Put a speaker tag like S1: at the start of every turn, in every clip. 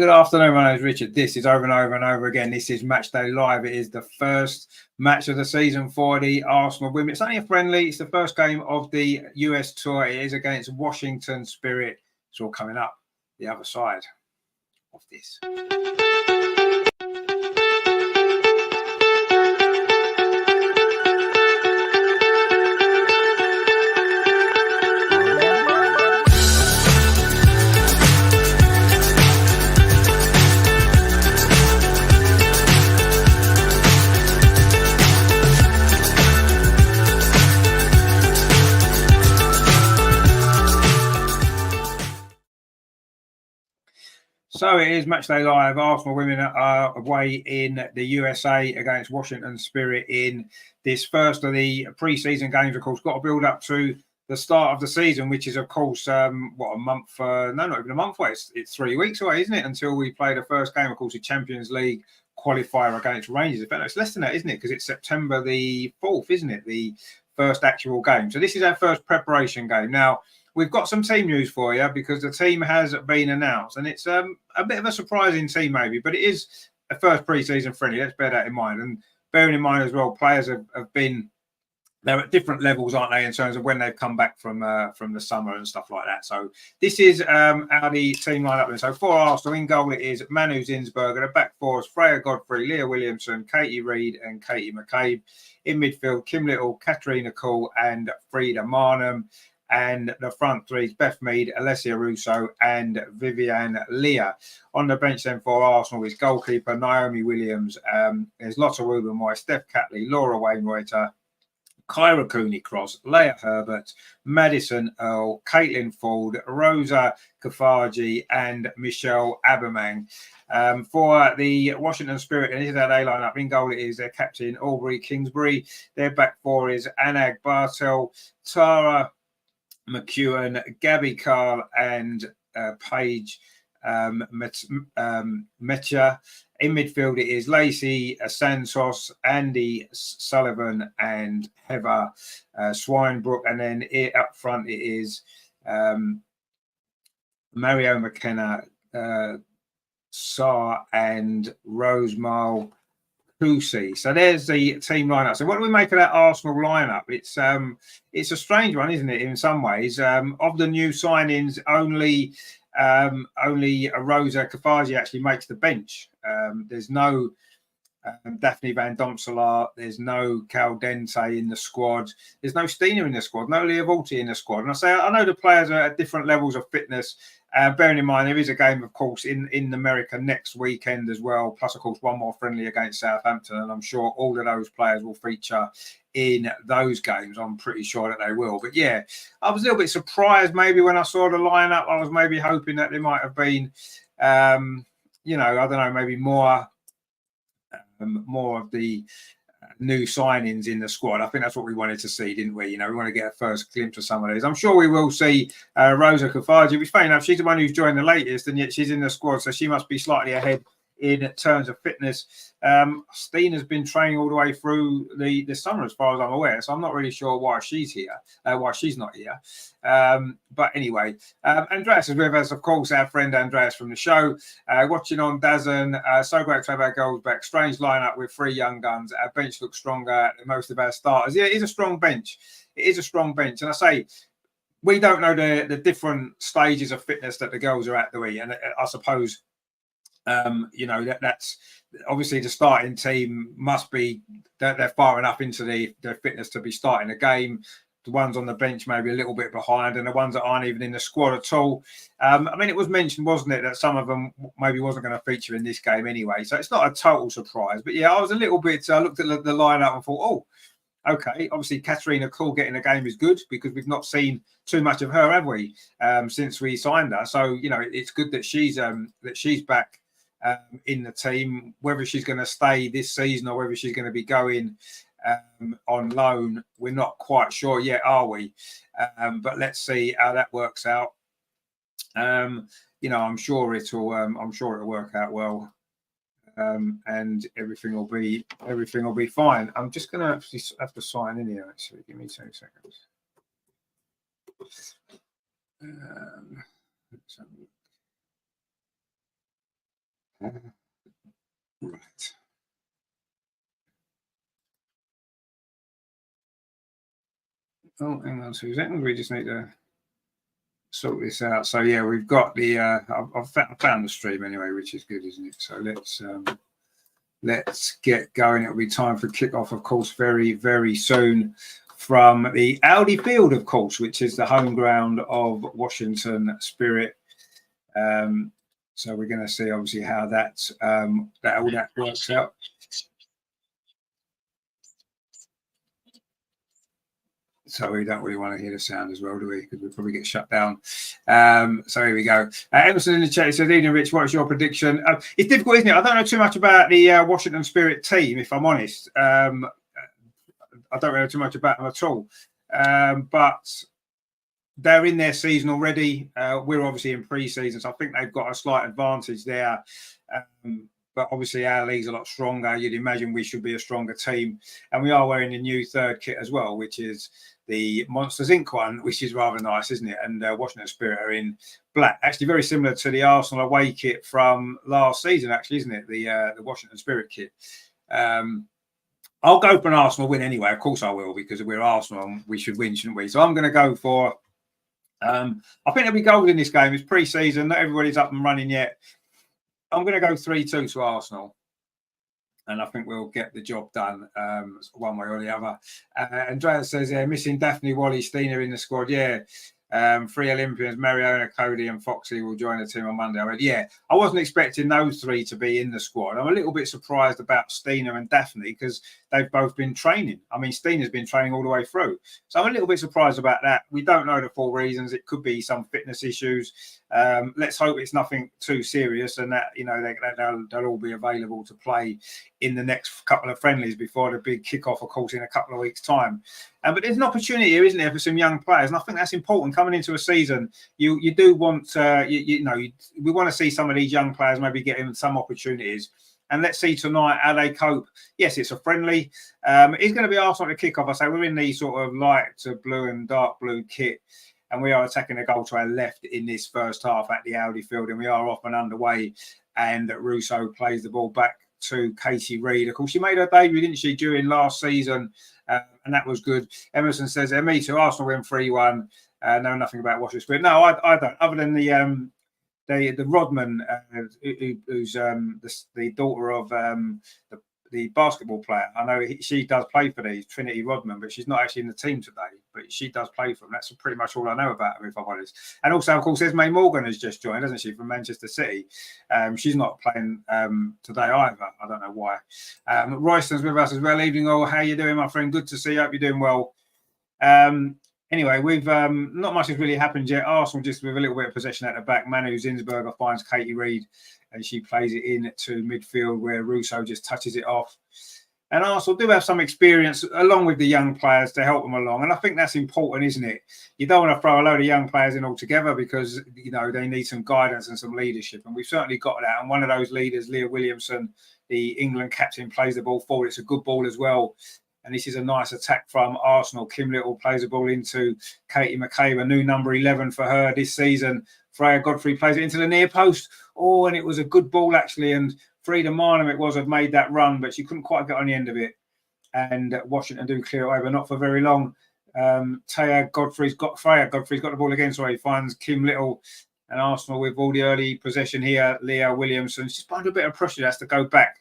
S1: good afternoon. My name is Richard. This is over and over and over again. This is Matchday Live. It is the first match of the season for the Arsenal women. It's only a friendly. It's the first game of the US tour. It is against Washington Spirit. It's all coming up the other side of this. So it is Matchday Live. Arsenal women are away in the USA against Washington Spirit in this first of the pre-season games. Of course, got to build up to the start of the season, which is, of course, a month? No, not even a month away. It's 3 weeks away, isn't it? Until we play the first game, of course, the Champions League qualifier against Rangers. In fact, it's less than that, isn't it? Because it's September the 4th, isn't it? The first actual game. So this is our first preparation game. Now, we've got some team news for you because the team has been announced, and it's a bit of a surprising team maybe, but it is a first pre-season friendly. Let's bear that in mind. And bearing in mind as well, players have been, they're at different levels, aren't they, in terms of when they've come back from the summer and stuff like that. So this is the team lineup. And so for Arsenal, in goal it is Manu Zinsberger. The back four is Freya Godfrey, Leah Williamson, Katie Reid and Katie McCabe. In midfield, Kim Little, Katarina Kuhl and Frida Marnham. And the front three is Beth Mead, Alessia Russo and Viviane Leah. On the bench then for Arsenal is goalkeeper Naomi Williams. There's Lotta Rubenwhite, Steph Catley, Laura Wainwrighter, Kyra Cooney-Cross, Leah Herbert, Madison Earl, Caitlin Ford, Rosa Kafaji and Michelle Abermang. For the Washington Spirit, and this is how they line up. In goal it is their captain Aubrey Kingsbury. Their back four is Anag Bartel, Tara McEwen, Gabby Carl and Paige Metcha. In midfield it is Lacey Santos, Andy Sullivan and Heather Swinebrook. And then up front it is Mario McKenna, Saar and Rosemary Kusi. So there's the team lineup. So what do we make of that Arsenal lineup? It's a strange one, isn't it? In some ways, of the new signings, only Rosa Kafaji actually makes the bench. There's no Daphne Van Domselaar. There's no Caldente in the squad. There's no Stina in the squad. No Leah Volti in the squad. And I know the players are at different levels of fitness. Bearing in mind, there is a game, of course, in America next weekend as well. Plus, of course, one more friendly against Southampton. And I'm sure all of those players will feature in those games. I'm pretty sure that they will. But yeah, I was a little bit surprised maybe when I saw the lineup. I was maybe hoping that there might have been, I don't know, maybe more of the new signings in the squad. I think that's what we wanted to see, didn't we? We want to get a first glimpse of some of these. I'm sure we will see Rosa Kafaji, which funny enough, she's the one who's joined the latest, and yet she's in the squad, so she must be slightly ahead in terms of fitness. Stina's been training all the way through the summer, as far as I'm aware, so I'm not really sure why she's here, why she's not here. But anyway, Andreas is with us, of course, our friend Andreas from the show, watching on DAZN. So great to have our goals back. Strange lineup with three young guns. Our bench looks stronger than most of our starters. Yeah, it is a strong bench. It is a strong bench. And I say, we don't know the different stages of fitness that the girls are at, do we? And I suppose, that's obviously the starting team must be that they're far enough into their fitness to be starting a game. The ones on the bench maybe a little bit behind, and the ones that aren't even in the squad at all. It was mentioned, wasn't it, that some of them maybe wasn't going to feature in this game anyway. So it's not a total surprise. But yeah, I was a little bit. I looked at the lineup and thought, oh, okay. Obviously, Katarina Kuhl getting a game is good because we've not seen too much of her, have we, since we signed her? So it's good that she's back in the team. Whether she's going to stay this season or whether she's going to be going on loan, we're not quite sure yet, are we? But let's see how that works out. I'm sure it'll work out well, and everything will be fine. I'm just going to actually have to sign in here. Actually, give me 2 seconds. Right. Oh, hang on 2 seconds. We just need to sort this out. So yeah, we've got the. I've found the stream anyway, which is good, isn't it? So let's get going. It'll be time for kickoff, of course, very very soon from the Audi Field, of course, which is the home ground of Washington Spirit. So we're going to see obviously how that all that works out. So we don't really want to hear the sound as well, do we? Because we'll probably get shut down. So here we go. Emerson in the chat says, Ian Rich, what's your prediction? It's difficult, isn't it? I don't know too much about the Washington Spirit team, if I'm honest. I don't know too much about them at all. But they're in their season already. We're obviously in pre-season, so I think they've got a slight advantage there. But obviously our league's a lot stronger. You'd imagine we should be a stronger team. And we are wearing the new third kit as well, which is the Monsters Inc. one, which is rather nice, isn't it? And Washington Spirit are in black. Actually very similar to the Arsenal away kit from last season, actually, isn't it? The Washington Spirit kit. I'll go for an Arsenal win anyway. Of course I will, because we're Arsenal and we should win, shouldn't we? So I'm going to go for... I think there'll be goals in this game. It's pre-season. Not everybody's up and running yet. I'm going to go 3-2 to Arsenal. And I think we'll get the job done one way or the other. Andrea says, missing Daphne, Wally, Stina in the squad. Yeah. 3 Olympians, Mariona, Cody and Foxy will join the team on Monday. I wasn't expecting those 3 to be in the squad. I'm a little bit surprised about Stina and Daphne because they've both been training. I mean, Stina's been training all the way through. So I'm a little bit surprised about that. We don't know the full reasons. It could be some fitness issues. Let's hope it's nothing too serious and that, you know, they'll all be available to play in the next couple of friendlies before the big kickoff, of course, in a couple of weeks' time. But there's an opportunity here, isn't there, for some young players? And I think that's important coming into a season. You do want, we want to see some of these young players maybe getting some opportunities. And let's see tonight how they cope. Yes, it's a friendly. It's going to be Arsenal at the kickoff. I say we're in the sort of light blue and dark blue kit. And we are attacking the goal to our left in this first half at the Audi Field. And we are off and underway. And Russo plays the ball back to Katie Reid. Of course, she made her debut, didn't she, during last season? And that was good. Emerson says, me too. Arsenal win 3-1. Know nothing about Washington Spirit. No, I don't. Other than the Rodman, who's the daughter of the basketball player. I know she does play for these, Trinity Rodman, but she's not actually in the team today. But she does play for them. That's pretty much all I know about her, if I'm honest. And also, of course, Esme Morgan has just joined, hasn't she, from Manchester City? She's not playing today either. I don't know why. Royston's with us as well. Evening all. How you doing, my friend? Good to see you. Hope you're doing well. Anyway, we've not much has really happened yet. Arsenal just with a little bit of possession at the back. Manu Zinsberger finds Katie Reid and she plays it in to midfield where Russo just touches it off. And Arsenal do have some experience along with the young players to help them along. And I think that's important, isn't it? You don't want to throw a load of young players in altogether because, you know, they need some guidance and some leadership. And we've certainly got that. And one of those leaders, Leah Williamson, the England captain, plays the ball forward. It's a good ball as well. And this is a nice attack from Arsenal. Kim Little plays the ball into Katie McCabe, a new number 11 for her this season. Freya Godfrey plays it into the near post. Oh, and it was a good ball, actually. And Frida Marnham, had made that run, but she couldn't quite get on the end of it. And Washington do clear it over, not for very long. Freya Godfrey's got the ball again. So he finds Kim Little. And Arsenal with all the early possession here. Leah Williamson. She's under a bit of pressure. Has to go back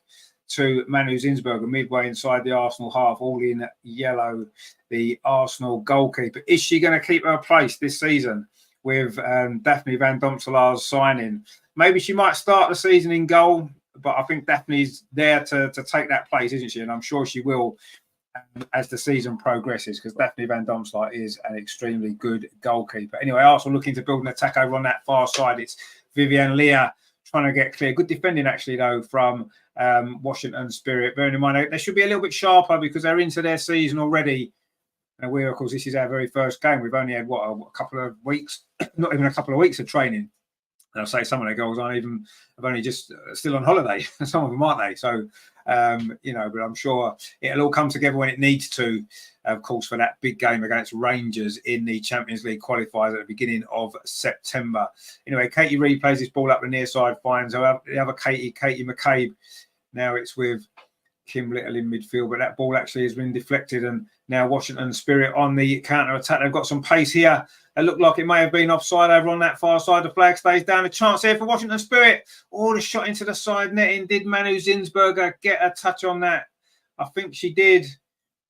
S1: to Manu Zinsberger midway inside the Arsenal half, all in yellow, the Arsenal goalkeeper. Is she going to keep her place this season with Daphne Van Domselaar's signing? Maybe she might start the season in goal, but I think Daphne's there to take that place, isn't she? And I'm sure she will as the season progresses because Daphne Van Domselaar is an extremely good goalkeeper. Anyway, Arsenal looking to build an attack over on that far side. It's Vivian Leah trying to get clear. Good defending, actually, though, from Washington Spirit. Bearing in mind, they should be a little bit sharper because they're into their season already. And of course, this is our very first game. We've only had, a couple of weeks, not even a couple of weeks of training. I'll say some of their goals have only just still on holiday. Some of them aren't they? So, but I'm sure it'll all come together when it needs to, of course, for that big game against Rangers in the Champions League qualifiers at the beginning of September. Anyway, Katie Reid plays this ball up the near side, finds the other Katie McCabe. Now it's with Kim Little in midfield, but that ball actually has been deflected, and now Washington Spirit on the counter attack. They've got some pace here. It looked like it may have been offside over on that far side. The flag stays down. A chance here for Washington Spirit. Oh, the shot into the side netting. Did Manu Zinsberger get a touch on that? I think she did.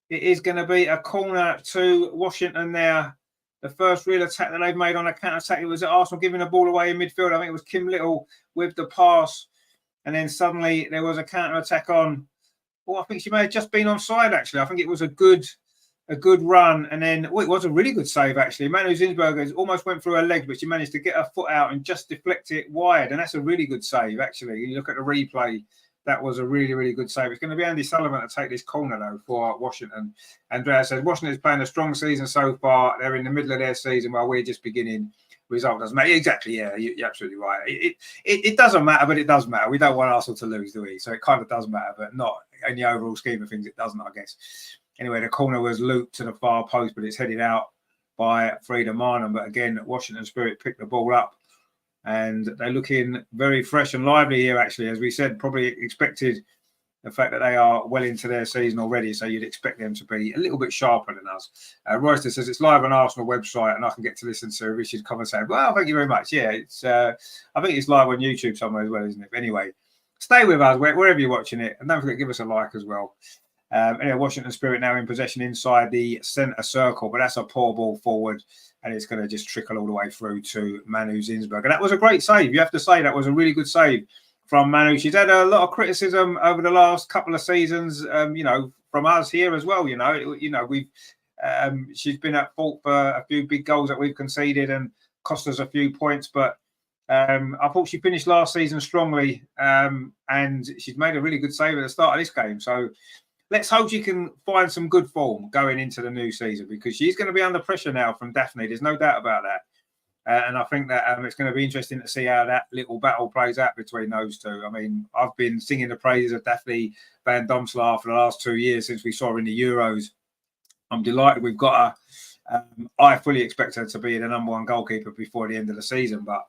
S1: It is going to be a corner to Washington there. The first real attack that they've made on a counter attack, it was Arsenal giving the ball away in midfield. I think it was Kim Little with the pass, and then suddenly there was a counter attack on. Oh, I think she may have just been onside, actually. I think it was a good run. And then, it was a really good save, actually. Manu Zinsberger almost went through her legs, but she managed to get her foot out and just deflect it wide. And that's a really good save, actually. You look at the replay, that was a really, really good save. It's going to be Andy Sullivan to take this corner, though, for Washington. Andrea says, Washington is playing a strong season so far. They're in the middle of their season while we're just beginning. Result doesn't matter. Exactly, yeah, you're absolutely right. It doesn't matter, but it does matter. We don't want Arsenal to lose, do we? So it kind of does matter, but not in the overall scheme of things, it doesn't, I guess. Anyway, the corner was looped to the far post, but it's headed out by Frida Marnham. But again, Washington Spirit picked the ball up, and they're looking very fresh and lively here, actually. As we said, probably expected the fact that they are well into their season already, so you'd expect them to be a little bit sharper than us. Royster says it's live on Arsenal website, and I can get to listen to Richard's commentator. Well, thank you very much. Yeah, it's I think it's live on YouTube somewhere as well, isn't it? But anyway, stay with us wherever you're watching it, and don't forget to give us a like as well. Anyway, Washington Spirit now in possession inside the centre circle, but that's a poor ball forward, and it's going to just trickle all the way through to Manu Zinsberger. And that was a great save. You have to say that was a really good save from Manu. She's had a lot of criticism over the last couple of seasons, from us here as well. We've she's been at fault for a few big goals that we've conceded and cost us a few points, but I thought she finished last season strongly, and she's made a really good save at the start of this game. So let's hope she can find some good form going into the new season, because she's going to be under pressure now from Daphne. There's no doubt about that. And I think that it's going to be interesting to see how that little battle plays out between those two. I mean, I've been singing the praises of Daphne van Domslaar for the last 2 years since we saw her in the Euros. I'm delighted we've got her. I fully expect her to be the number one goalkeeper before the end of the season, but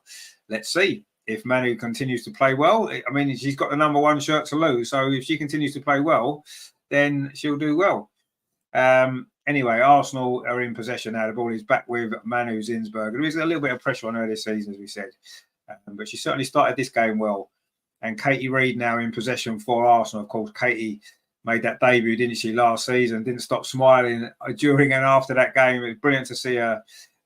S1: let's see. If Manu continues to play well, I mean, she's got the number one shirt to lose. So if she continues to play well, then she'll do well. Anyway, Arsenal are in possession now. The ball is back with Manu Zinsberger. There is a little bit of pressure on her this season, as we said. But she certainly started this game well. And Katie Reid now in possession for Arsenal. Of course, Katie made that debut, didn't she, last season? Didn't stop smiling during and after that game. It was brilliant to see her.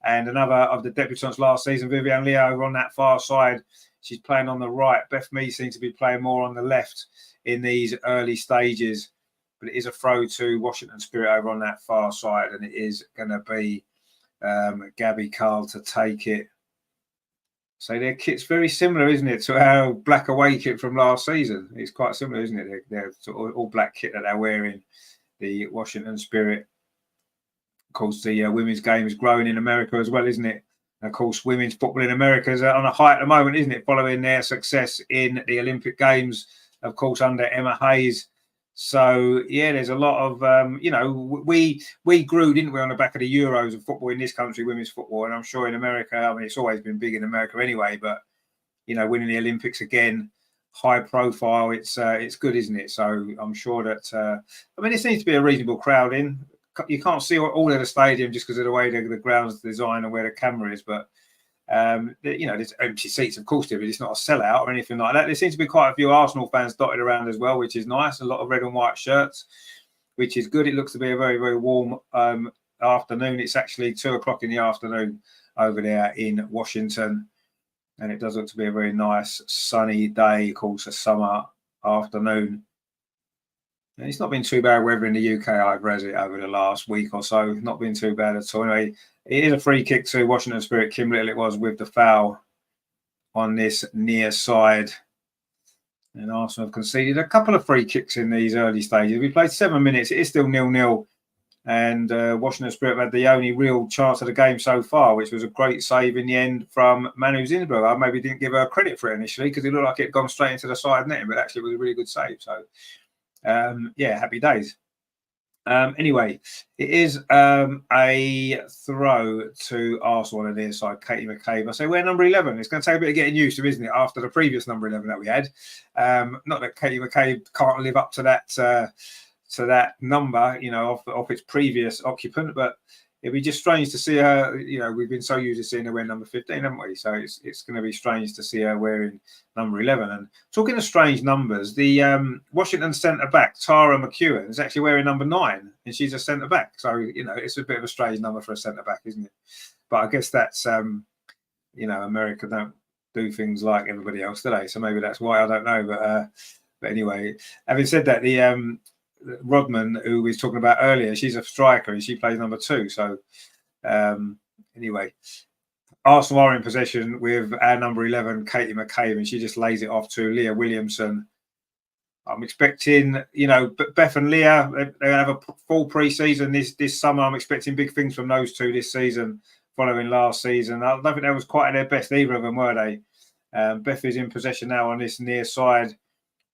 S1: And another of the debutants last season, Vivian Leo, over on that far side. She's playing on the right. Beth Mead seems to be playing more on the left in these early stages. But it is a throw to Washington Spirit over on that far side, and it is going to be Gabby Carl to take it. So their kit's very similar, isn't it, to our black away kit from last season? It's quite similar, isn't it? They're sort of all black kit that they're wearing, the Washington Spirit. Of course, the women's game is growing in America as well, isn't it? And of course, women's football in America is on a high at the moment, isn't it? Following their success in the Olympic Games, of course, under Emma Hayes. So, yeah, there's a lot of, we grew, didn't we, on the back of the Euros of football in this country, women's football. And I'm sure in America, I mean, it's always been big in America anyway, but, winning the Olympics again, high profile, it's good, isn't it? So I'm sure that, there needs to be a reasonable crowd in. You can't see all of the stadium just because of the way the ground's designed and where the camera is, but, there's empty seats, of course, but it's not a sellout or anything like that. There seems to be quite a few Arsenal fans dotted around as well, which is nice. A lot of red and white shirts, which is good. It looks to be a very, very warm afternoon. It's actually 2:00 in the afternoon over there in Washington, and it does look to be a very nice sunny day, of course, a summer afternoon. And it's not been too bad weather in the UK either, has it, over the last week or so? Not been too bad at all. Anyway, it is a free kick to Washington Spirit. Kim Little it was with the foul on this near side. And Arsenal have conceded a couple of free kicks in these early stages. We played 7 minutes. It is still 0-0 And Washington Spirit had the only real chance of the game so far, which was a great save in the end from Manu Zinsberg. I maybe didn't give her credit for it initially because it looked like it had gone straight into the side net, but actually it was a really good save. So, yeah, happy days. Anyway, it is a throw to Arsenal on the near side, Katie McCabe. I say we're number 11. It's going to take a bit of getting used to, isn't it, after the previous number 11 that we had. Not that Katie McCabe can't live up to that number, you know, off its previous occupant, but it'd be just strange to see her. You know, we've been so used to seeing her wear number 15, haven't we? So it's going to be strange to see her wearing number 11. And talking of strange numbers, the Washington centre back Tara McEwen is actually wearing number 9, and she's a centre back. So you know, it's a bit of a strange number for a centre back, isn't it? But I guess that's you know, America don't do things like everybody else today, so maybe that's why. I don't know, but anyway, having said that, the Rodman, who we was talking about earlier, she's a striker and she plays number 2. So anyway, Arsenal are in possession with our number 11, Katie McCabe, and she just lays it off to Leah Williamson. I'm expecting, you know, Beth and Leah, they have a full pre-season this summer. I'm expecting big things from those two this season, following last season. I don't think they was quite at their best, either of them, were they? Beth is in possession now on this near side,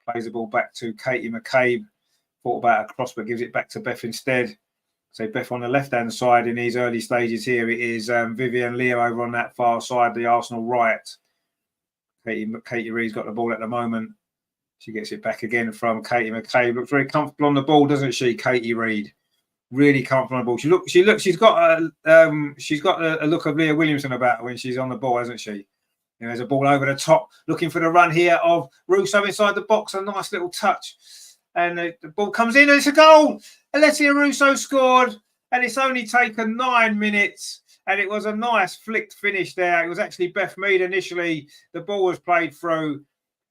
S1: plays the ball back to Katie McCabe. Thought about a cross, but gives it back to Beth instead. So Beth on the left-hand side in these early stages here. It is Vivian Leah over on that far side, the Arsenal right. Katie Reid's got the ball at the moment. She gets it back again from Katie McCabe. Looks very comfortable on the ball, doesn't she, Katie Reid? Really comfortable on the ball. She's got a look of Leah Williamson about her when she's on the ball, hasn't she? You know, there's a ball over the top, looking for the run here of Russo inside the box. A nice little touch. And the ball comes in and it's a goal. Alessia Russo scored, and it's only taken 9 minutes. And it was a nice flicked finish there. It was actually Beth Mead initially. The ball was played through,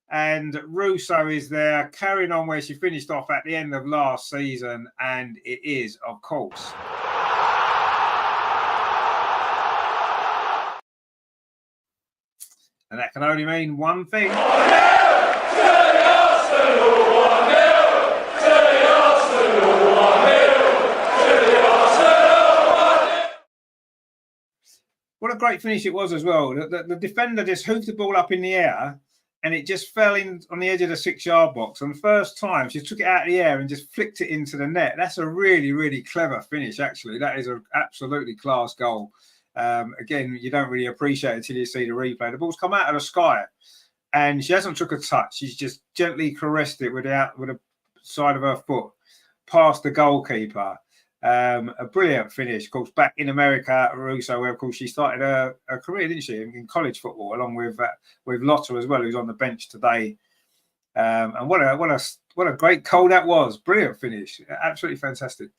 S1: and Russo is there carrying on where she finished off at the end of last season. And it is, of course, and that can only mean one thing. What a great finish it was as well. The defender just hoofed the ball up in the air and it just fell in on the edge of the 6-yard box. And the first time she took it out of the air and just flicked it into the net. That's a really, really clever finish, actually. That is an absolutely class goal. Again, you don't really appreciate it until you see the replay. The ball's come out of the sky and she hasn't took a touch. She's just gently caressed it with the side of her foot past the goalkeeper. A brilliant finish. Of course, back in America, Russo, where of course she started her career, didn't she, in college football, along with Lotta as well, who's on the bench today. And what a great goal that was! Brilliant finish, absolutely fantastic.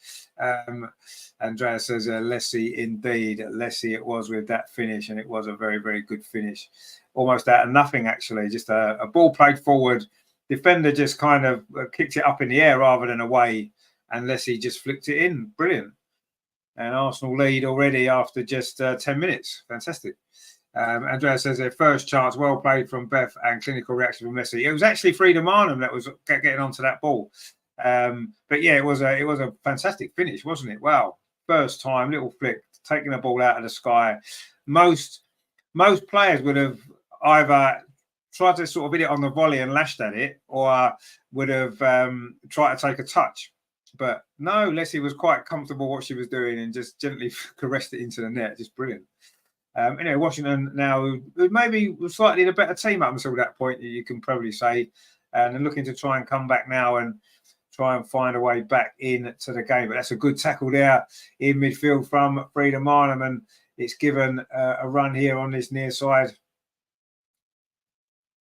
S1: Andrea says, "Lessie, indeed, Lessie it was with that finish, and it was a very, very good finish. Almost out of nothing, actually. Just a ball played forward. Defender just kind of kicked it up in the air rather than away." And Leslie just flicked it in. Brilliant. And Arsenal lead already after just 10 minutes. Fantastic. Andrea says their first chance, well played from Beth and clinical reaction from Leslie. It was actually Frida Marnham that was getting onto that ball. But yeah, it was a fantastic finish, wasn't it? Wow. First time, little flick, taking the ball out of the sky. Most players would have either tried to sort of hit it on the volley and lashed at it, or would have tried to take a touch. But no, Leslie was quite comfortable what she was doing and just gently caressed it into the net. Just brilliant. Anyway, Washington now, who maybe was slightly the better team up until that point, you can probably say, and they're looking to try and come back now and try and find a way back into the game. But that's a good tackle there in midfield from Frida Marnham, and it's given a run here on this near side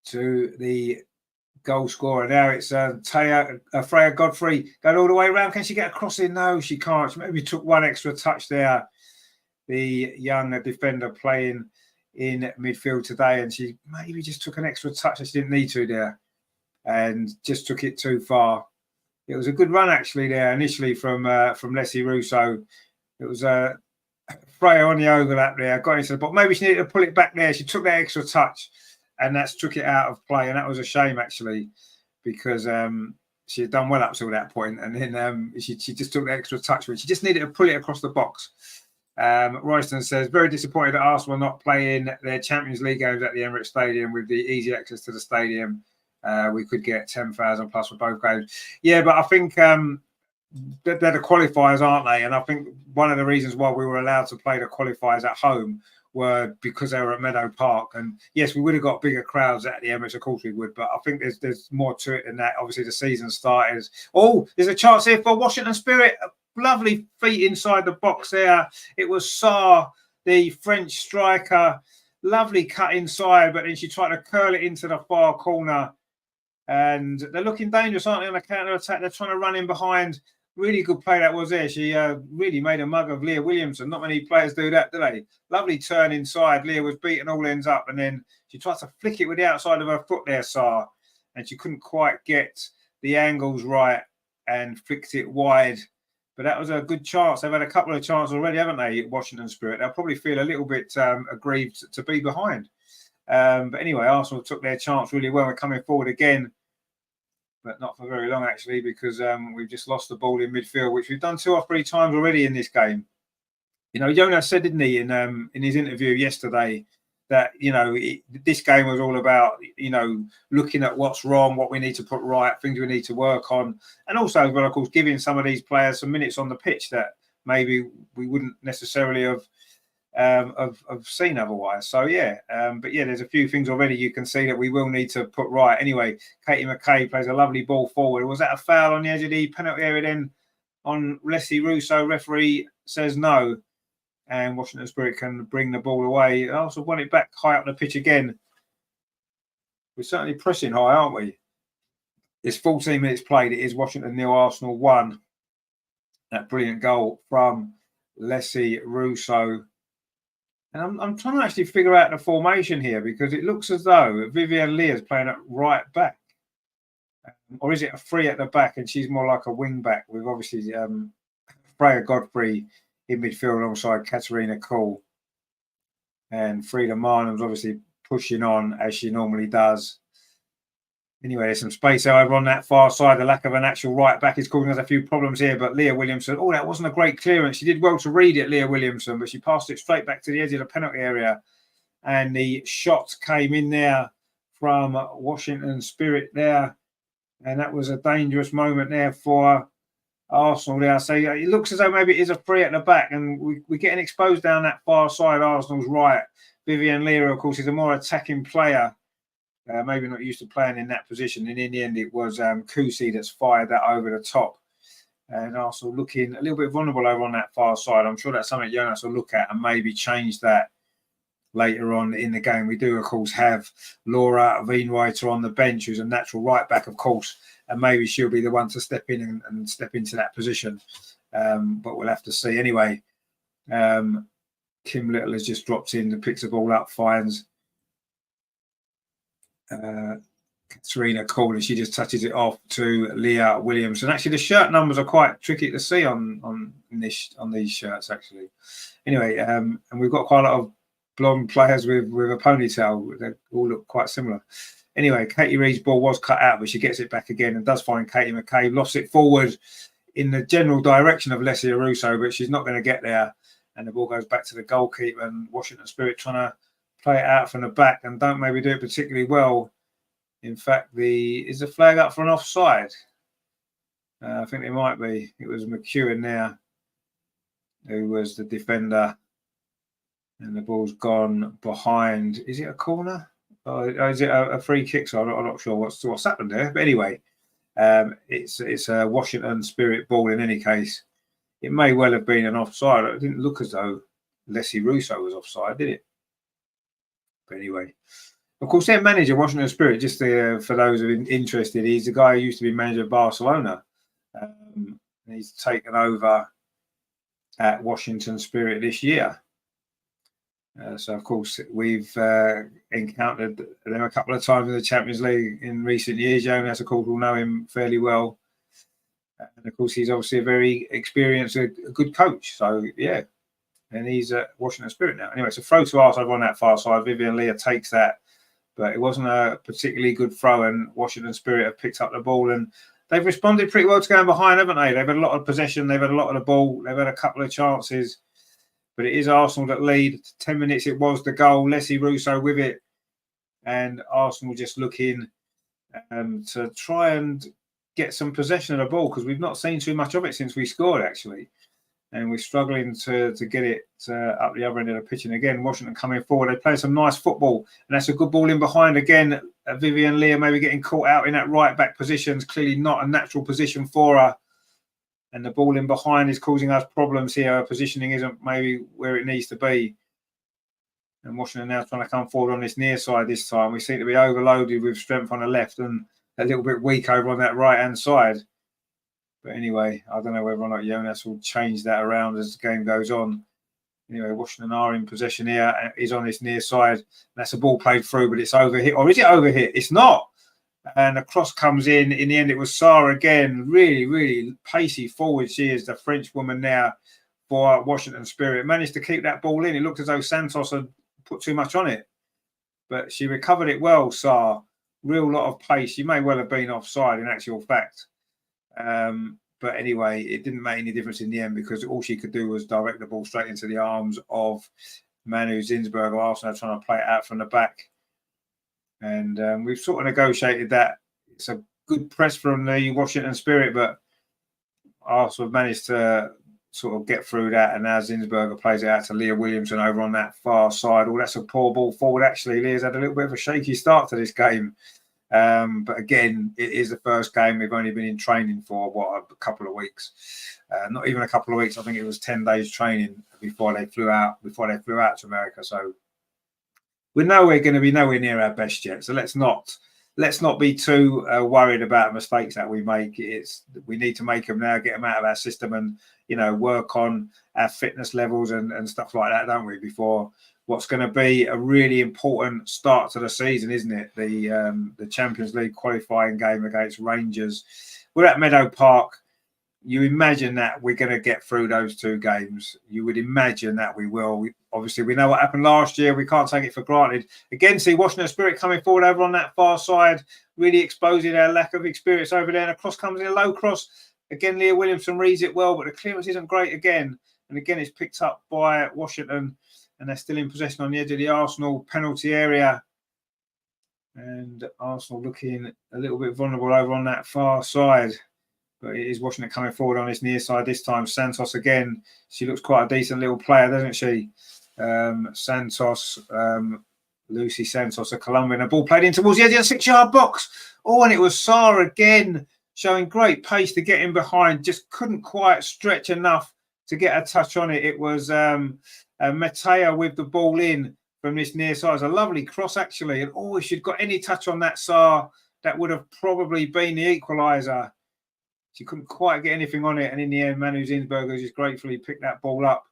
S1: to the goal scorer. Now it's Freya Godfrey going all the way around. Can she get a cross in? No, she can't. She maybe took one extra touch there. The young defender playing in midfield today, and she maybe just took an extra touch that she didn't need to there, and just took it too far. It was a good run actually there initially from Leslie Russo. It was Freya on the overlap there, got into the bottom. Maybe she needed to pull it back there. She took that extra touch, and that's took it out of play. And that was a shame, actually, because she had done well up to that point, and then she just took the extra touch, but she just needed to pull it across the box. Royston says, very disappointed that Arsenal are not playing their Champions League games at the Emirates Stadium with the easy access to the stadium. We could get 10,000 plus for both games. Yeah, but I think they're the qualifiers, aren't they? And I think one of the reasons why we were allowed to play the qualifiers at home were because they were at Meadow Park. And yes, we would have got bigger crowds at the Emirates, of course we would, but I think there's more to it than that. Obviously, the season started. Oh, there's a chance here for Washington Spirit. Lovely feet inside the box there. It was Sarr, the French striker. Lovely cut inside, but then she tried to curl it into the far corner. And they're looking dangerous, aren't they, on a counter-attack? They're trying to run in behind. Really good play that was there. She really made a mug of Leah Williamson. Not many players do that, do they? Lovely turn inside. Leah was beaten all ends up, and then she tried to flick it with the outside of her foot there, Sarr, and she couldn't quite get the angles right and flicked it wide. But that was a good chance. They've had a couple of chances already, haven't they, Washington Spirit? They'll probably feel a little bit aggrieved to be behind. But anyway, Arsenal took their chance really well and coming forward again. But not for very long, actually, because we've just lost the ball in midfield, which we've done 2 or 3 times already in this game. You know, Jonas said, didn't he, in his interview yesterday, that, you know, this game was all about, you know, looking at what's wrong, what we need to put right, things we need to work on. And also, well, of course, giving some of these players some minutes on the pitch that maybe we wouldn't necessarily have seen otherwise. So yeah, but yeah, there's a few things already you can see that we will need to put right. Anyway, Katie McKay plays a lovely ball forward. Was that a foul on the edge of the penalty area then on Leslie Russo? Referee says no, and Washington Spirit can bring the ball away. I also want it back high up the pitch again. We're certainly pressing high, aren't we? It's 14 minutes played. It is Washington 0, Arsenal 1. That brilliant goal from Leslie Russo. And I'm trying to actually figure out the formation here, because it looks as though Vivienne Leah is playing at right back. Or is it a 3 at the back and she's more like a wing back with obviously Freya Godfrey in midfield alongside Katarina Kuhl. And Frida Marnham's obviously pushing on as she normally does. Anyway, there's some space over on that far side. The lack of an actual right back is causing us a few problems here. But Leah Williamson, oh, that wasn't a great clearance. She did well to read it, Leah Williamson, but she passed it straight back to the edge of the penalty area. And the shot came in there from Washington Spirit there. And that was a dangerous moment there for Arsenal there. So it looks as though maybe it is a 3 at the back. And we're getting exposed down that far side, Arsenal's right. Vivienne Leah, of course, is a more attacking player. Maybe not used to playing in that position. And in the end, it was Kusi that's fired that over the top. And Arsenal looking a little bit vulnerable over on that far side. I'm sure that's something Jonas will look at and maybe change that later on in the game. We do, of course, have Laura Wienreiter on the bench, who's a natural right back, of course. And maybe she'll be the one to step in and step into that position. But we'll have to see. Anyway, Kim Little has just dropped in and picks the ball up, finds Katarina Kuhl, and she just touches it off to Leah Williamson. Actually, the shirt numbers are quite tricky to see on these shirts, actually. Anyway, and we've got quite a lot of blonde players with a ponytail. They all look quite similar. Anyway, Katie Reid's ball was cut out, but she gets it back again and does find Katie McKay. Lost it forward in the general direction of Leslie Russo, but she's not going to get there. And the ball goes back to the goalkeeper, and Washington Spirit trying to play it out from the back and don't maybe do it particularly well. In fact, is the flag up for an offside? I think it might be. It was McEwen there who was the defender. And the ball's gone behind. Is it a corner? Or is it a free kick? So I'm not sure what's happened there. But anyway, it's a Washington Spirit ball in any case. It may well have been an offside. It didn't look as though Leslie Russo was offside, did it? But anyway, of course, their manager, Washington Spirit, just for those who are interested, he's the guy who used to be manager of Barcelona. He's taken over at Washington Spirit this year. So, of course, we've encountered them a couple of times in the Champions League in recent years. Jonas, of course, will know him fairly well. And, of course, he's obviously a very experienced, a good coach. So, yeah. And he's at Washington Spirit now. Anyway, so throw to Arsenal on that far side. Vivienne Leah takes that. But it wasn't a particularly good throw. And Washington Spirit have picked up the ball. And they've responded pretty well to going behind, haven't they? They've had a lot of possession. They've had a lot of the ball. They've had a couple of chances. But it is Arsenal that lead. 10 minutes it was the goal. Leslie Russo with it. And Arsenal just looking to try and get some possession of the ball, because we've not seen too much of it since we scored, actually. And we're struggling to get it up the other end of the pitch. And again, Washington coming forward. They play some nice football. And that's a good ball in behind. Again, Vivian Leah maybe getting caught out in that right-back position. It's clearly not a natural position for her. And the ball in behind is causing us problems here. Our positioning isn't maybe where it needs to be. And Washington now trying to come forward on this near side this time. We seem to be overloaded with strength on the left and a little bit weak over on that right-hand side. But anyway, I don't know whether or not Jonas will change that around as the game goes on. Anyway, Washington are in possession here. He's on this near side. That's a ball played through, but it's overhit. Or is it overhit? It's not. And the cross comes in. In the end, it was Sarah again. Really, really pacey forward. She is the French woman now for Washington Spirit. Managed to keep that ball in. It looked as though Santos had put too much on it. But she recovered it well, Sarah. Real lot of pace. She may well have been offside in actual fact. But anyway, it didn't make any difference in the end, because all she could do was direct the ball straight into the arms of Manu Zinsberger. Arsenal trying to play it out from the back. And we've sort of negotiated that. It's a good press from the Washington Spirit, but Arsenal have managed to sort of get through that. And now Zinsberger plays it out to Leah Williamson over on that far side. Oh, that's a poor ball forward, actually. Leah's had a little bit of a shaky start to this game. But again, it is the first game. We've only been in training for, a couple of weeks. Not even a couple of weeks. I think it was 10 days training before they flew out to America. So we're going to be nowhere near our best yet. So let's not be too worried about mistakes that we make. We need to make them now, get them out of our system, and work on our fitness levels and stuff like that, don't we? Before what's going to be a really important start to the season, isn't it? The Champions League qualifying game against Rangers. We're at Meadow Park. You imagine that we're going to get through those two games. You would imagine that we will. Obviously, we know what happened last year. We can't take it for granted. Again, see Washington Spirit coming forward over on that far side, really exposing our lack of experience over there. And a cross comes in, a low cross. Again, Leah Williamson reads it well, but the clearance isn't great again. And again, it's picked up by Washington, and they're still in possession on the edge of the Arsenal penalty area. And Arsenal looking a little bit vulnerable over on that far side. But it is Washington coming forward on this near side this time. Santos again. She looks quite a decent little player, doesn't she? Santos, Lucy Santos, a Colombian. A ball played in towards the edge of the 6-yard box. Oh, and it was Sarah again, showing great pace to get in behind. Just couldn't quite stretch enough to get a touch on it. It was Matea with the ball in from this near side. It's a lovely cross, actually. And if she'd got any touch on that, Sarah, that would have probably been the equaliser. She couldn't quite get anything on it. And in the end, Manu Zinsberger just gratefully picked that ball up.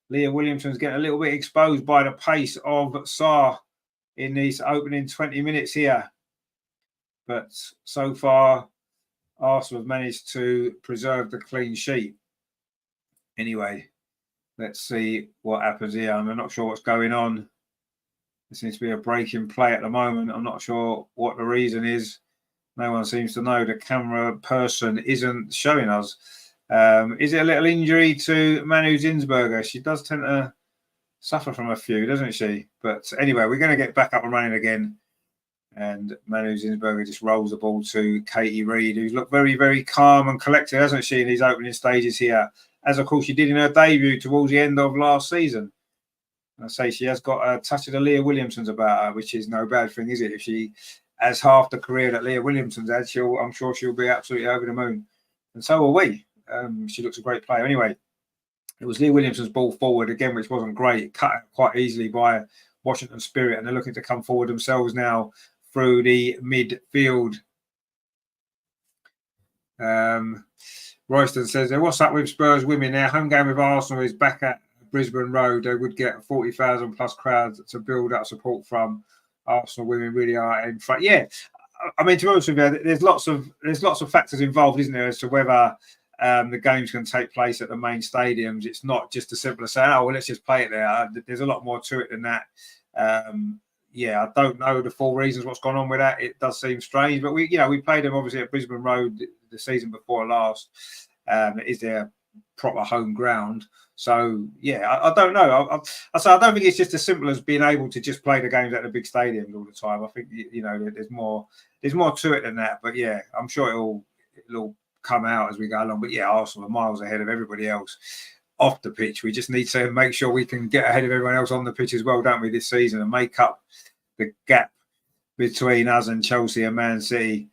S1: Leah Williamson's getting a little bit exposed by the pace of Sarr in these opening 20 minutes here. But so far, Arsenal have managed to preserve the clean sheet. Anyway, let's see what happens here. I'm not sure what's going on. There seems to be a break in play at the moment. I'm not sure what the reason is. No one seems to know. The camera person isn't showing us. Is it a little injury to Manu Zinsberger? She does tend to suffer from a few, doesn't she? But anyway, we're going to get back up and running again. And Manu Zinsberger just rolls the ball to Katie Reid, who's looked very, very calm and collected, hasn't she, in these opening stages here? As, of course, she did in her debut towards the end of last season. I say she has got a touch of the Leah Williamsons about her, which is no bad thing, is it? If she has half the career that Leah Williamson's had, I'm sure she'll be absolutely over the moon. And so are we. She looks a great player. Anyway, it was Leah Williamson's ball forward again, which wasn't great. Cut quite easily by Washington Spirit, and they're looking to come forward themselves now through the midfield. Royston says, what's up with Spurs women now? Home game with Arsenal is back at Brisbane Road. They would get 40,000 plus crowds to build up support from. Arsenal women really are in front. Yeah, I mean, to be honest with you, there's lots of factors involved, isn't there, as to whether the games can take place at the main stadiums. It's not just as simple as saying, oh, well, let's just play it there. There's a lot more to it than that. Yeah, I don't know the full reasons what's gone on with that. It does seem strange, but we played them obviously at Brisbane Road the season before last. Is their proper home ground. So yeah, I don't know. I say I don't think it's just as simple as being able to just play the games at the big stadiums all the time. I think there's more to it than that. But yeah, I'm sure it'll come out as we go along. But yeah, Arsenal are miles ahead of everybody else off the pitch. We just need to make sure we can get ahead of everyone else on the pitch as well, don't we, this season, and make up the gap between us and Chelsea and Man City.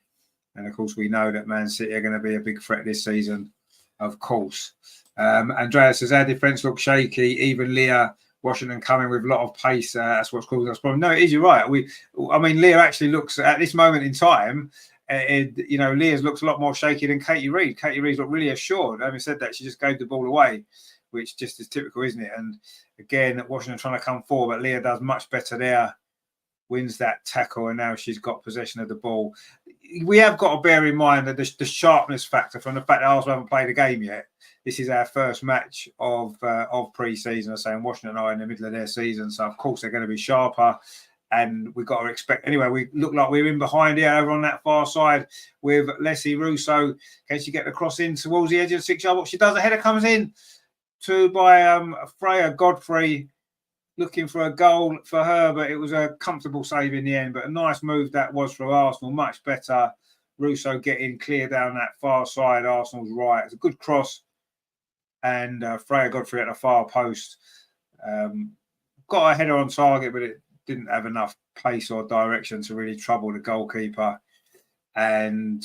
S1: And of course, we know that Man City are going to be a big threat this season, of course. Andreas says our defence looks shaky. Even Leah Washington coming with a lot of pace. That's what's causing us problem. No, it is. You're right. Leah actually looks at this moment in time. Leah's looks a lot more shaky than Katie Reid. Katie Reid's looked really assured. Having said that, she just gave the ball away, which just is typical, isn't it? And again, Washington trying to come forward, but Leah does much better there. Wins that tackle, and now she's got possession of the ball. We have got to bear in mind that the sharpness factor from the fact that Arsenal haven't played a game yet. This is our first match of pre-season. I'm saying Washington are in the middle of their season, so of course they're going to be sharper. And we've got to expect anyway. We look like we're in behind here over on that far side with Leslie Russo. Can she get the cross in towards the edge of the 6 yard? What she does, the header comes in by Freya Godfrey. Looking for a goal for her, but it was a comfortable save in the end. But a nice move that was for Arsenal, much better. Russo getting clear down that far side, Arsenal's right. It's a good cross. And Freya Godfrey at the far post. Got a header on target, but it didn't have enough pace or direction to really trouble the goalkeeper. And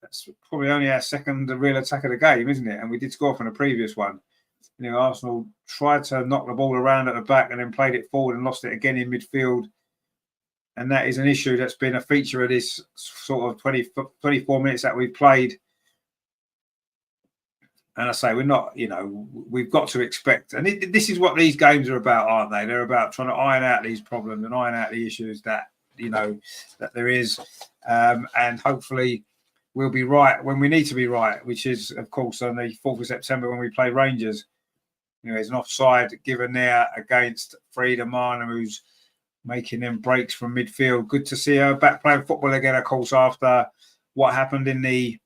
S1: that's probably only our second real attack of the game, isn't it? And we did score from the previous one. Arsenal tried to knock the ball around at the back and then played it forward and lost it again in midfield. And that is an issue that's been a feature of this sort of 24 minutes that we've played. And I say, we're not, we've got to expect. And this is what these games are about, aren't they? They're about trying to iron out these problems and iron out the issues that, that there is. And hopefully we'll be right when we need to be right, which is, of course, on the 4th of September when we play Rangers. There's an offside given there against Frida Mana, who's making them breaks from midfield. Good to see her back playing football again, of course, after what happened in the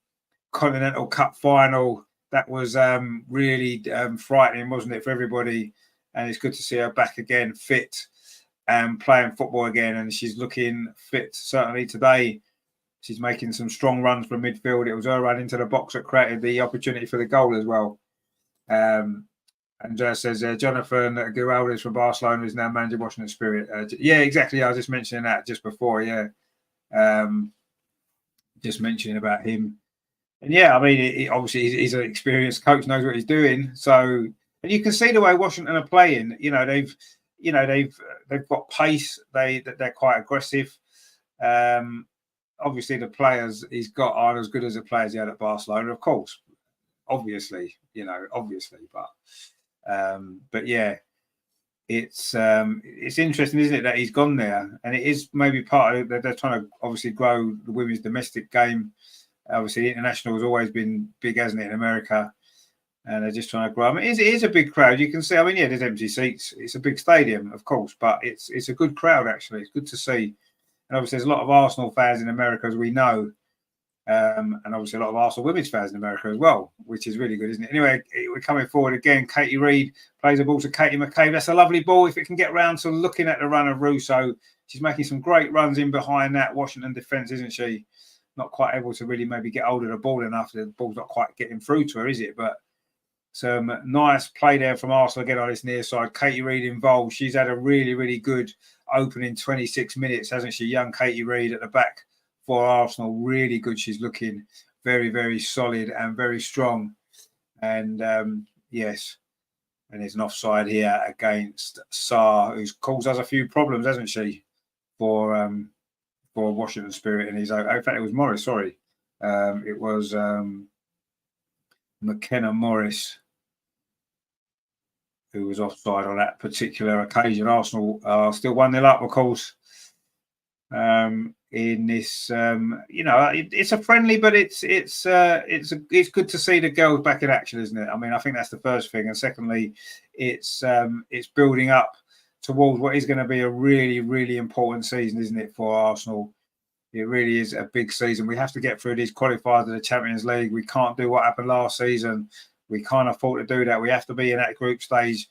S1: Continental Cup final. That was really frightening, wasn't it, for everybody? And it's good to see her back again, fit and playing football again. And she's looking fit, certainly today. She's making some strong runs from midfield. It was her run into the box that created the opportunity for the goal as well. And says, Jonathan Giraldes from Barcelona is now managing Washington Spirit. Yeah, exactly. I was just mentioning that just before, yeah. Just mentioning about him. And yeah, I mean, obviously he's an experienced coach, knows what he's doing. So, and you can see the way Washington are playing. They've got pace. They're quite aggressive. Obviously, the players he's got aren't as good as the players he had at Barcelona, of course. Obviously, but yeah, it's interesting, isn't it, that he's gone there, and it is maybe part of they're trying to obviously grow the women's domestic game. Obviously, international has always been big, hasn't it, in America, and they're just trying to grow. I mean, it is a big crowd. You can see. I mean, yeah, there's empty seats. It's a big stadium, of course, but it's a good crowd actually. It's good to see, and obviously, there's a lot of Arsenal fans in America, as we know. And obviously a lot of Arsenal women's fans in America as well, which is really good, isn't it? Anyway, we're coming forward again. Katie Reid plays a ball to Katie McCabe. That's a lovely ball. If it can get round to looking at the run of Russo, she's making some great runs in behind that Washington defence, isn't she? Not quite able to really maybe get hold of the ball enough. The ball's not quite getting through to her, is it? But some nice play there from Arsenal again on this near side. Katie Reid involved. She's had a really, really good opening 26 minutes, hasn't she? Young Katie Reid at the back for Arsenal, really good. She's looking very, very solid and very strong. And yes, and there's an offside here against Saar, who's caused us a few problems, hasn't she, for Washington Spirit. And in fact, it was Morris. Sorry, it was McKenna Morris who was offside on that particular occasion. Arsenal are still 1-0 up, of course. In this, it's a friendly, but it's good to see the girls back in action, isn't it? I mean, I think that's the first thing, and secondly, it's building up towards what is going to be a really, really important season, isn't it, for Arsenal? It really is a big season. We have to get through these qualifiers of the Champions League. We can't do what happened last season. We can't afford to do that. We have to be in that group stage.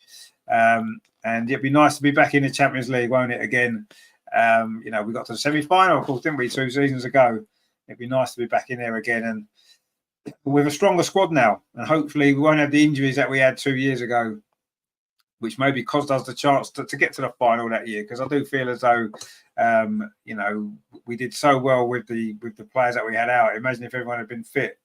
S1: And it'd be nice to be back in the Champions League, won't it, again? We got to the semi-final, of course, didn't we, 2 seasons ago? It'd be nice to be back in there again. And with a stronger squad now. And hopefully we won't have the injuries that we had 2 years ago, which maybe cost us the chance to get to the final that year. Because I do feel as though, we did so well with the players that we had out. Imagine if everyone had been fit.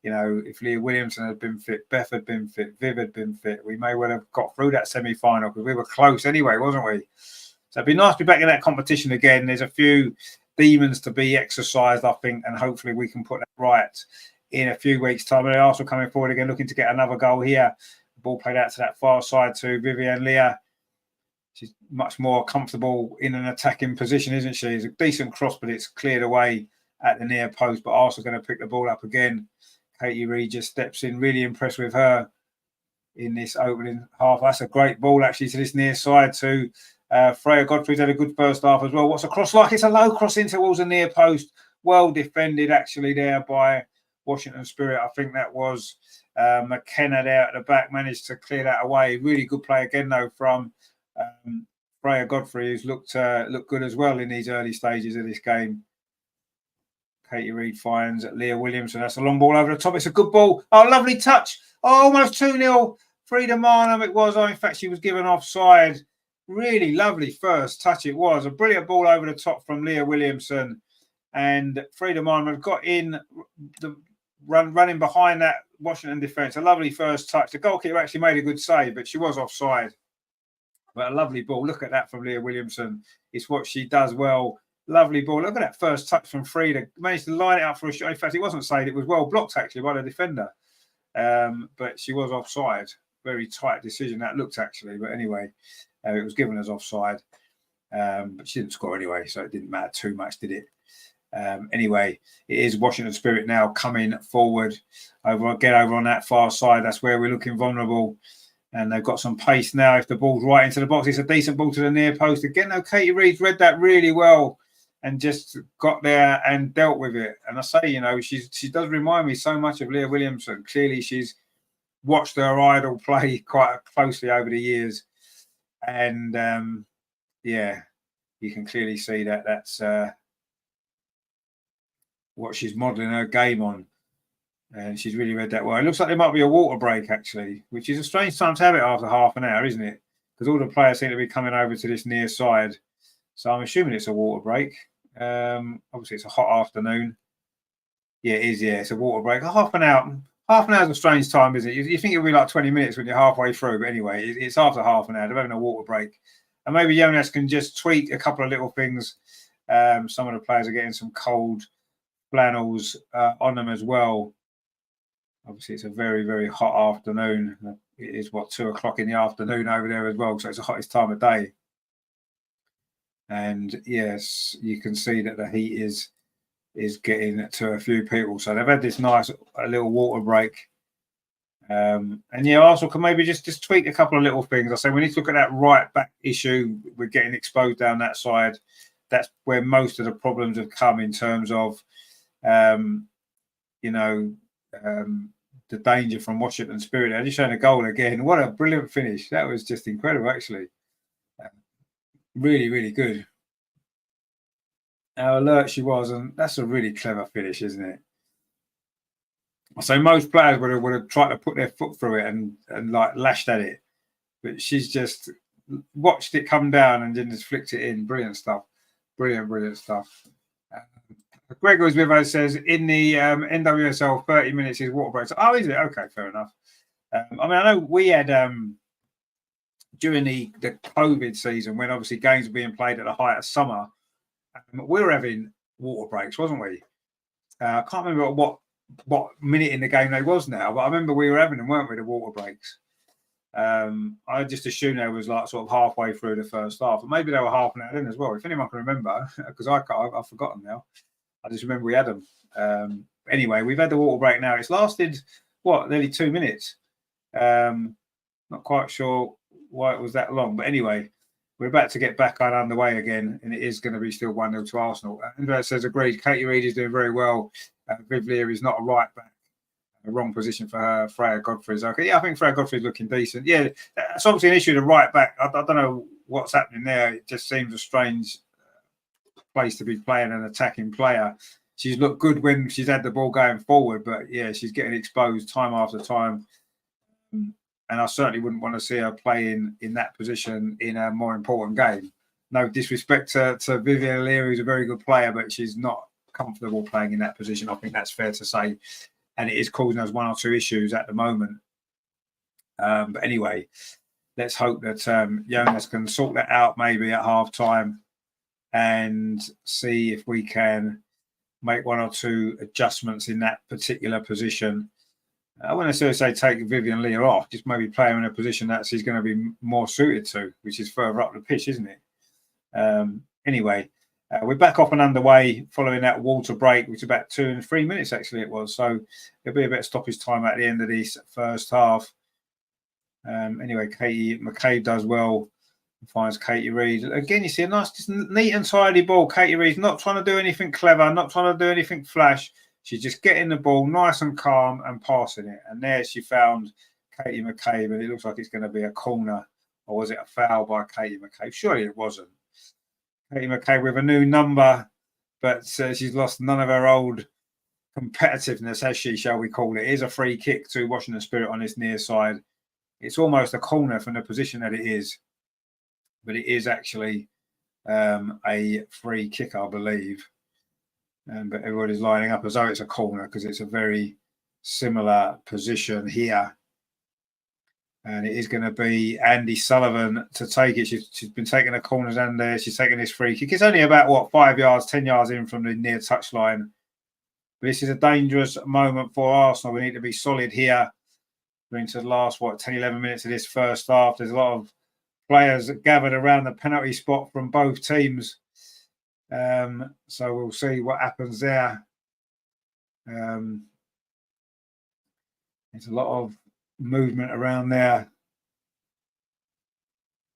S1: If Leah Williamson had been fit, Beth had been fit, Viv had been fit, we may well have got through that semi-final because we were close anyway, wasn't we? So it'd be nice to be back in that competition again. There's a few demons to be exercised, I think, and hopefully we can put that right in a few weeks' time. And Arsenal coming forward again, looking to get another goal here. The ball played out to that far side to Vivian Leah. She's much more comfortable in an attacking position, isn't she? It's a decent cross, but it's cleared away at the near post. But Arsenal going to pick the ball up again. Katie Reid just steps in, really impressed with her in this opening half. That's a great ball, actually, to this near side to Freya Godfrey's had a good first half as well. What's a cross like? It's a low cross in towards the near post. Well defended, actually, there by Washington Spirit. I think that was McKenna there at the back, managed to clear that away. Really good play again, though, from Freya Godfrey, who's looked good as well in these early stages of this game. Katie Reid finds Leah Williamson. That's a long ball over the top. It's a good ball. Oh, lovely touch. Oh, almost 2-0. Frida Marnham it was. Oh, in fact, she was given offside. Really lovely first touch it was. A brilliant ball over the top from Leah Williamson. And Frida Marnham got in, running behind that Washington defence. A lovely first touch. The goalkeeper actually made a good save, but she was offside. But a lovely ball. Look at that from Leah Williamson. It's what she does well. Lovely ball. Look at that first touch from Frida. Managed to line it up for a shot. In fact, it wasn't saved. It was well blocked, actually, by the defender. But she was offside. Very tight decision that looked, actually. But anyway, it was given as offside. But she didn't score anyway, so it didn't matter too much, did it? Anyway, it is Washington Spirit now coming forward. Over on that far side. That's where we're looking vulnerable. And they've got some pace now. If the ball's right into the box, it's a decent ball to the near post. Again, though, Katie Reid's read that really well and just got there and dealt with it. And I say, she does remind me so much of Leah Williamson. Clearly, she's watched her idol play quite closely over the years. And, you can clearly see that that's what she's modelling her game on. And she's really read that well. It looks like there might be a water break, actually, which is a strange time to have it after half an hour, isn't it? Because all the players seem to be coming over to this near side. So I'm assuming it's a water break. Obviously, it's a hot afternoon. Yeah, it is. Yeah, it's a water break. Half an hour. Half an hour is a strange time, isn't it? You think it'll be like 20 minutes when you're halfway through. But anyway, it's after half an hour. They're having a water break. And maybe Jonas can just tweak a couple of little things. Some of the players are getting some cold flannels on them as well. Obviously, it's a very, very hot afternoon. It is, 2 o'clock in the afternoon over there as well. So it's the hottest time of day. And yes, you can see that the heat is getting to a few people. So they've had this nice little water break. And Arsenal can maybe just tweak a couple of little things. I say we need to look at that right back issue. We're getting exposed down that side. That's where most of the problems have come in terms of, the danger from Washington Spirit. They're just showing a goal again. What a brilliant finish. That was just incredible, actually. Really, really good. How alert she was, and that's a really clever finish, isn't it? So most players would have tried to put their foot through it and like lashed at it. But she's just watched it come down and then just flicked it in. Brilliant stuff. Brilliant stuff. Greg was with us, says in the NWSL 30 minutes is water breaks. Oh, is it? Okay, fair enough. I know we had during the COVID season when obviously games were being played at the height of summer, we were having water breaks, wasn't we? I can't remember what minute in the game they was now, but I remember we were having them, weren't we, the water breaks? I just assumed they was like sort of halfway through the first half, but maybe they were half an hour in as well. If anyone can remember, because I've forgotten now. I just remember we had them. Anyway, we've had the water break now. It's lasted, nearly 2 minutes. Not quite sure why it was that long. But anyway,
S2: we're about to get back on underway again, and it is going to be still 1-0 to Arsenal. Andrea says, agreed. Katie Reid is doing very well. Viv Lear is not a right back. A wrong position for her. Freya Godfrey's okay. Yeah, I think Freya Godfrey's looking decent. Yeah, that's obviously an issue. The right back. I don't know what's happening there. It just seems a strange place to be playing an attacking player. She's looked good when she's had the ball going forward, but yeah, she's getting exposed time after time. And I certainly wouldn't want to see her play in that position in a more important game. No disrespect to Vivian Lear, who's a very good player, but she's not comfortable playing in that position. I think that's fair to say. And it is causing us one or two issues at the moment. But anyway, let's hope that Jonas can sort that out maybe at half time and see if we can make one or two adjustments in that particular position. I wouldn't necessarily say take Vivian Lear off, just maybe play her in a position that she's going to be more suited to, which is further up the pitch, isn't it? Anyway, we're back off and underway following that water break, which is about 2 and 3 minutes, actually, it was. So there'll be a bit of stoppage time at the end of this first half. Anyway, Katie McCabe does well. Finds Katie Reid. Again, you see a nice, just neat and tidy ball. Katie Reid's not trying to do anything clever, not trying to do anything flash. She's just getting the ball nice and calm and passing it. And there she found Katie McCabe, and it looks like it's going to be a corner. Or was it a foul by Katie McCabe? Surely it wasn't. Katie McCabe with a new number, but she's lost none of her old competitiveness, as shall we call it. It is a free kick to Washington Spirit on this near side. It's almost a corner from the position that it is. But it is actually a free kick, I believe. But everybody's lining up as though it's a corner because it's a very similar position here. And it is going to be Andy Sullivan to take it. She's been taking the corners and she's taking this free kick. It's only about, 5 yards, 10 yards in from the near touchline. But this is a dangerous moment for Arsenal. We need to be solid here. We're into the last, 10, 11 minutes of this first half. There's a lot of players gathered around the penalty spot from both teams. So we'll see what happens there. There's a lot of movement around there.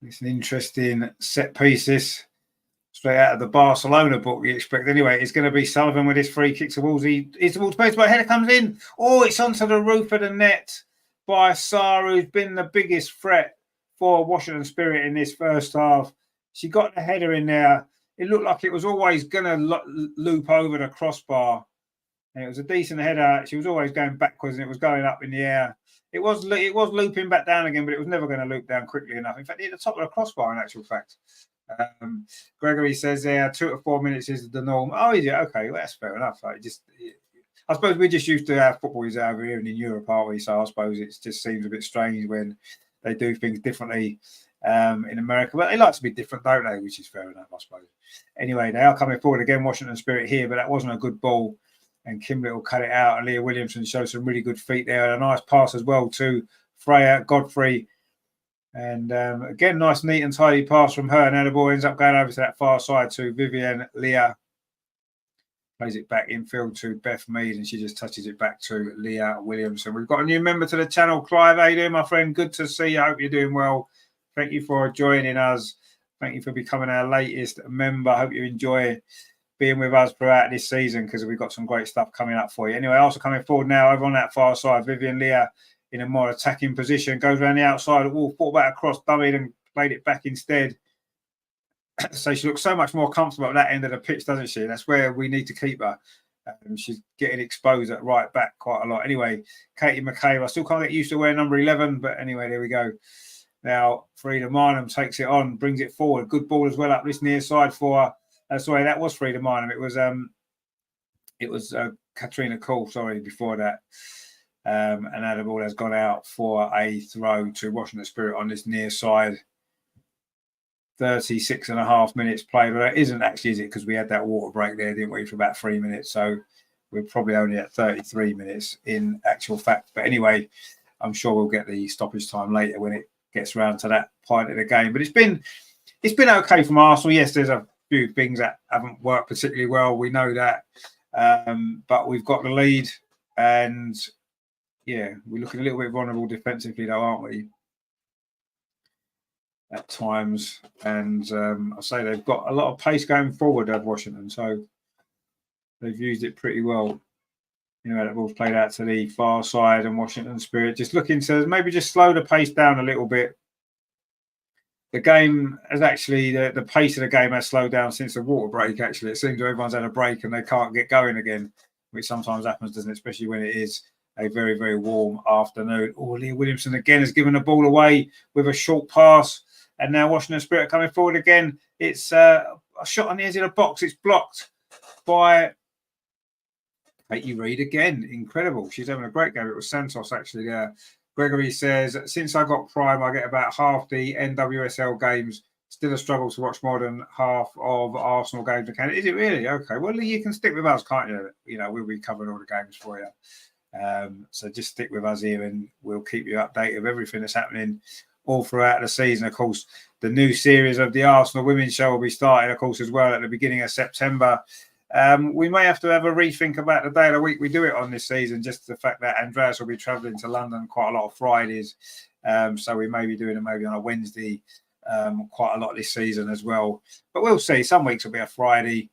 S2: It's an interesting set piece. Straight out of the Barcelona book, we expect. Anyway, it's going to be Sullivan with his free kick towards towards space, but header comes in. Oh, it's onto the roof of the net by Sarah, who's been the biggest threat for Washington Spirit in this first half. She got the header in there. It looked like it was always going to loop over the crossbar. And it was a decent header. She was always going backwards and it was going up in the air. It was looping back down again, but it was never going to loop down quickly enough. In fact, it hit the top of the crossbar, in actual fact. Gregory says there 2 to 4 minutes is the norm. Oh, is it? Okay, well, that's fair enough. I suppose we're just used to our footballers over here and in Europe, aren't we? So I suppose it just seems a bit strange when they do things differently in America. But they like to be different, don't they? Which is fair enough, I suppose. Anyway, they are coming forward again, Washington Spirit here, but that wasn't a good ball. And Kim Little cut it out. And Leah Williamson showed some really good feet there. And a nice pass as well to Freya Godfrey. And again, nice, neat and tidy pass from her. And now the ball ends up going over to that far side to Vivian Leah. Plays it back infield to Beth Mead, and she just touches it back to Leah Williamson. We've got a new member to the channel, Clive. How you doing, my friend? Good to see you. I hope you're doing well. Thank you for joining us. Thank you for becoming our latest member. I hope you enjoy being with us throughout this season because we've got some great stuff coming up for you. Anyway, also coming forward now over on that far side, Vivian Leah in a more attacking position, goes around the outside of the wall, fought back across, dummied and played it back instead. So she looks so much more comfortable at that end of the pitch, doesn't she? That's where we need to keep her. She's getting exposed at right back quite a lot. Anyway, Katie McCabe, I still can't get used to wearing number 11, but anyway, there we go. Now, Frida Marnham takes it on, brings it forward. Good ball as well up this near side for sorry, that was Frida Marnham. It was Katrina Cole, sorry, before that. And now the ball has gone out for a throw to Washington Spirit on this near side. 36 and a half minutes played, but it isn't actually, is it? Because we had that water break there, didn't we, for about 3 minutes. So we're probably only at 33 minutes in actual fact. But anyway, I'm sure we'll get the stoppage time later when it gets around to that point of the game. But it's been okay from Arsenal. Yes, there's a few things that haven't worked particularly well. We know that. But we've got the lead. And, yeah, we're looking a little bit vulnerable defensively, though, aren't we? at times. And I say they've got a lot of pace going forward at Washington, so they've used it pretty well. That ball's played out to the far side, and Washington Spirit just looking to maybe just slow the pace down a little bit. The game has actually, the pace of the game has slowed down since the water break, actually. It seems everyone's had a break and they can't get going again, which sometimes happens, doesn't it? Especially when it is a very, very warm afternoon. Oh, Leah Williamson again has given the ball away with a short pass. And now Washington Spirit coming forward again. It's a shot on the edge of the box. It's blocked by Katie Reid again. Incredible. She's having a great game. It was Santos actually there. Gregory says, since I got Prime, I get about half the NWSL games. Still a struggle to watch more than half of Arsenal games in Canada. Is it really? Okay. Well, you can stick with us, can't you? We'll be covering all the games for you. So just stick with us here and we'll keep you updated of everything that's happening all throughout the season. Of course, the new series of the Arsenal Women's Show will be starting, of course, as well at the beginning of September. We may have to have a rethink about the day of the week we do it on this season, just the fact that Andreas will be travelling to London quite a lot of Fridays. So we may be doing it maybe on a Wednesday quite a lot this season as well. But we'll see. Some weeks will be a Friday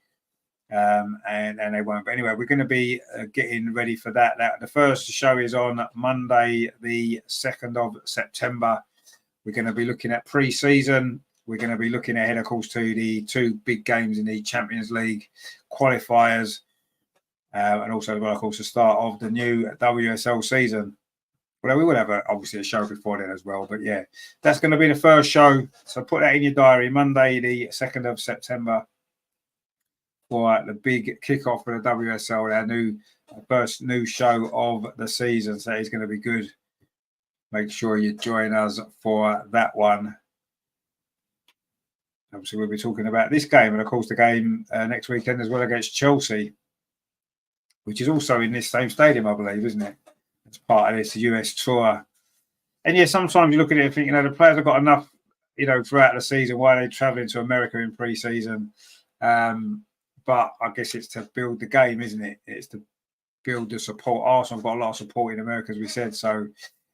S2: and they won't. But anyway, we're going to be getting ready for that. The first show is on Monday, the 2nd of September. We're going to be looking at pre-season. We're going to be looking ahead, of course, to the two big games in the Champions League qualifiers, and also, of course, the start of the new WSL season. Well, we will have obviously a show before then as well. But yeah, that's going to be the first show. So put that in your diary, Monday, the 2nd of September, for the big kickoff for the WSL, our first new show of the season. So it's going to be good. Make sure you join us for that one. Obviously, we'll be talking about this game and, of course, the game next weekend as well against Chelsea, which is also in this same stadium, I believe, isn't it? It's part of this US tour. And, yeah, sometimes you look at it and think, the players have got enough, throughout the season. Why are they travelling to America in pre-season? But I guess it's to build the game, isn't it? It's to build the support. Arsenal have got a lot of support in America, as we said, so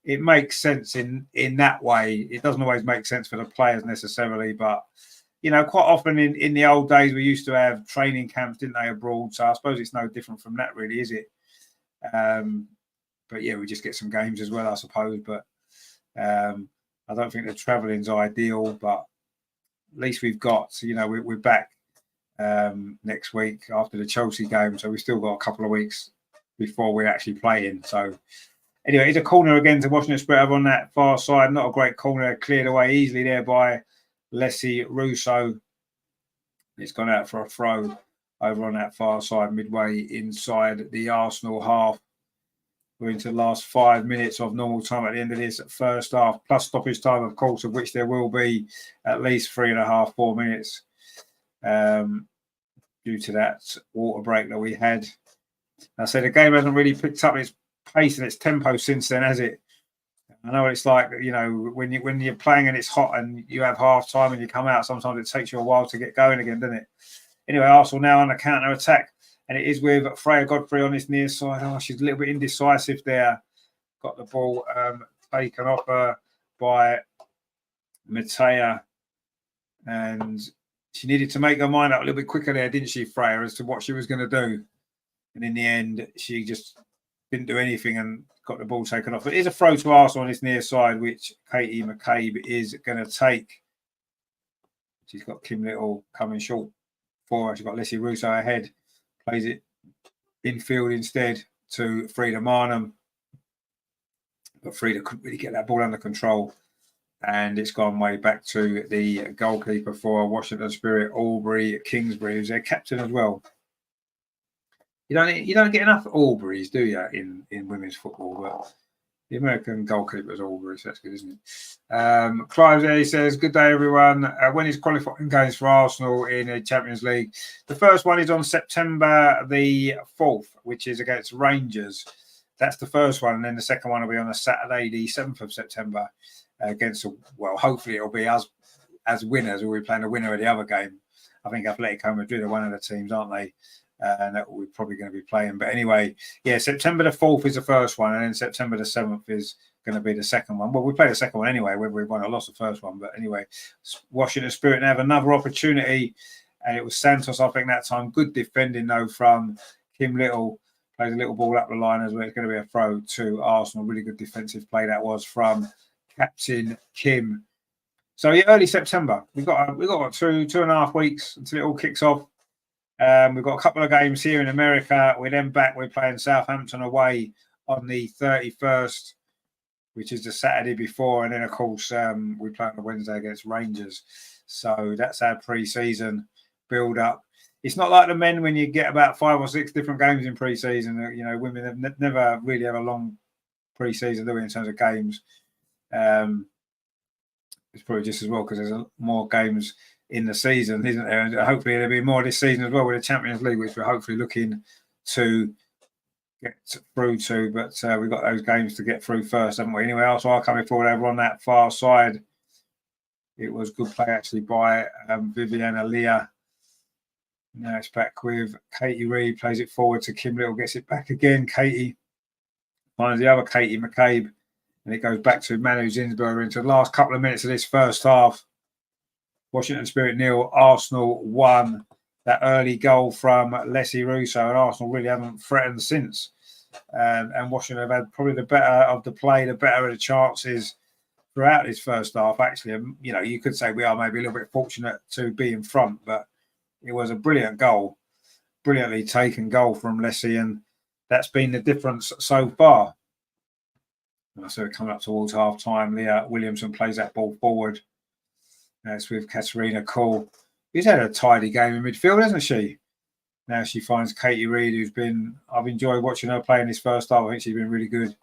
S2: it makes sense in that way. It doesn't always make sense for the players necessarily, but quite often in the old days, we used to have training camps, didn't they, abroad? So I suppose it's no different from that, really, is it? But yeah, we just get some games as well, I suppose. But I don't think the travelling's ideal, but at least we've got, we're back next week after the Chelsea game. So we've still got a couple of weeks before we're actually playing. So anyway, it's a corner again to Washington Spirit on that far side. Not a great corner, cleared away easily there by Leslie Russo. It's gone out for a throw over on that far side, midway inside the Arsenal half. We're into the last 5 minutes of normal time at the end of this first half, plus stoppage time, of course, of which there will be at least 3.5, 4 minutes due to that water break that we had. I say the game hasn't really picked up its pace and its tempo since then, has it? I know what it's like, when you're playing and it's hot and you have half time and you come out, sometimes it takes you a while to get going again, doesn't it? Anyway, Arsenal now on the counter attack, and it is with Freya Godfrey on this near side. Oh, she's a little bit indecisive there. Got the ball taken off her by Matea, and she needed to make her mind up a little bit quicker there, didn't she, Freya, as to what she was going to do? And in the end, she just didn't do anything and got the ball taken off. But it is a throw to Arsenal on this near side, which Katie McCabe is going to take. She's got Kim Little coming short for her. She's got Leslie Russo ahead. Plays it infield instead to Frida Marnham. But Frida couldn't really get that ball under control. And it's gone way back to the goalkeeper for Washington Spirit, Aubrey Kingsbury, who's their captain as well. You don't get enough Alburys, do you, in women's football? But the American goalkeeper is Albury, so that's good, isn't it? Clive there says, good day, everyone. When is qualifying games for Arsenal in the Champions League? The first one is on September the 4th, which is against Rangers. That's the first one. And then the second one will be on a Saturday, the 7th of September, against, well, hopefully it'll be us as winners. We'll be playing the winner of the other game. I think Atletico Madrid are one of the teams, aren't they? And that we're probably going to be playing. But anyway, yeah, September the 4th is the first one, and then September the 7th is going to be the second one. Well, we played the second one anyway, whether we won or lost the first one. But anyway, Washington Spirit have another opportunity. And it was Santos, I think, that time. Good defending, though, from Kim Little. Plays a little ball up the line as well. It's going to be a throw to Arsenal. Really good defensive play that was from Captain Kim. So, yeah, early September. We've got 2.5 weeks until it all kicks off. We've got a couple of games here in America. We're then back. We're playing Southampton away on the 31st, which is the Saturday before. And then, of course, we play on the Wednesday against Rangers. So that's our pre-season build-up. It's not like the men when you get about 5 or 6 different games in pre-season. You know, women have never really have a long pre-season, do we, in terms of games. It's probably just as well because there's more games in the season, isn't there? And hopefully there'll be more this season as well with the Champions League, which we're hopefully looking to get through to. But we've got those games to get through first, haven't we? Anyway, also I'll come forward over on that far side. It was good play actually by Viviana Leah. Now it's back with Katie Reid, plays it forward to Kim Little, gets it back again. Katie finds the other Katie McCabe, and it goes back to Manu Zinsberger into the last couple of minutes of this first half. Washington Spirit 0, Arsenal 1. That early goal from Leslie Russo, and Arsenal really haven't threatened since. And Washington have had probably the better of the play, the better of the chances throughout this first half. Actually, you know, you could say we are maybe a little bit fortunate to be in front, but it was a brilliant goal, brilliantly taken goal from Leslie, and that's been the difference so far. And so coming up towards half time, Leah Williamson plays that ball forward. It's with Katarina Cole. She's had a tidy game in midfield, hasn't she? Now she finds Katie Reid, I've enjoyed watching her play in this first half. I think she's been really good.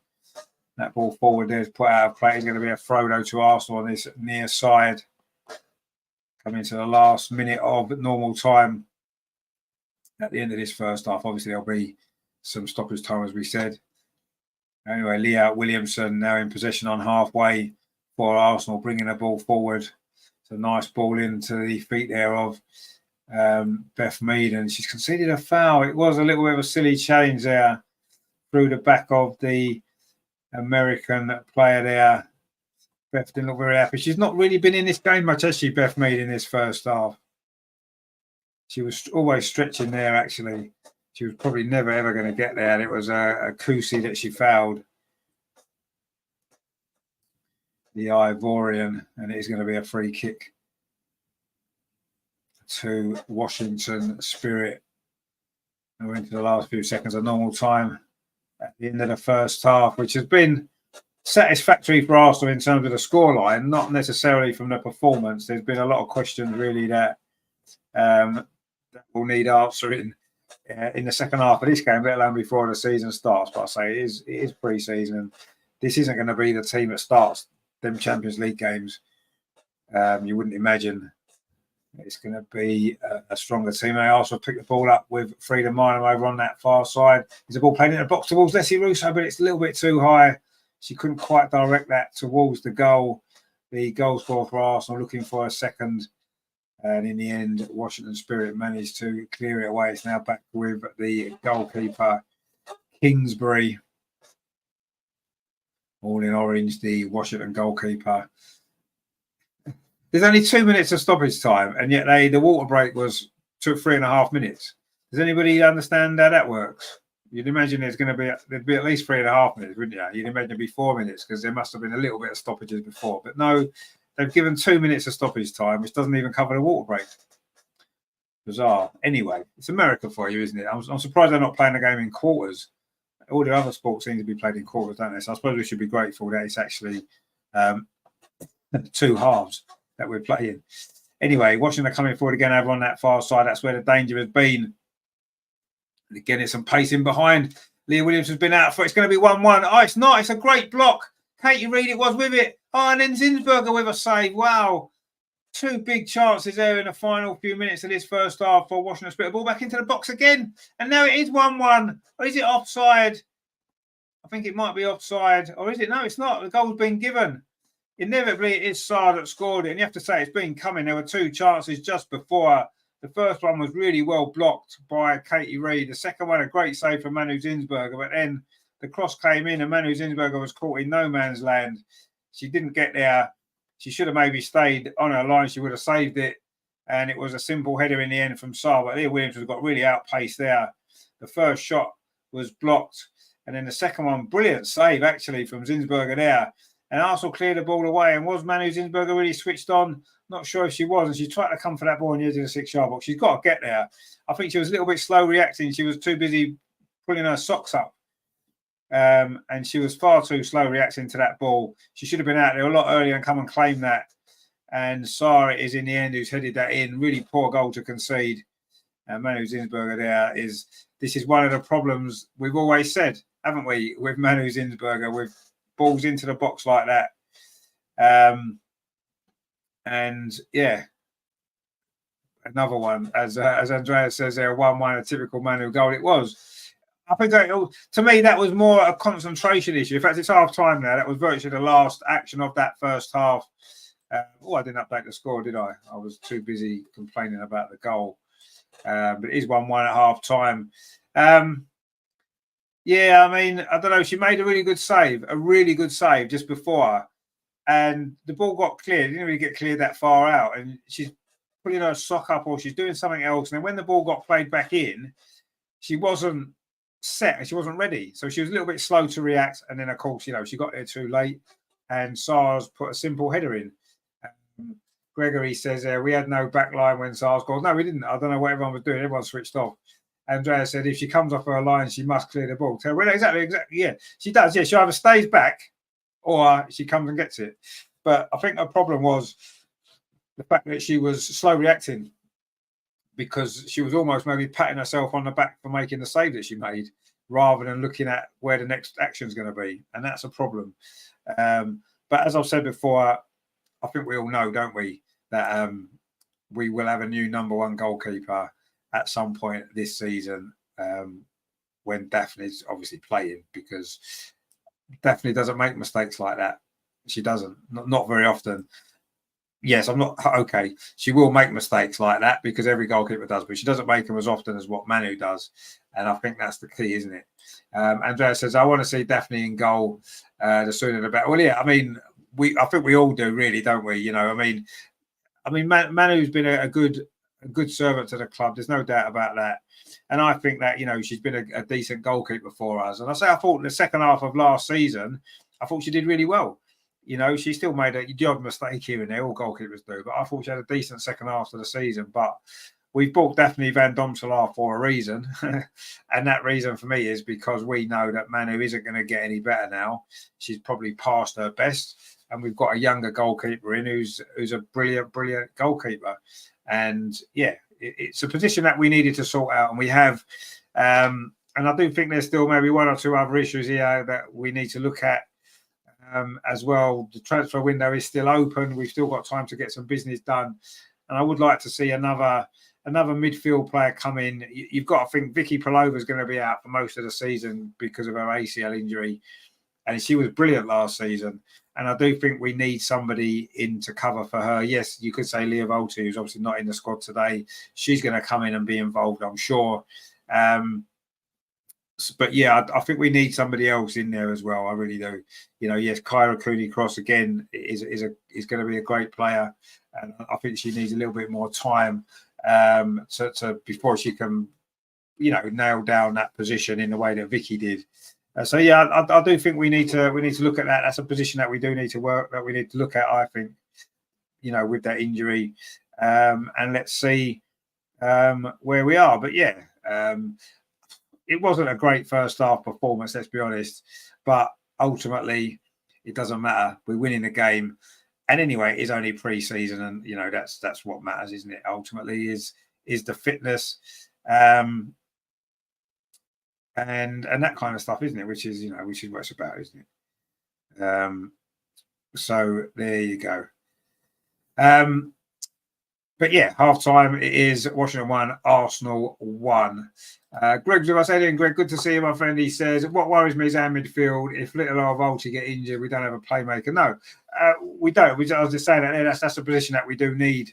S2: That ball forward there is put out of play. It's going to be a throw though to Arsenal on this near side. Coming to the last minute of normal time at the end of this first half. Obviously, there'll be some stoppage time, as we said. Anyway, Leah Williamson now in possession on halfway for Arsenal, bringing the ball forward. It's a nice ball into the feet there of Beth Mead, and she's conceded a foul. It was a little bit of a silly challenge there through the back of the American player there. Beth didn't look very happy. She's not really been in this game much, has she, Beth Mead, in this first half? She was always stretching there, actually. She was probably never, ever going to get there. And it was a Kusi that she fouled. The Ivorian, and it is going to be a free kick to Washington Spirit. And we're into the last few seconds of normal time at the end of the first half, which has been satisfactory for Arsenal in terms of the scoreline, not necessarily from the performance. There's been a lot of questions really that will need answering in the second half of this game, let alone before the season starts. But I say it is pre-season. This isn't going to be the team that starts them Champions League games. You wouldn't imagine it's going to be a stronger team. They also pick the ball up with Frida Minor over on that far side. There's a ball played in the box towards Leslie Russo, but it's a little bit too high. She couldn't quite direct that towards the goal. The goal scorer for Arsenal looking for a second. And in the end, Washington Spirit managed to clear it away. It's now back with the goalkeeper, Kingsbury. All in orange, the Washington goalkeeper. There's only 2 minutes of stoppage time, and yet the water break took 3.5 minutes. Does anybody understand how that works? You'd imagine there'd be at least 3.5 minutes, wouldn't you? You'd imagine it'd be 4 minutes because there must have been a little bit of stoppages before. But no, they've given 2 minutes of stoppage time, which doesn't even cover the water break. Bizarre. Anyway, it's America for you, isn't it? I'm surprised they're not playing the game in quarters. All the other sports seem to be played in quarters, don't they? So I suppose we should be grateful that it's actually 2 halves that we're playing. Anyway, Washington coming forward again over on that far side. That's where the danger has been. And again, there's some pace in behind. Leah Williams has been out for it's going to be 1-1. Oh, it's not. It's a great block. Katie Reid, it was with it. Oh, and then Zinsberger with a save. Wow. 2 big chances there in the final few minutes of this first half for Washington Spirit. Ball back into the box again. And now it is 1-1. Or is it offside? I think it might be offside. Or is it? No, it's not. The goal's been given. Inevitably, it is Sarr that scored it. And you have to say it's been coming. There were 2 chances just before. The first one was really well blocked by Katie Reid. The second one, a great save from Manu Zinsberger. But then
S1: The cross came in and Manu Zinsberger was caught in no man's land. She didn't get there. She should have maybe stayed on her line. She would have saved it. And it was a simple header in the end from Saar. But Leah Williams has got really outpaced there. The first shot was blocked. And then the second one, brilliant save actually from Zinsberger there. And Arsenal cleared the ball away. And was Manu Zinsberger really switched on? Not sure if she was. And she tried to come for that ball on the edge of the 6-yard box. She's got to get there. I think she was a little bit slow reacting. She was too busy pulling her socks up. And she was far too slow reacting to that ball. She should have been out there a lot earlier and come and claim that. And Sarah is in the end who's headed that in. Really poor goal to concede. Manu Zinsberger there is. This is one of the problems we've always said, haven't we, with Manu Zinsberger, with balls into the box like that. And yeah, another one, as Andrea says there, 1-1, a typical Manu goal. It was. I think to me that was more a concentration issue. In fact, it's half time now. That was virtually the last action of that first half. I didn't update the score, did I? I was too busy complaining about the goal. But it is 1-1 at half time. Yeah, I mean, I don't know. She made a really good save just before. And the ball got cleared. It didn't really get cleared that far out. And she's putting her sock up or she's doing something else. And then when the ball got played back in, she wasn't set and she wasn't ready. So she was a little bit slow to react. And then, of course, she got there too late. And SARS put a simple header in. Gregory says, we had no back line when SARS scored. No, we didn't. I don't know what everyone was doing. Everyone switched off. Andrea said, if she comes off her line, she must clear the ball. Well, exactly. Yeah, she does. Yeah, she either stays back or she comes and gets it. But I think her problem was the fact that she was slow reacting because she was almost maybe patting herself on the back for making the save that she made rather than looking at where the next action is going to be. And that's a problem. But as I've said before, I think we all know, don't we, that we will have a new number one goalkeeper at some point this season when Daphne's obviously playing, because Daphne doesn't make mistakes like that. She doesn't, not very often. Yes, I'm not okay. She will make mistakes like that because every goalkeeper does, but she doesn't make them as often as what Manu does. And I think that's the key, isn't it? Andrea says, I want to see Daphne in goal the sooner the better. Well, yeah, I mean, I think we all do, really, don't we? I mean, Manu's been a good servant to the club. There's no doubt about that. And I think that, she's been a decent goalkeeper for us. And I thought in the second half of last season, I thought she did really well. She still made a odd mistake here and there. All goalkeepers do. But I thought she had a decent second half of the season. But we've bought Daphne Van Domselaar for a reason. And that reason for me is because we know that Manu isn't going to get any better now. She's probably past her best. And we've got a younger goalkeeper in who's a brilliant goalkeeper. And yeah, it's a position that we needed to sort out. And we have. And I do think there's still maybe one or two other issues here that we need to look at. As well, the transfer window is still open. We've still got time to get some business done, and I would like to see another midfield player come in. You've got to think Vicky Palova is going to be out for most of the season because of her ACL injury, and she was brilliant last season. And I do think we need somebody in to cover for her. Yes, you could say Leah Volti, who's obviously not in the squad today. She's going to come in and be involved, I'm sure. But yeah, I think we need somebody else in there as well. I really do. Yes, Kyra Cooney-Cross again is going to be a great player, and I think she needs a little bit more time to before she can, nail down that position in the way that Vicky did. So yeah, I do think we need to look at that. That's a position that we do need to work, that we need to look at. I think, with that injury, and let's see where we are. But yeah. It wasn't a great first half performance, let's be honest. But ultimately, it doesn't matter. We're winning the game. And anyway, it's only pre-season, and that's what matters, isn't it? Ultimately, is the fitness, and that kind of stuff, isn't it? Which is what it's about, isn't it? So there you go. But yeah, half time it is Washington 1, Arsenal 1. Greg, if I say again, Greg, good to see you, my friend. He says, what worries me is our midfield. If Little or Volti get injured, we don't have a playmaker. No, we don't. I was just saying that that's a position that we do need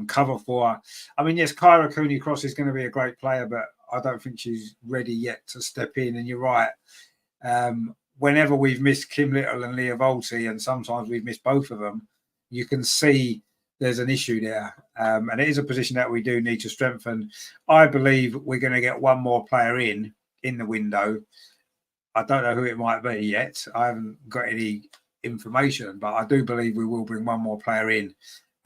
S1: cover for. I mean, yes, Kyra Cooney-Cross is going to be a great player, but
S2: I don't think she's ready yet to step in. And you're right. Whenever we've missed Kim Little and Leah Volti, and sometimes we've missed both of them, you can see there's an issue there. And it is a position that we do need to strengthen. I believe we're going to get one more player in the window. I don't know who it might be yet. I haven't got any information, but I do believe we will bring one more player in.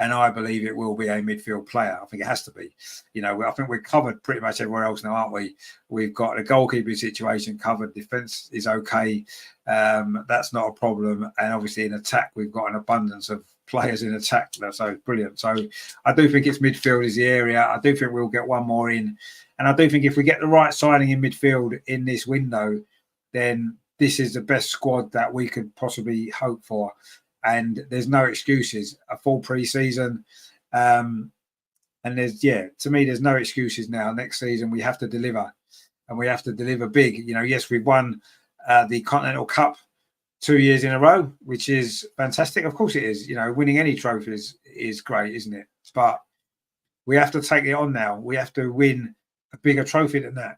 S2: And I believe it will be a midfield player. I think it has to be. I think we're covered pretty much everywhere else now, aren't we? We've got the goalkeeping situation covered. Defence is okay. That's not a problem. And obviously in attack, we've got an abundance of players in attack. So brilliant. So I do think it's midfield is the area. I do think we'll get one more in. And I do think if we get the right signing in midfield in this window, then this is the best squad that we could possibly hope for. And there's no excuses. A full pre-season, and to me, there's no excuses now. Next season, we have to deliver, and we have to deliver big. Yes, we've won the Continental Cup 2 years in a row, which is fantastic. Of course, it is. Winning any trophies is great, isn't it? But we have to take it on now. We have to win a bigger trophy than that,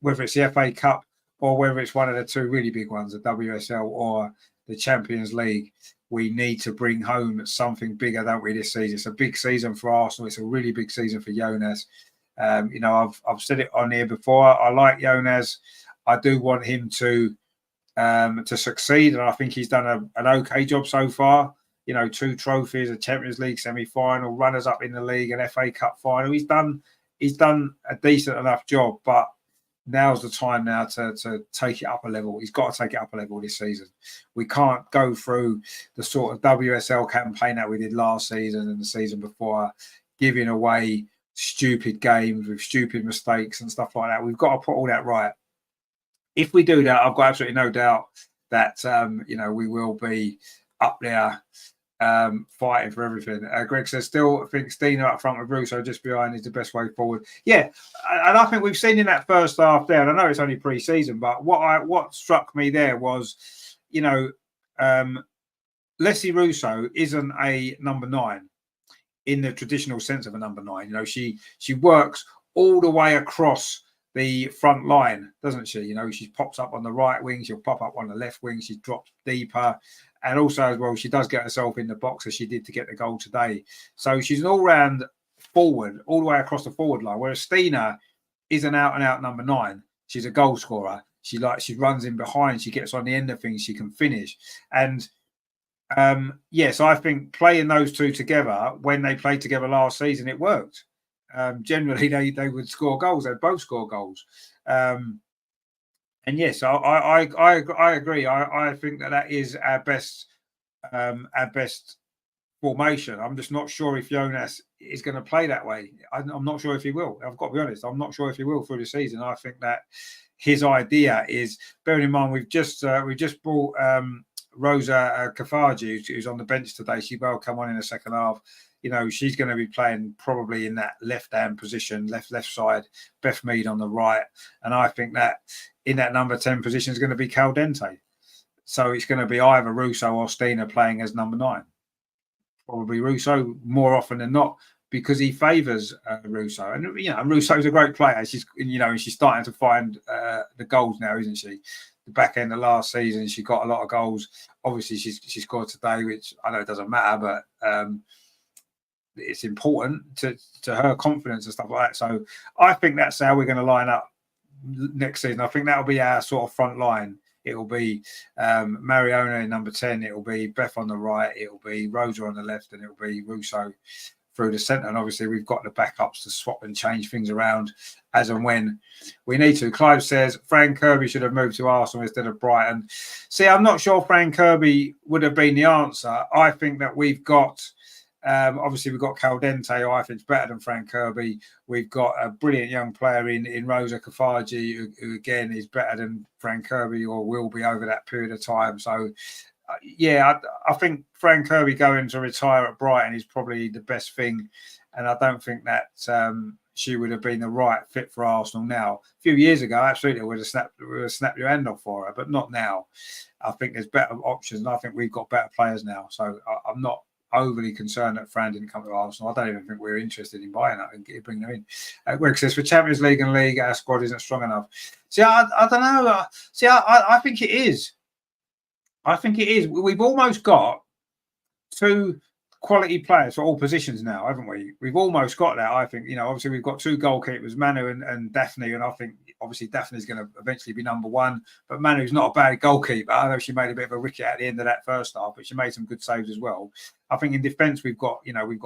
S2: whether it's the FA Cup or whether it's one of the two really big ones, the WSL or the Champions League. We need to bring home something bigger, don't we, this season? It's a big season for Arsenal. It's a really big season for Jonas. I've said it on here before. I like Jonas. I do want him to succeed, and I think he's done an okay job so far. 2 trophies, a Champions League semi-final, runners-up in the league, an FA Cup final. He's done a decent enough job, but now's the time now to take it up a level. He's got to take it up a level this season. We can't go through the sort of WSL campaign that we did last season and the season before, giving away stupid games with stupid mistakes and stuff like that. We've got to put all that right. If we do that, I've got absolutely no doubt that we will be up there fighting for everything. Greg says, still think Stina up front with Russo just behind is the best way forward. Yeah, and I think we've seen in that first half there, and I know it's only pre-season, but what struck me there was, Leslie Russo isn't a number 9 in the traditional sense of a number 9. She works all the way across the front line, doesn't she? She pops up on the right wing, she'll pop up on the left wing, she drops deeper. And also, as well, she does get herself in the box as she did to get the goal today. So she's an all-round forward, all the way across the forward line. Whereas Stina is an out-and-out number 9. She's a goal scorer. She runs in behind. She gets on the end of things. She can finish. And so I think playing those two together, when they played together last season, it worked. Generally, they would score goals. They'd both score goals. And yes, I agree. I think that is our best formation. I'm just not sure if Jonas is going to play that way. I'm not sure if he will. I've got to be honest. I'm not sure if he will through the season. I think that his idea is, bearing in mind we've just brought Rosa Kafaji, who's on the bench today. She will come on in the second half. She's going to be playing probably in that left-hand position, left side, Beth Mead on the right. And I think that in that number 10 position is going to be Caldente. So it's going to be either Russo or Stina playing as number 9. Probably Russo more often than not, because he favours Russo. And, Russo's a great player. She's starting to find the goals now, isn't she? The back end of last season, she got a lot of goals. Obviously, she scored today, which I know it doesn't matter, but it's important to her confidence and stuff like that. So I think that's how we're going to line up next season. I think that'll be our sort of front line. It'll be Mariona in number 10. It'll be Beth on the right. It'll be Rosa on the left, and it'll be Russo through the centre. And obviously, we've got the backups to swap and change things around as and when we need to. Clive says Fran Kirby should have moved to Arsenal instead of Brighton. See, I'm not sure Fran Kirby would have been the answer. I think that we've got. Obviously, we've got Caldente, who I think is better than Frank Kirby. We've got a brilliant young player in Rosa Kafaji, who again is better than Frank Kirby or will be over that period of time. So, I think Frank Kirby going to retire at Brighton is probably the best thing. And I don't think that she would have been the right fit for Arsenal now. A few years ago, absolutely, we would have snapped your hand off for her, but not now. I think there's better options, and I think we've got better players now. So I'm not overly concerned that Fran didn't come to Arsenal. I don't even think we're interested in buying that and bringing her in. Greg says, for Champions League and League, our squad isn't strong enough. See, I don't know. I think it is. I think it is. We've almost got two quality players for all positions now, haven't we? We've almost got that, I think. Obviously we've got two goalkeepers, Manu and Daphne, and I think obviously Daphne's going to eventually be number one, but Manu's not a bad goalkeeper. I know she made a bit of a wicket at the end of that first half, but she made some good saves as well. I think in defence we've got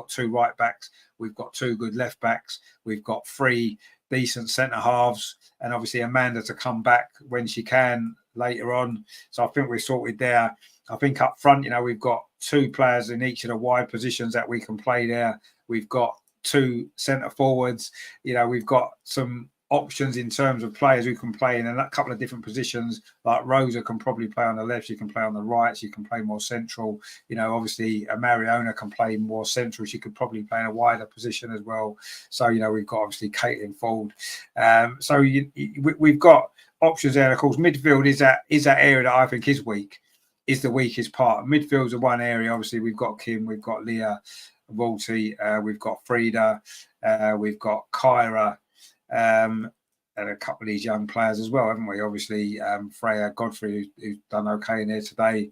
S2: two right backs, we've got two good left backs, we've got three decent centre halves, and obviously Amanda to come back when she can later on. So I think we're sorted there. I think up front, we've got two players in each of the wide positions that we can play there. We've got two centre forwards. We've got some options in terms of players who can play in a couple of different positions. Like Rosa can probably play on the left. She can play on the right. She can play more central. Obviously Mariona can play more central. She could probably play in a wider position as well. So, we've got obviously Caitlin Fold. So we've got options there. Of course, midfield is that area that I think is weak. Is the weakest part. Midfield's the one area. Obviously, we've got Kim, we've got Leah, Walty, we've got Frida, we've got Kyra, and a couple of these young players as well, haven't we? Obviously, Freya Godfrey, who's done okay in there today.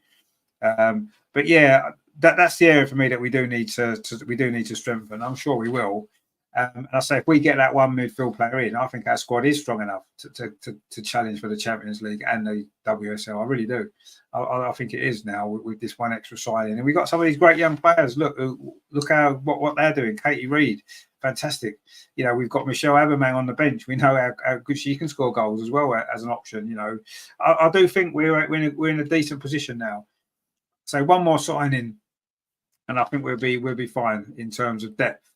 S2: But yeah, that's the area for me that we do need to strengthen. I'm sure we will. And I say if we get that one midfield player in, I think our squad is strong enough to challenge for the Champions League and the WSL. I really do. I think it is now with this one extra signing, and we got some of these great young players. Look how what they're doing. Katie Reid, fantastic. We've got Michelle Abermang on the bench. We know how good she can score goals as well as an option. I do think we're in a decent position now. So one more signing, and I think we'll be fine in terms of depth.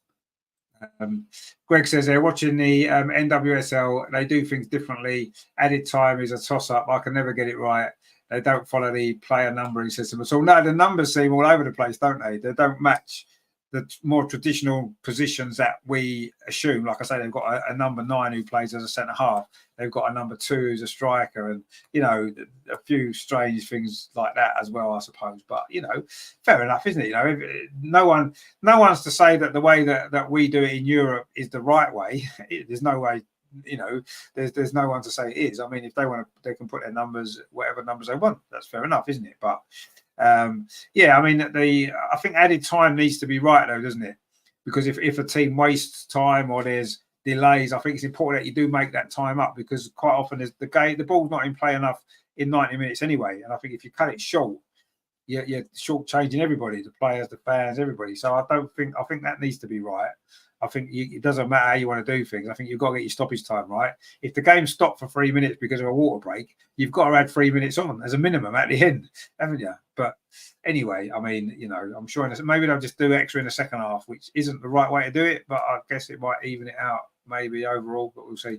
S2: Greg says they're watching the NWSL. They do things differently. Added time is a toss-up. I can never get it right. They don't follow the player numbering system at all. No, the numbers seem all over the place, don't they? They don't match the more traditional positions that we assume. Like I say, they've got a number 9 who plays as a centre half. They've got a number 2 who's a striker, and a few strange things like that as well, I suppose. But fair enough, isn't it? No one's to say that the way that we do it in Europe is the right way. There's no way. There's no one to say it is. I mean, if they want to, they can put their numbers, whatever numbers they want. That's fair enough, isn't it? But yeah, I mean, I think added time needs to be right, though, doesn't it? Because if a team wastes time or there's delays, I think it's important that you do make that time up, because quite often the ball's not in play enough in 90 minutes anyway. And I think if you cut it short, you're short-changing everybody, the players, the fans, everybody. So I think that needs to be right. I think it doesn't matter how you want to do things. I think you've got to get your stoppage time right. If the game stopped for 3 minutes because of a water break, you've got to add 3 minutes on as a minimum at the end, haven't you? But anyway, I mean, I'm sure maybe they'll just do extra in the second half, which isn't the right way to do it, but I guess it might even it out maybe overall, but we'll see.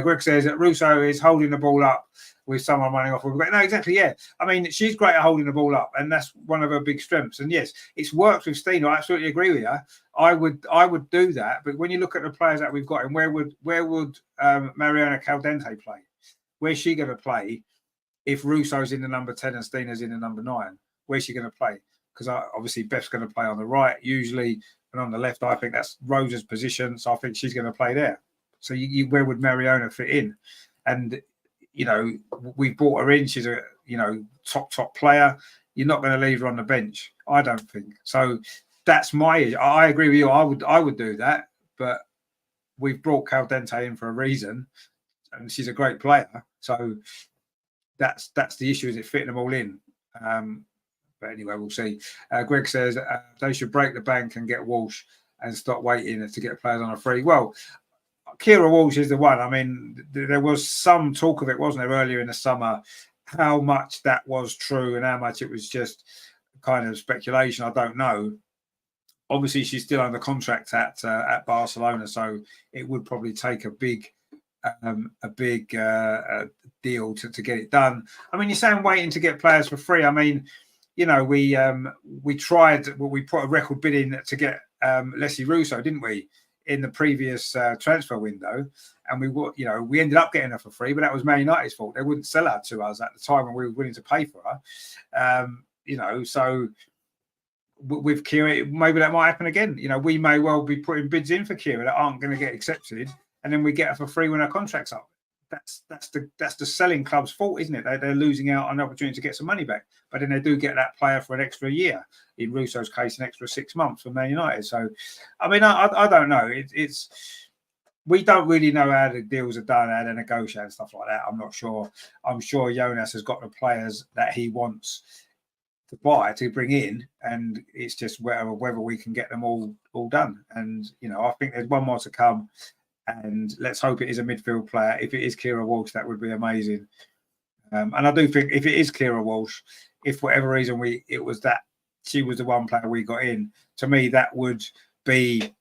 S2: Greg says that Russo is holding the ball up with someone running off. No, exactly, yeah. I mean, she's great at holding the ball up, and that's one of her big strengths. And yes, it's worked with Stina. I absolutely agree with you. I would do that, but when you look at the players that we've got, and where would Mariona Caldente play? Where's she going to play if Russo's in the number 10 and Stina's in the number 9? Where's she going to play? Because obviously Beth's going to play on the right usually, and on the left, I think that's Rosa's position. So I think she's going to play there. So where would Mariona fit in? And we brought her in. She's a top player. You're not going to leave her on the bench, I don't think. So that's I agree with you. I would do that, but we've brought Caldente in for a reason, and she's a great player. So that's the issue, is it fitting them all in? But anyway, we'll see. Greg says they should break the bank and get Walsh and stop waiting to get players on a free. Well, Kira Walsh is the one. I mean, there was some talk of it, wasn't there, earlier in the summer? How much that was true and how much it was just kind of speculation, I don't know. Obviously, she's still under contract at Barcelona, so it would probably take a big deal to get it done. I mean, you're saying waiting to get players for free. I mean, we tried. We put a record bid in to get Leslie Russo, didn't we, in the previous transfer window, and we ended up getting her for free, but that was Man United's fault. They wouldn't sell her to us at the time when we were willing to pay for her. So
S1: with Kira, maybe that might happen again. You know, we may well be putting bids in for Kira that aren't going to get accepted, and then we get her for free when our contract's up. That's the selling club's fault, isn't it? They're losing out on an opportunity to get some money back, but then they do get that player for an extra year. In Russo's case, an extra 6 months for Man United. So, I mean, I don't know. It's we don't really know how the deals are done, how they negotiate and stuff like that. I'm not sure. I'm sure Jonas has got the players that he wants to buy to bring in, and it's just whether we can get them all done. And you know, I think there's one more to come, and let's hope it is a midfield player. If it is Kira Walsh, that would be amazing. And I do think if it is Kira Walsh, if for whatever reason it was that she was the one player we got in, to me that would be.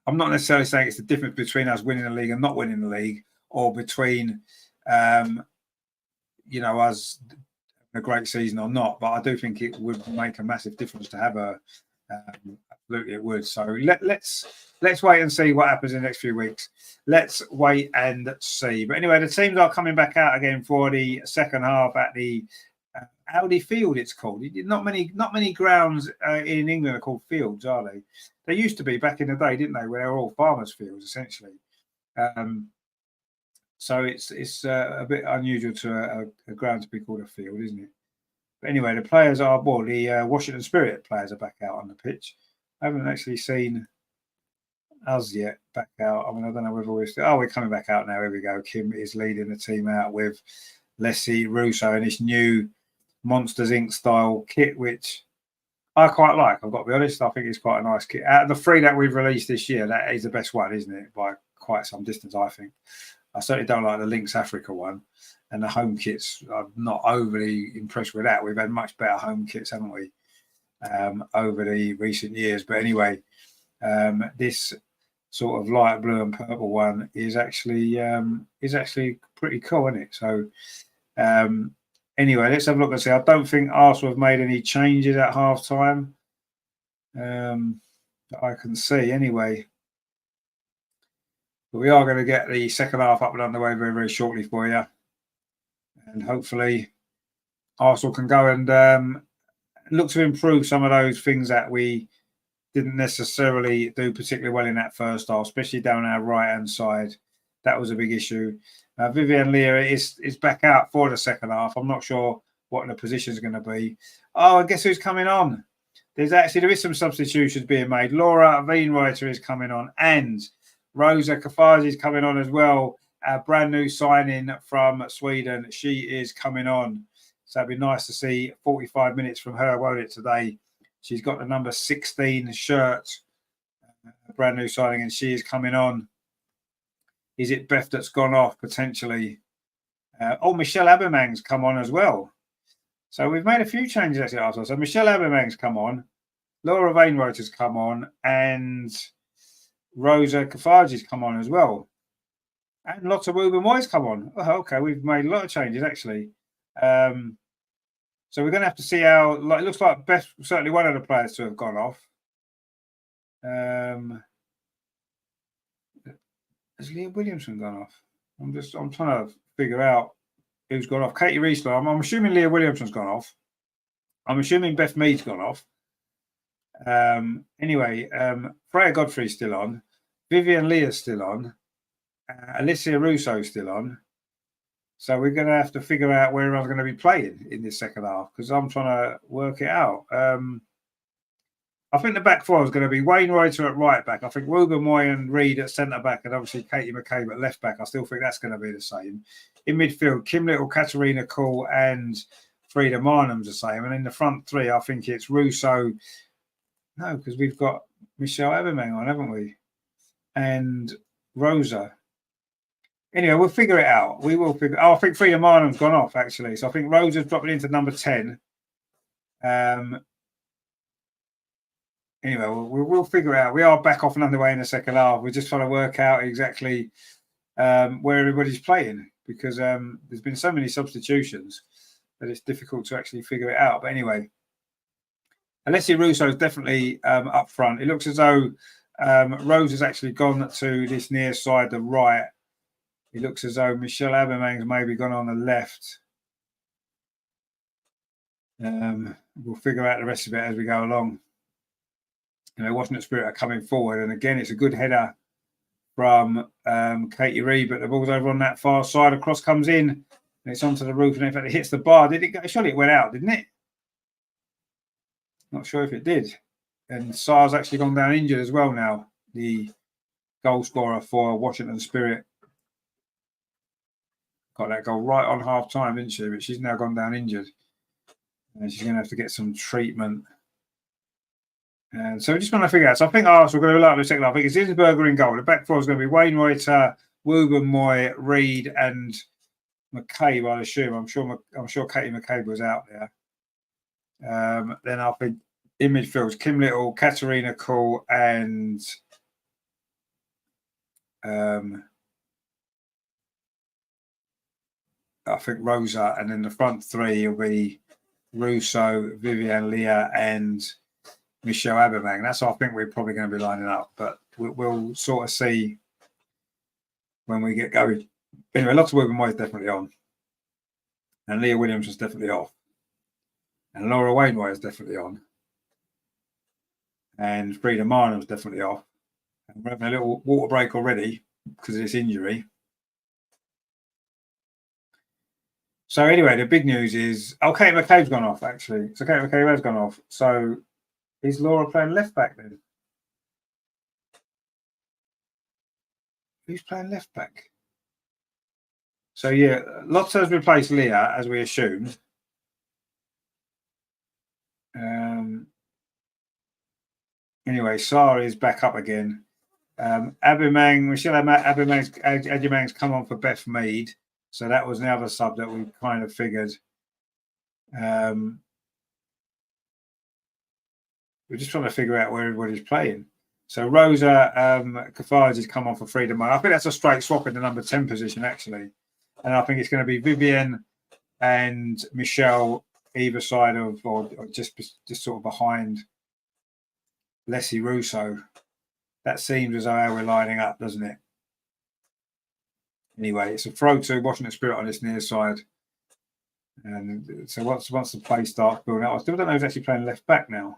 S1: I'm not necessarily saying it's the difference between us winning the league and not winning the league, or between, you know, us a great season or not. But I do think it would make a massive difference to have her. Absolutely, it would. So let's wait and see what happens in the next few weeks. Let's wait and see. But anyway, the teams are coming back out again for the second half at the Audi Field. It's called. Not many grounds in England are called fields, are they? They used to be back in the day, didn't they? Where they were all farmers' fields, essentially. So it's a bit unusual to a ground to be called a field, isn't it? But anyway, the players are, well, the Washington Spirit players are back out on the pitch. I haven't actually seen us yet back out. I mean, I don't know whether we're still... Oh, we're coming back out now. Here we go. Kim is leading the team out with Leslie Russo in this new Monsters Inc. style kit, which I quite like. I've got to be honest. I think it's quite a nice kit. Out of the 3 that we've released this year, that is the best one, isn't it? By quite some distance, I think. I certainly don't like the Lynx Africa one. And the home kits, I'm not overly impressed with that. We've had much better home kits, haven't we, over the recent years. But anyway, this sort of light blue and purple one is actually pretty cool, isn't it? So anyway, let's have a look and see. I don't think Arsenal have made any changes at half time that I can see anyway. But we are going to get the second half up and underway very, very shortly for you. And hopefully Arsenal can go and look to improve some of those things that we didn't necessarily do particularly well in that first half, especially down our right-hand side. That was a big issue. Vivian Leah is back out for the second half. I'm not sure what the position is going to be. Oh, I guess who's coming on? There is some substitutions being made. Laura Weinreiter is coming on, and Rosa Kafaji is coming on as well. A brand new signing from Sweden. She is coming on. So it'd be nice to see 45 minutes from her, won't it, today? She's got the number 16 shirt, a brand new signing, and she is coming on. Is it Beth that's gone off, potentially? Michelle Aubameyang's come on as well. So we've made a few changes actually after. So Michelle Aubameyang's come on, Laura Weinreiter's come on, and Rosa Kafaji's come on as well. And lots of Ruben Moyes come on. Oh, okay, we've made a lot of changes actually. So we're going to have to see how. It looks like Beth, certainly one of the players to have gone off. Has Leah Williamson gone off? I'm trying to figure out who's gone off. Katie Riesler. I'm assuming Leah Williamson's gone off. I'm assuming Beth Mead's gone off. Anyway, Freya Godfrey's still on. Vivian Leah's still on. Alicia Russo's still on. So we're going to have to figure out where I'm going to be playing in this second half because I'm trying to work it out. I think the back four is going to be Weinreiter at right back. I think Ruben Moy and Reid at centre back, and obviously Katie McCabe at left back. I still think that's going to be the same. In midfield, Kim Little, Katarina Kuhl, and Frida Marnham's the same. And in the front three, I think it's Russo. No, because we've got Michelle Aubameyang on, haven't we? And Rosa. Anyway, we'll figure it out. We will figure. Oh, I think Frida Marnham's gone off actually. So I think Rosa's dropping into number 10. Anyway, we'll figure it out. We are back off and underway in the second half. We're just trying to work out exactly where everybody's playing because there's been so many substitutions that it's difficult to actually figure it out. But anyway, Alessia Russo is definitely up front. It looks as though Rose has actually gone to this near side, the right. It looks as though Michelle Aubameyang's maybe gone on the left.
S2: We'll figure out the rest of it as we go along. Washington Spirit are coming forward, and again, it's a good header from Katie Reid, but the ball's over on that far side. A cross comes in, and it's onto the roof, and in fact, it hits the bar. Did it go? Surely it went out, didn't it? Not sure if it did. And Saar's actually gone down injured as well now, the goal scorer for Washington Spirit. Got that goal right on half time, didn't she? But she's now gone down injured. And she's going to have to get some treatment. And so we just want to figure out. So I think Arsenal are going to like the second half. I think it's Zinsberger in goal. The back four is going to be Wainwright, Woobenmoy, Reid, and McCabe, I assume. I'm sure Katie McCabe was out there. Then I think in midfield, Kim Little, Katarina Kuhl, and I think Rosa, and then the front three will be Russo, Vivian Leah, and Michelle Abermang. That's what I think we're probably going to be lining up, but we'll sort of see when we get going. Anyway, lots of Woobenmoy is definitely on, and Leah Williams is definitely off, and Laura Wainwright is definitely on, and Frida Marner is definitely off. And we're having a little water break already because of this injury. So anyway, the big news is, Kate McCabe's gone off, actually. So Kate McCabe has gone off. So is Laura playing left back then? Who's playing left back? So yeah, Lotta has replaced Leah, as we assumed. Anyway, Sarah is back up again. Michelle Abermang's come on for Beth Mead. So that was the other sub that we kind of figured. We're just trying to figure out where everybody's playing. So Rosa Kafarge has come on for Freedom. I think that's a straight swap in the number 10 position, actually. And I think it's going to be Vivian and Michelle either side of, or just sort of behind Leslie Russo. That seems as though we're lining up, doesn't it? Anyway, it's a throw to Washington Spirit on this near side. And so once the play starts building out, I still don't know who's actually playing left back now.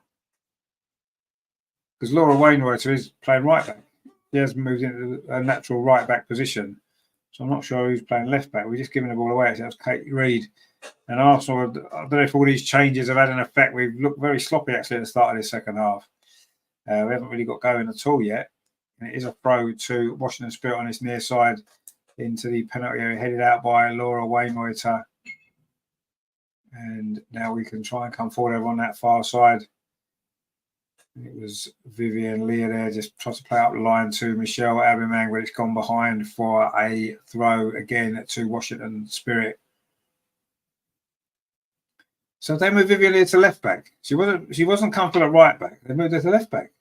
S2: Because Laura Wainwright is playing right back. She has moved into a natural right back position. So I'm not sure who's playing left back. We're just giving the ball away. So that's Katie Reid. And Arsenal, I don't know if all these changes have had an effect. We've looked very sloppy actually at the start of this second half. We haven't really got going at all yet. And it is a throw to Washington Spirit on this near side into the penalty area, headed out by Laura Wainwright. And now we can try and come forward over on that far side. It was Vivian Leah there, just trying to play up the line to Michelle Abermang, but it's gone behind for a throw again to Washington Spirit. So they moved Vivian Leah to left back. She wasn't comfortable at right back. They moved her to left back.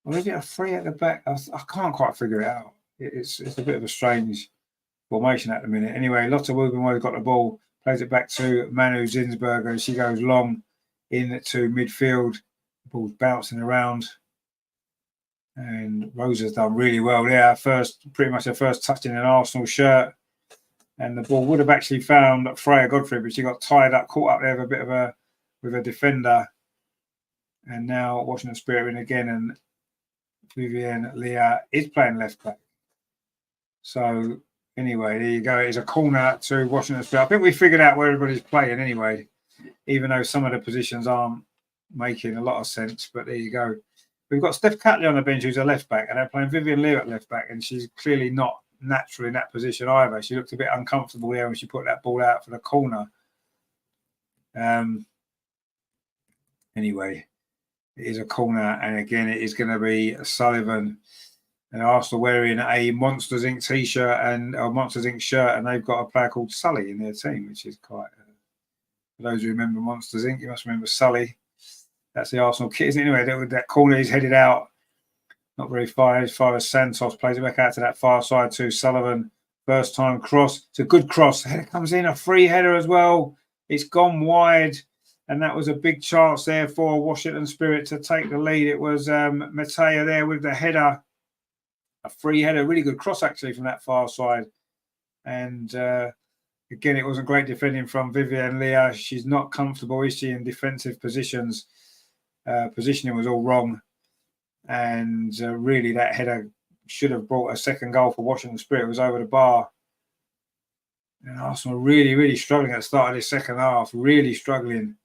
S2: Or is it a free at the back? I can't quite figure it out. It's a bit of a strange formation at the minute. Anyway, Lotta Woobenmoy got the ball, plays it back to Manu Zinsberger, and she goes long into midfield. The ball's bouncing around. And Rosa's done really well there. Pretty much her first touch in an Arsenal shirt. And the ball would have actually found Freya Godfrey, but she got tied up, caught up there with a defender. And now Washington Spirit in again, and Vivian Leah is playing left back. So anyway, there you go. It's a corner to Washington Spirit. I think we figured out where everybody's playing anyway, even though some of the positions aren't making a lot of sense. But there you go. We've got Steph Catley on the bench, who's a left back, and they're playing Vivian Leah at left back, and she's clearly not natural in that position either. She looked a bit uncomfortable there when she put that ball out for the corner. Anyway, it is a corner, and again, it is going to be Sullivan. And Arsenal wearing a Monsters Inc. t-shirt and a Monsters Inc. shirt, and they've got a player called Sully in their team, which is quite. For those who remember Monsters Inc., you must remember Sully. That's the Arsenal kit, isn't it? Anyway, that corner is headed out, not very far as Santos plays it back out to that far side to Sullivan. First time cross. It's a good cross. Header comes in, a free header as well. It's gone wide. And that was a big chance there for Washington Spirit to take the lead. It was Matea there with the header. A free header, really good cross actually from that far side. And Again, it wasn't great defending from Vivian Leah. She's not comfortable, is she, in defensive positions? Positioning was all wrong. And really, that header should have brought a second goal for Washington Spirit. It was over the bar. And Arsenal really, really struggling at the start of this second half. Really struggling.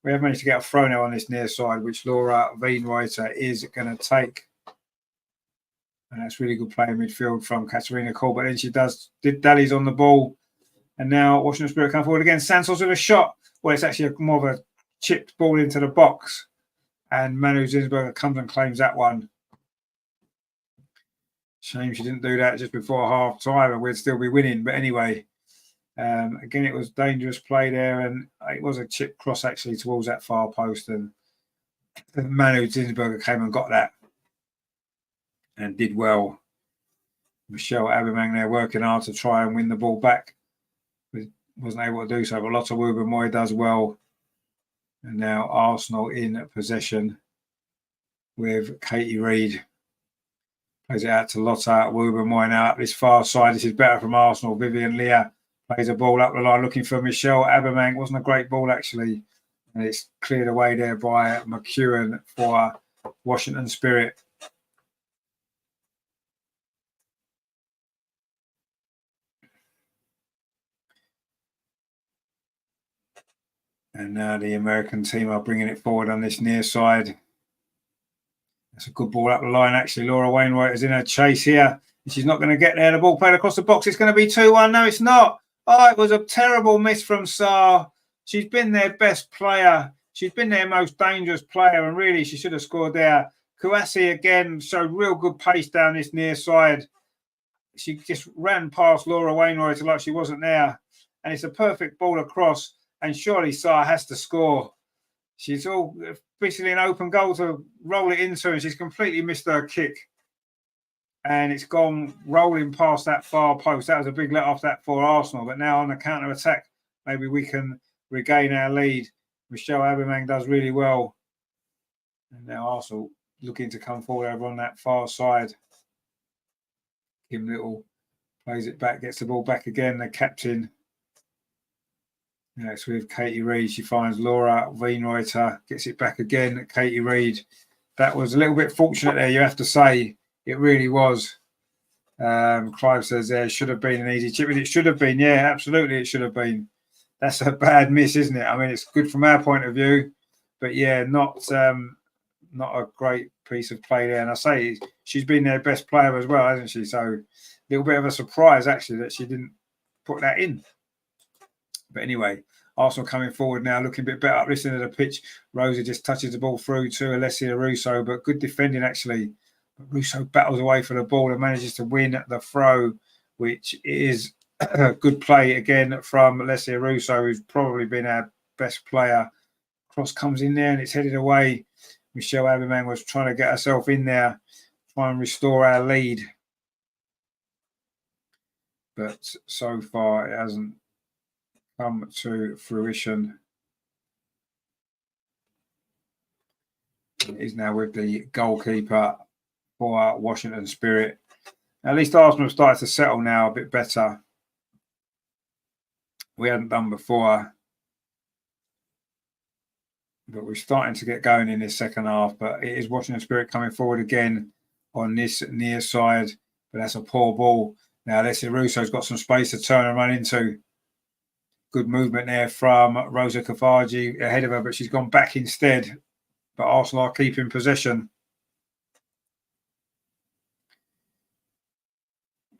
S2: We have managed to get a throw now on this near side, which Laura Weinreiter is going to take. And that's really good play in midfield from Katarina Cole. But then she dallies on the ball. And now Washington Spirit come forward again. Santos with a shot. Well, it's actually more of a chipped ball into the box. And Manu Zinsberger comes and claims that one. Shame she didn't do that just before half time and we'd still be winning. But anyway, again, it was dangerous play there. And it was a chip cross actually towards that far post. And Manu Zinsberger came and got that and did well. Michelle Aubameyang there working hard to try and win the ball back. Wasn't able to do so, but Lotte Wubben-Moy does well. And now Arsenal in possession with Katie Reid. Plays it out to Lotte Wubben-Moy now up this far side. This is better from Arsenal. Vivian Leah plays a ball up the line looking for Michelle Aubameyang. Wasn't a great ball actually. And it's cleared away there by McEwen for Washington Spirit. And now the American team are bringing it forward on this near side. That's a good ball up the line, actually. Laura Wainwright is in her chase here. And she's not going to get there. The ball played across the box. It's going to be 2-1. No, it's not. Oh, it was a terrible miss from Saar. She's been their best player. She's been their most dangerous player. And really, she should have scored there. Kouassi, again, showed real good pace down this near side. She just ran past Laura Wainwright like she wasn't there. And it's a perfect ball across. And surely Saar has to score. She's all basically an open goal to roll it into, and she's completely missed her kick. And it's gone rolling past that far post. That was a big let off that for Arsenal. But now on the counter attack, maybe we can regain our lead. Michelle Aubameyang does really well. And now Arsenal looking to come forward over on that far side. Kim Little plays it back, gets the ball back again. The captain. Next with Katie Reid, she finds Laura Weinreiter, gets it back again. Katie Reid, that was a little bit fortunate there, you have to say. It really was. Clive says there should have been an easy chip, and it should have been. Yeah, absolutely, it should have been. That's a bad miss, isn't it? I mean, it's good from our point of view, but yeah, not a great piece of play there. And I say she's been their best player as well, hasn't she? So a little bit of a surprise actually that she didn't put that in. But anyway, Arsenal coming forward now, looking a bit better up this end of the pitch. Rosa just touches the ball through to Alessia Russo, but good defending actually. But Russo battles away for the ball and manages to win the throw, which is a good play again from Alessia Russo, who's probably been our best player. Cross comes in there and it's headed away. Michelle Aubameyang was trying to get herself in there, try and restore our lead. But so far it hasn't come to fruition. It is now with the goalkeeper for Washington Spirit. At least Arsenal have started to settle now a bit better. We hadn't done before. But we're starting to get going in this second half. But it is Washington Spirit coming forward again on this near side. But that's a poor ball. Now, Alessia Russo's got some space to turn and run into. Good movement there from Rosa Kafaji ahead of her, but she's gone back instead. But Arsenal are keeping possession.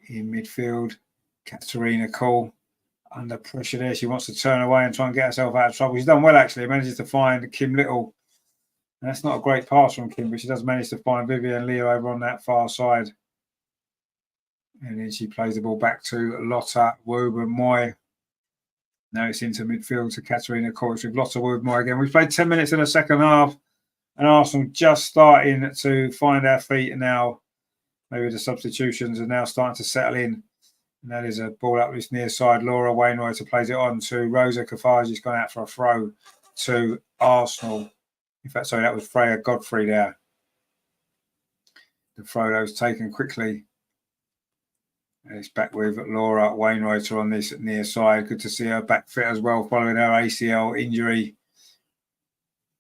S2: In midfield, Katarina Cole under pressure there. She wants to turn away and try and get herself out of trouble. She's done well, actually. Manages to find Kim Little. And that's not a great pass from Kim, but she does manage to find Vivian Leo over on that far side. And then she plays the ball back to Lotte Wubben-Moy. Now it's into midfield to Katarina Koch with Lotte Wubben-Moy again. We've played 10 minutes in the second half, and Arsenal just starting to find our feet now. Maybe the substitutions are now starting to settle in. And that is a ball up this near side. Laura Wainwright plays it on to Rosa Kafaji. She's gone out for a throw to Arsenal. In fact, sorry, that was Freya Godfrey there. The throw that was taken quickly. And it's back with Laura Wainwright on this near side. Good to see her back fit as well following her ACL injury.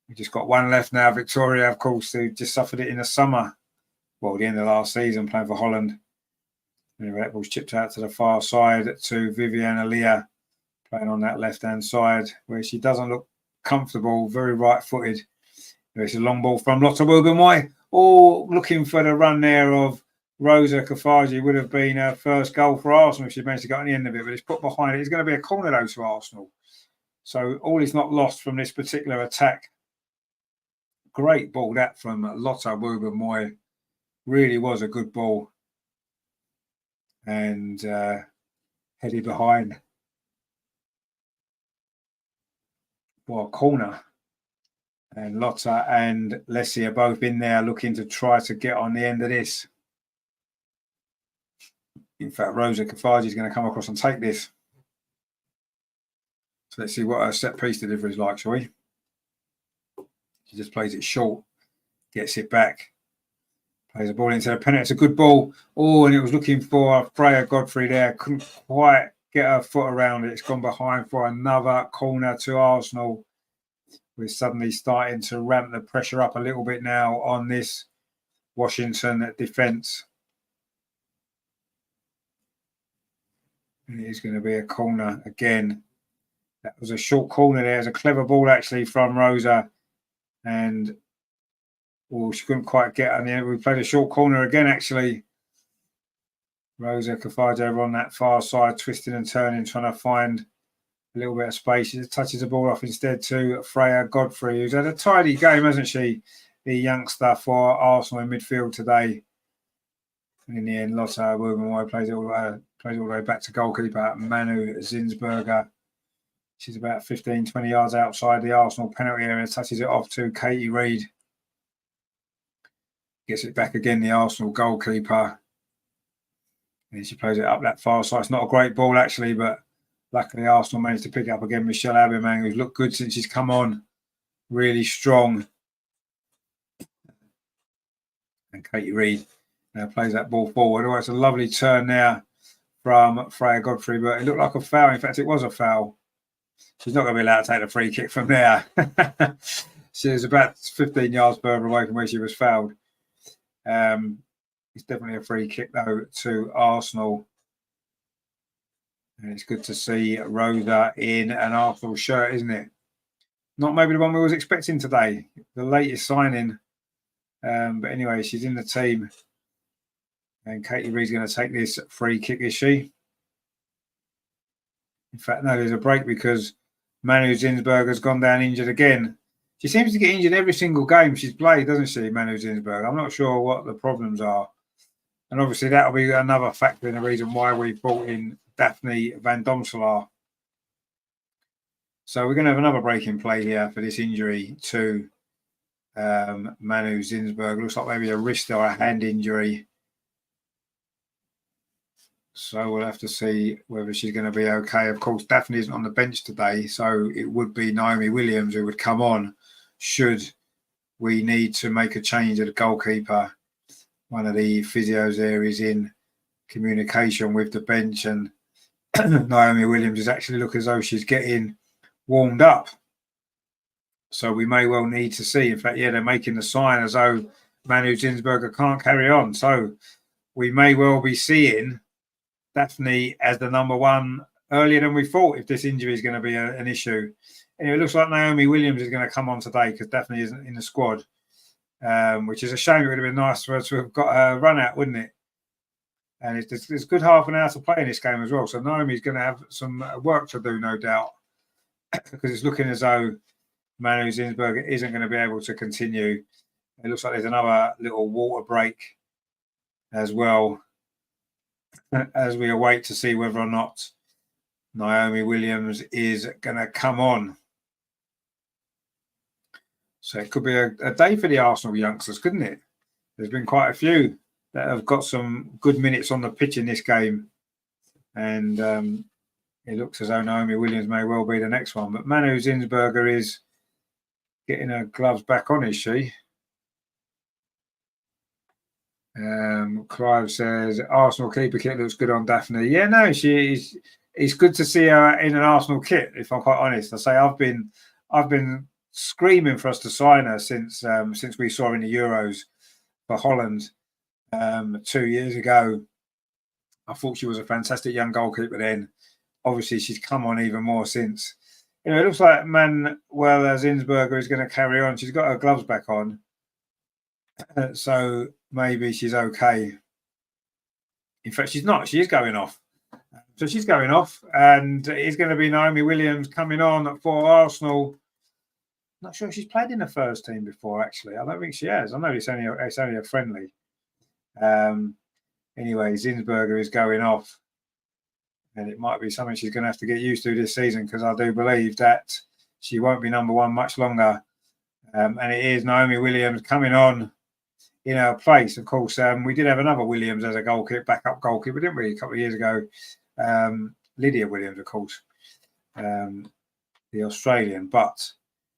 S2: We just got one left now. Victoria, of course, who just suffered it in the summer. Well, the end of last season, playing for Holland. Anyway, that ball's chipped out to the far side to Viviana Leah, playing on that left-hand side, where she doesn't look comfortable, very right-footed. It's a long ball from Lotta Wilgenmoy. Oh, looking for the run there of Rosa Kafaji. Would have been her first goal for Arsenal if she managed to get on the end of it, but it's put behind it. It's going to be a corner, though, to Arsenal. So all is not lost from this particular attack. Great ball, that from Lotta Wilgenmoy. Really was a good ball. And headed behind for a corner. And Lotta and Leslie are both in there looking to try to get on the end of this. In fact, Rosa Kafaji is going to come across and take this. So let's see what her set piece delivery is like, shall we? She just plays it short, gets it back, plays the ball into the penalty. It's a good ball. Oh, and it was looking for Freya Godfrey there. Couldn't quite get her foot around it. It's gone behind for another corner to Arsenal. We're suddenly starting to ramp the pressure up a little bit now on this Washington defence. It is going to be a corner again. That was a short corner there. It was a clever ball actually from Rosa. And she couldn't quite get on the end. We played a short corner again actually. Rosa Kafaji over on that far side, twisting and turning, trying to find a little bit of space. She just touches the ball off instead to Freya Godfrey, who's had a tidy game, hasn't she? The youngster for Arsenal in midfield today. And in the end, Lotta Wilgenmoy plays all the way back to goalkeeper Manu Zinsberger. She's about 15, 20 yards outside the Arsenal penalty area, touches it off to Katie Reid. Gets it back again, the Arsenal goalkeeper. And she plays it up that far side. It's not a great ball actually, but luckily Arsenal managed to pick it up again. Michelle Aubameyang, who's looked good since she's come on. Really strong. And Katie Reid now plays that ball forward. Oh, it's a lovely turn there from Freya Godfrey, but it looked like a foul. In fact, it was a foul. She's not going to be allowed to take a free kick from there. She was about 15 yards further away from where she was fouled. It's definitely a free kick, though, to Arsenal. And it's good to see Rosa in an Arsenal shirt, isn't it? Not maybe the one we was expecting today, the latest signing. But anyway, she's in the team. And Katie Reid's going to take this free kick, is she? In fact, no, there's a break because Manu Zinsberger has gone down injured again. She seems to get injured every single game she's played, doesn't she, Manu Zinsberger? I'm not sure what the problems are. And obviously that'll be another factor in the reason why we brought in Daphne Van Domselaar. So we're going to have another break in play here for this injury to Manu Zinsberger. Looks like maybe a wrist or a hand injury. So we'll have to see whether she's going to be okay. Of course, Daphne isn't on the bench today, so it would be Naomi Williams who would come on should we need to make a change at the goalkeeper. One of the physios there is in communication with the bench, and Naomi Williams is actually looking as though she's getting warmed up. So we may well need to see. In fact, yeah, they're making the sign as though Manu Zinsberger can't carry on. So we may well be seeing Daphne as the number one earlier than we thought if this injury is going to be an issue. Anyway, it looks like Naomi Williams is going to come on today because Daphne isn't in the squad, which is a shame. It would have been nice for her to have got a run out, wouldn't it? And it's a good half an hour to play in this game as well. So Naomi's going to have some work to do, no doubt, because it's looking as though Manu Zinsberger isn't going to be able to continue. It looks like there's another little water break as well, as we await to see whether or not Naomi Williams is going to come on. So it could be a day for the Arsenal youngsters, couldn't it? There's been quite a few that have got some good minutes on the pitch in this game. And it looks as though Naomi Williams may well be the next one. But Manu Zinsberger is getting her gloves back on, is she? Clive says Arsenal keeper kit looks good on Daphne. Yeah, no, it's good to see her in an Arsenal kit. If I'm quite honest, I say I've been screaming for us to sign her since we saw her in the Euros for Holland 2 years ago. I thought she was a fantastic young goalkeeper then. Obviously, she's come on even more since. It looks like Manuela Zinsberger is going to carry on. She's got her gloves back on, so maybe she's okay. In fact, she's not. She is going off. So she's going off, and it's going to be Naomi Williams coming on for Arsenal. Not sure if she's played in the first team before, actually. I don't think she has. I know it's only a friendly. Anyway, Zinsberger is going off. And it might be something she's going to have to get used to this season, because I do believe that she won't be number one much longer. And it is Naomi Williams coming on in her place. Of course, we did have another Williams as a backup goalkeeper, didn't we, a couple of years ago? Lydia Williams, of course, the Australian. But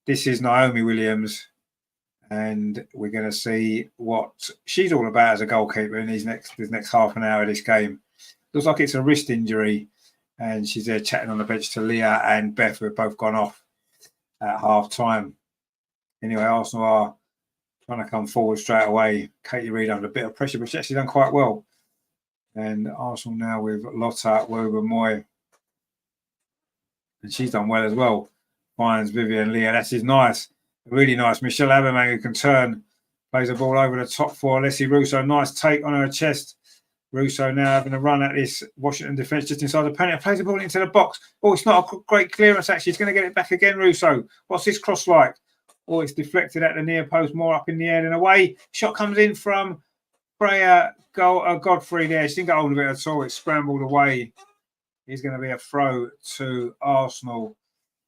S2: this is Naomi Williams, and we're going to see what she's all about as a goalkeeper in this next half an hour of this game. Looks like it's a wrist injury, and she's there chatting on the bench to Leah and Beth, who have both gone off at half time. Anyway, Arsenal are trying to come forward straight away. Katie Reid under a bit of pressure, but she's actually done quite well. And Arsenal now with Lotta Wober-Moy, and she's done well as well. Finds Vivian Leah. That's nice, really nice. Michelle Abermang, who can turn, plays the ball over the top for Leslie Russo. Nice take on her chest. Russo now having a run at this Washington defence just inside the penalty. Plays the ball into the box. Oh, it's not a great clearance, actually. He's going to get it back again, Russo. What's this cross like? Oh, it's deflected at the near post, more up in the air than away. Shot comes in from Freya Godfrey there. She didn't get hold of it at all. It scrambled away. It's going to be a throw to Arsenal.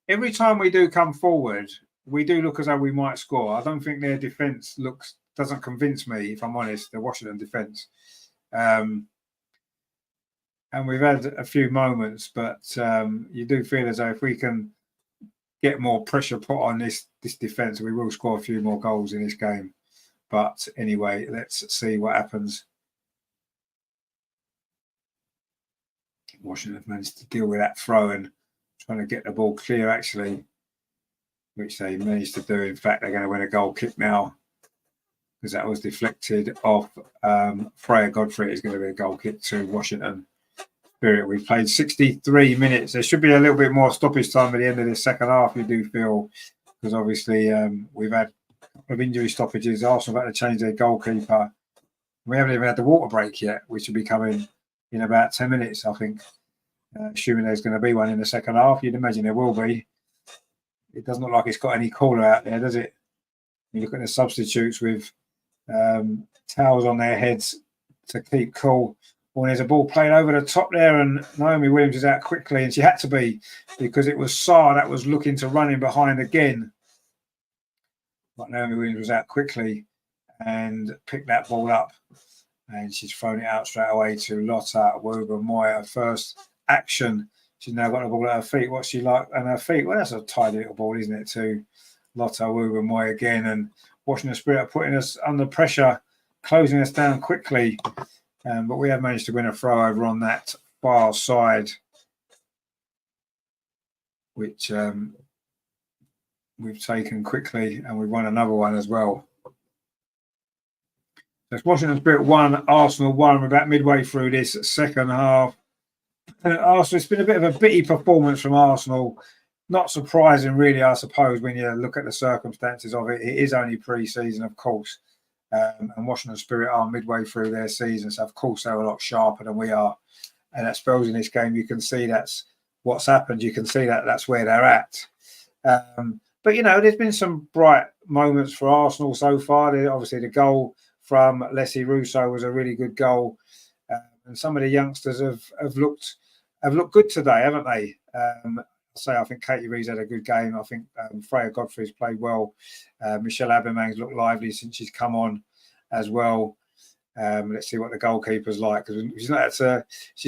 S2: Every time we do come forward, we do look as though we might score. I don't think their defence doesn't convince me, if I'm honest, the Washington defence. And we've had a few moments, but you do feel as though if we can get more pressure put on this defence, we will score a few more goals in this game. But anyway, let's see what happens. Washington have managed to deal with that throw and trying to get the ball clear, actually, which they managed to do. In fact, they're going to win a goal kick now, because that was deflected off Freya Godfrey. Is going to be a goal kick to Washington Spirit. We've played 63 minutes. There should be a little bit more stoppage time at the end of the second half, you do feel, because obviously we've had a couple of injury stoppages. Arsenal have had to change their goalkeeper. We haven't even had the water break yet, which will be coming in about 10 minutes, I think. Assuming there's going to be one in the second half. You'd imagine there will be. It doesn't look like it's got any cooler out there, does it? You look at the substitutes with towels on their heads to keep cool. Well, there's a ball played over the top there, and Naomi Williams is out quickly, and she had to be, because it was Sarr that was looking to run in behind again. But Naomi Williams was out quickly and picked that ball up, and she's thrown it out straight away to Lotta Wober-Moy. Her first action. She's now got the ball at her feet. What's she like on her feet? Well, that's a tidy little ball, isn't it, to Lotta Wober-Moy again. And Washington Spirit are putting us under pressure, closing us down quickly. But we have managed to win a throw over on that far side, which we've taken quickly, and we've won another one as well. So it's Washington Spirit 1, Arsenal 1. We're about midway through this second half. Arsenal, it's been a bit of a bitty performance from Arsenal. Not surprising, really, I suppose, when you look at the circumstances of it. It is only pre-season, of course. And Washington Spirit are midway through their season, so of course they're a lot sharper than we are. And I suppose in this game you can see that's what's happened. You can see that that's where they're at. But, you know, there's been some bright moments for Arsenal so far. Obviously, the goal from Leslie Russo was a really good goal. And some of the youngsters have looked good today, haven't they? I think Katie Reid's had a good game. I think Freya Godfrey's played well. Michelle Abermang's looked lively since she's come on as well. Let's see what the goalkeeper's like, because she's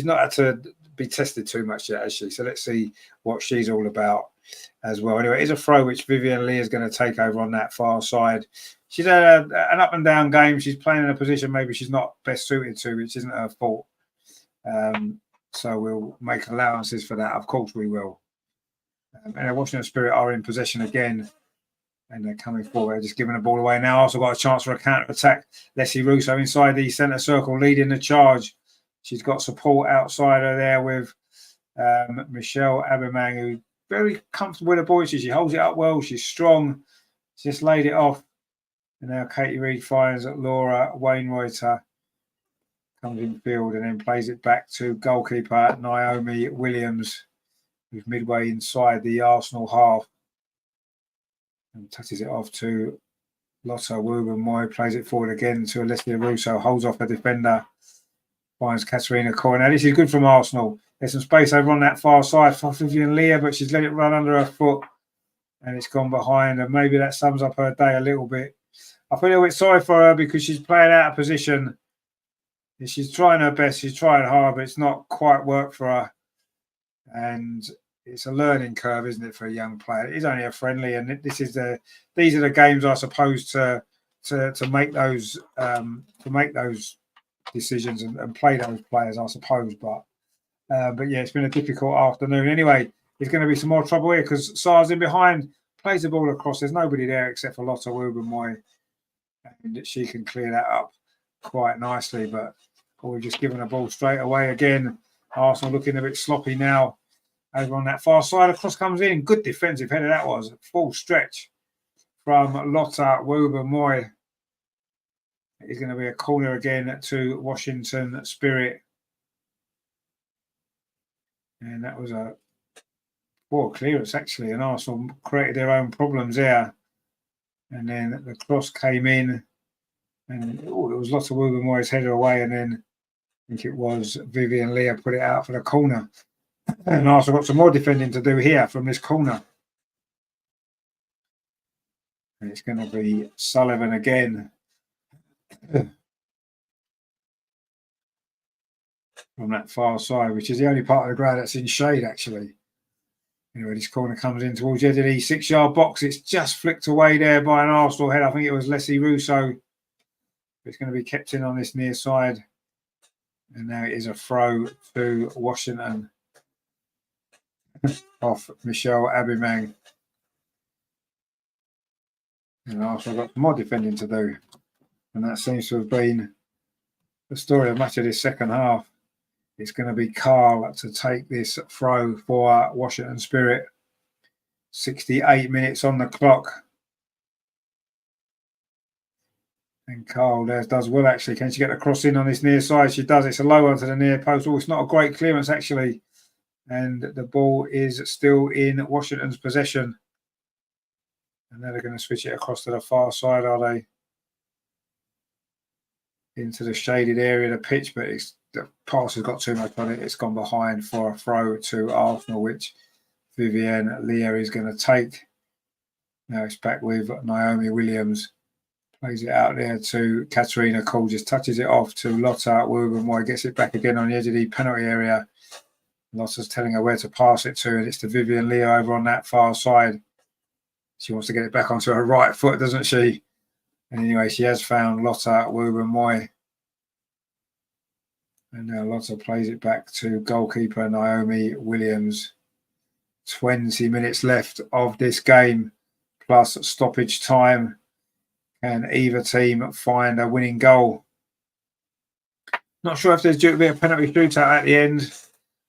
S2: not had to be tested too much yet, has she? So let's see what she's all about. as well. Anyway, it's a throw which Vivian Lee is going to take over on that far side. She's had an up and down game. She's playing in a position maybe she's not best suited to, which isn't her fault. So we'll make allowances for that. Of course we will. And Washington Spirit are in possession again. And they're coming forward, just giving the ball away now. Also got a chance for a counter attack. Leslie Russo inside the centre circle, leading the charge. She's got support outside her there with Michelle Abimang, who's very comfortable with the ball. She holds it up well. She's strong. She's just laid it off. And now Katie Reid finds Laura Wainwrighter, comes in field and then plays it back to goalkeeper Naomi Williams, who's midway inside the Arsenal half. And touches it off to Lotta Wubenmoy, plays it forward again to Alessia Russo, holds off a defender, finds Katerina Coy. Now, this is good from Arsenal. There's some space over on that far side for Vivian Leah, but she's let it run under her foot and it's gone behind. And maybe that sums up her day a little bit. I feel a little bit sorry for her because she's playing out of position. She's trying her best, she's trying hard, but it's not quite worked for her. And it's a learning curve, isn't it, for a young player? It's only a friendly, and these are the games, I suppose, to make those decisions and play those players, I suppose. But yeah, it's been a difficult afternoon. Anyway, there's going to be some more trouble here because Sars in behind, plays the ball across. There's nobody there except for Lotta Wubenmoy, and she can clear that up quite nicely. But we're just giving the ball straight away again. Arsenal looking a bit sloppy now. Over on that far side, across comes in. Good defensive header that was. Full stretch from Lotta Wubenmoy. It's going to be a corner again to Washington Spirit. And that was a poor clearance, actually. And Arsenal created their own problems there. And then the cross came in. And it was Lotta Wubenmoy's header away. And then I think it was Vivian Leah put it out for the corner. And Arsenal got some more defending to do here from this corner. And it's going to be Sullivan again. From that far side, which is the only part of the ground that's in shade, actually. Anyway, this corner comes in towards the edge of the 6-yard box. It's just flicked away there by an Arsenal head. I think it was Leslie Russo. It's going to be kept in on this near side. And now it is a throw to Washington. Off Michelle Abimang. And Arsenal got more defending to do. And that seems to have been the story of much of this second half. It's going to be Carl to take this throw for Washington Spirit. 68 minutes on the clock. And Carl does well, actually. Can she get the cross in on this near side? She does. It's a low one to the near post. Oh, it's not a great clearance, actually. And the ball is still in Washington's possession. And now they're going to switch it across to the far side, are they? Into the shaded area of the pitch, but the pass has got too much on it. It's gone behind for a throw to Arsenal, which Vivian Leah is going to take. Now it's back with Naomi Williams. Plays it out there to Katerina Cole. Just touches it off to Lotta Wubenmoy. Gets it back again on the edge of the penalty area. Lotta's telling her where to pass it to, and it's to Vivian Leah over on that far side. She wants to get it back onto her right foot, doesn't she? And anyway, she has found Lotta Wubenmoy. And now Lotta plays it back to goalkeeper Naomi Williams. 20 minutes left of this game, plus stoppage time. Can either team find a winning goal? Not sure if there's due to be a penalty shootout at the end.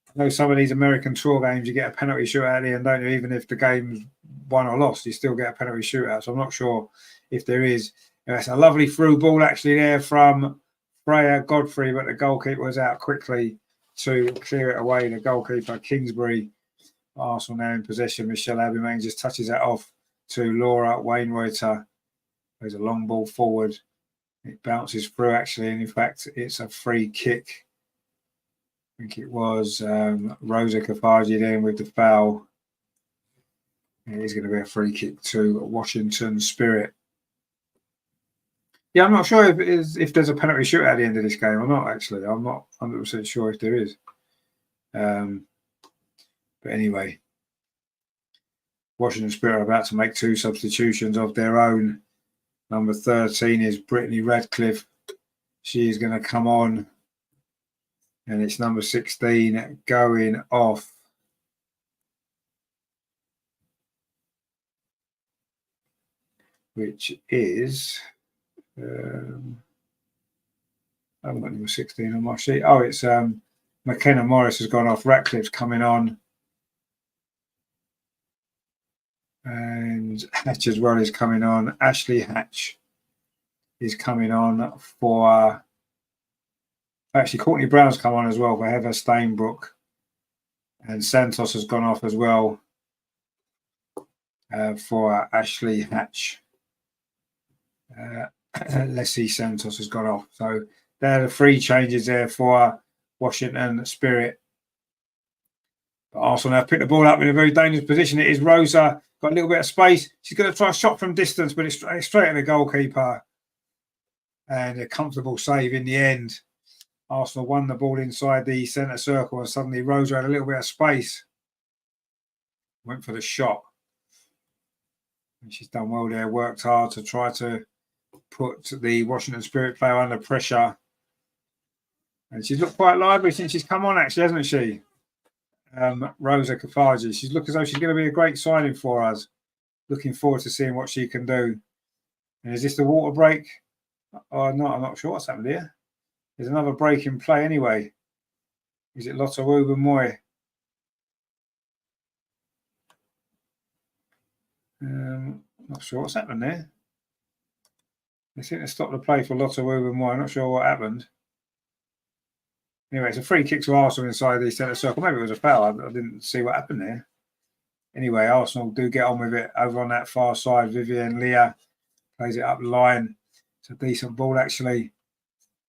S2: I know some of these American tour games, you get a penalty shootout at the end, don't you? Even if the game's won or lost, you still get a penalty shootout. So I'm not sure if there is. It's a lovely through ball actually there from Freya Godfrey, but the goalkeeper was out quickly to clear it away. The goalkeeper, Kingsbury. Arsenal now in possession. Michelle Abimang just touches that off to Laura Wainwrighter. There's a long ball forward. It bounces through actually, and in fact, it's a free kick. I think it was Rosa Kafaji then with the foul. It is going to be a free kick to Washington Spirit. Yeah, I'm not sure if there's a penalty shootout at the end of this game or not, actually. I'm not 100% sure if there is. But anyway, Washington Spirit are about to make 2 substitutions of their own. Number 13 is Brittany Radcliffe. She is going to come on. And it's number 16 going off. Which is... I haven't got number 16 on my sheet. Oh, it's McKenna Morris has gone off. Ratcliffe's coming on. And Hatch as well is coming on. Ashley Hatch is coming on for... Actually, Courtney Brown's come on as well for Heather Stainbrook. And Santos has gone off as well for Ashley Hatch. Leslie Santos has gone off. So there are the 3 changes there for Washington Spirit. But Arsenal now pick the ball up in a very dangerous position. It is Rosa. Got a little bit of space. She's going to try a shot from distance, but it's straight at the goalkeeper. And a comfortable save in the end. Arsenal won the ball inside the centre circle, and suddenly Rosa had a little bit of space. Went for the shot. And she's done well there, worked hard to try to put the Washington Spirit player under pressure. And she's looked quite lively since she's come on, actually, hasn't she? Rosa Kafaji. She's looked as though she's going to be a great signing for us. Looking forward to seeing what she can do. And is this the water break? Oh, no, I'm not sure what's happened here. There's another break in play anyway. Is it Lotte Ruben-Moy? Not sure what's happened there. They seem to stop the play for Lotte Ruben-Moy. I'm not sure what happened. Anyway, it's a free kick to Arsenal inside the centre circle. Maybe it was a foul. I didn't see what happened there. Anyway, Arsenal do get on with it over on that far side. Vivienne Leah plays it up the line. It's a decent ball, actually.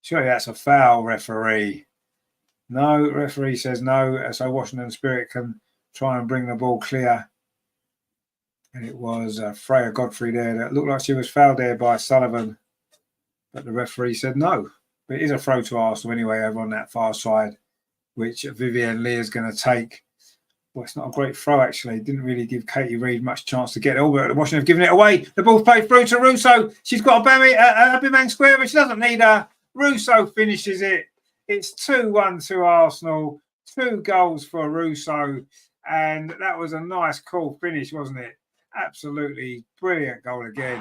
S2: Surely that's a foul, referee. No, referee says no. So Washington Spirit can try and bring the ball clear. And it was Freya Godfrey there. That looked like she was fouled there by Sullivan. But the referee said no. But it is a throw to Arsenal anyway over on that far side, which Vivienne Leah is going to take. Well, it's not a great throw, actually. Didn't really give Katie Reid much chance to get it all, but Washington have given it away. The ball's played through to Russo. She's got a Aubameyang square, but she doesn't need her. Russo finishes it. It's 2-1 to Arsenal. 2 goals for Russo. And that was a nice, cool finish, wasn't it? Absolutely brilliant goal again.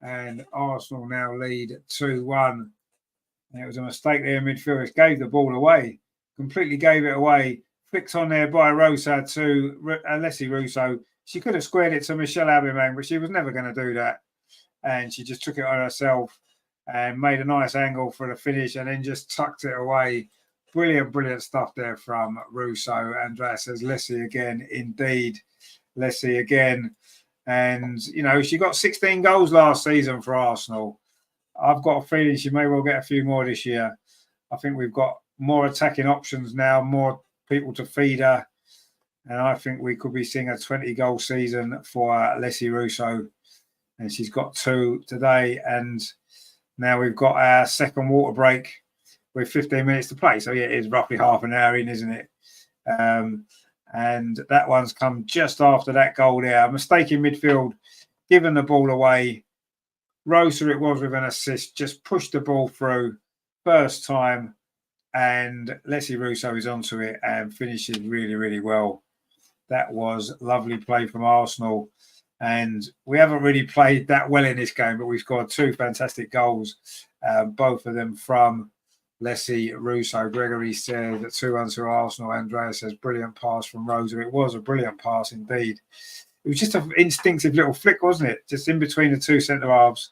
S2: And Arsenal now lead 2-1. And it was a mistake there in midfield. It gave the ball away. Completely gave it away. Flicked on there by Rosa to Leslie Russo. She could have squared it to Michelle Aubameyang, but she was never going to do that. And she just took it on herself and made a nice angle for the finish and then just tucked it away. Brilliant, brilliant stuff there from Russo. Andrea says, Leslie again, indeed. Leslie again. And, you know, she got 16 goals last season for Arsenal. I've got a feeling she may well get a few more this year. I think we've got more attacking options now, more people to feed her. And I think we could be seeing a 20-goal season for Leslie Russo. And she's got 2 today. And now we've got our second water break with 15 minutes to play. So, yeah, it is roughly half an hour in, isn't it? And that one's come just after that goal there. A mistake in midfield, giving the ball away. Rosa, it was with an assist, just pushed the ball through first time. And Leslie Russo is onto it and finishes really, really well. That was lovely play from Arsenal. And we haven't really played that well in this game, but we've scored 2 fantastic goals, both of them from Leslie Russo. Gregory said that 2-1 to Arsenal. Andrea says, brilliant pass from Rosa. It was a brilliant pass indeed. It was just an instinctive little flick, wasn't it? Just in between the 2 centre-halves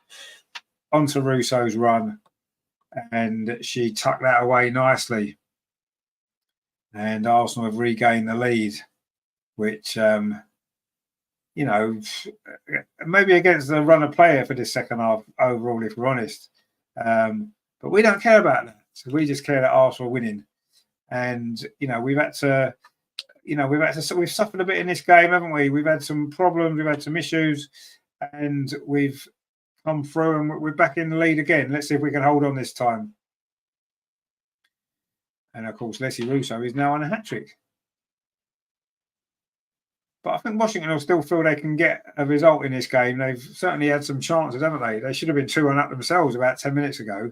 S2: onto Russo's run. And she tucked that away nicely. And Arsenal have regained the lead, which, you know, maybe against the runner player for this second half overall, if we're honest. But we don't care about that. So we just care that Arsenal are winning. And, you know, we've suffered a bit in this game, haven't we? We've had some problems, we've had some issues, and we've come through and we're back in the lead again. Let's see if we can hold on this time. And of course, Leslie Russo is now on a hat-trick. But I think Washington will still feel they can get a result in this game. They've certainly had some chances, haven't they? They should have been 2-1 up themselves about 10 minutes ago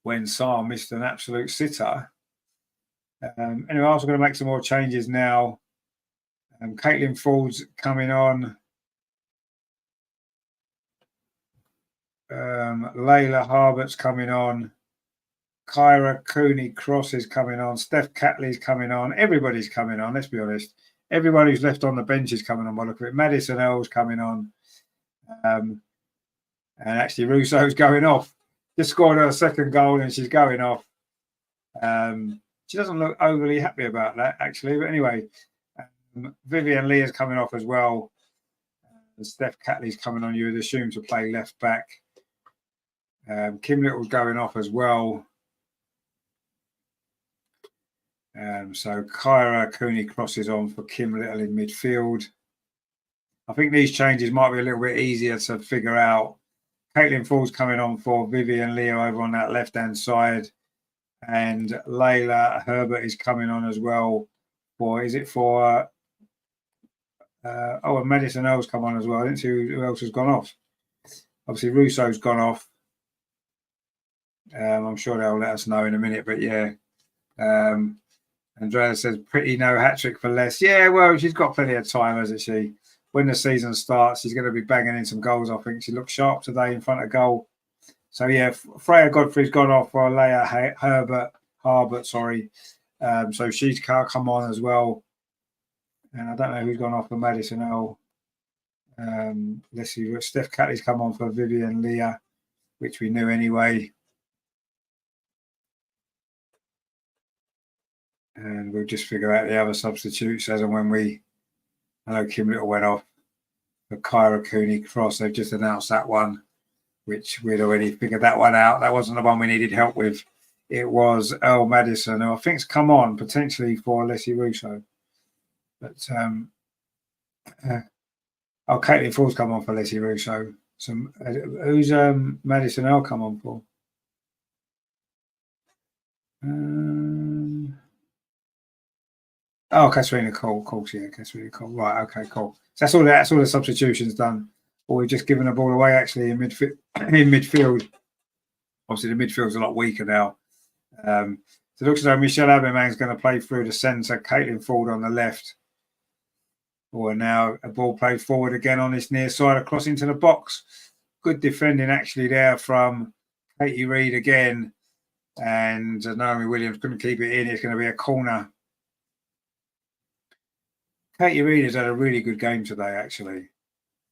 S2: when Sarr missed an absolute sitter. Anyway, I'm also going to make some more changes now. Caitlin Ford's coming on. Layla Harbert's coming on. Kyra Cooney Cross is coming on. Steph Catley's coming on. Everybody's coming on, let's be honest. Everyone who's left on the bench is coming on by the look of it. Madison Earl's coming on. And actually, Russo's going off. Just scored her second goal and she's going off. She doesn't look overly happy about that, actually. But anyway, Vivian Leah's coming off as well. Steph Catley's coming on, you would assume, to play left back. Kim Little's going off as well. So Kyra Cooney crosses on for Kim Little in midfield. I think these changes might be a little bit easier to figure out. Caitlin Ford's coming on for Vivian Leo over on that left-hand side. And Layla Herbert is coming on as well for, is it for, and Madison Earl's come on as well. I didn't see who else has gone off. Obviously, Russo's gone off. I'm sure they'll let us know in a minute, but yeah. Andrea says, pretty no hat-trick for Les. Yeah, well, she's got plenty of time, hasn't she? When the season starts, she's going to be banging in some goals, I think. She looked sharp today in front of goal. So, yeah, Freya Godfrey's gone off for Leah Harbert, sorry. So she's come on as well. And I don't know who's gone off for Madison Earl. Let's see. Steph Catley's come on for Vivian Leah, which we knew anyway. And we'll just figure out the other substitutes as and when I know Kim Little went off for Kyra Cooney Cross. They've just announced that one, which we'd already figured that one out. That wasn't the one we needed help with. It was Earl Madison, who I think's come on potentially for Leslie Russo. But Caitlin Ford's come on for Leslie Russo. Who's Madison Earl come on for? Katrina Cole, course, yeah, Katrina Cole. Right, okay, cool. So that's all the substitutions done. Or we've just given the ball away actually in midfield. Obviously, the midfield's a lot weaker now. So it looks as though Michelle Abermang's going to play through the centre, Caitlin Ford on the left. Or now a ball played forward again on this near side across into the box. Good defending actually there from Katie Reid again. And Naomi Williams couldn't keep it in. It's going to be a corner. Katie Reid has had a really good game today, actually.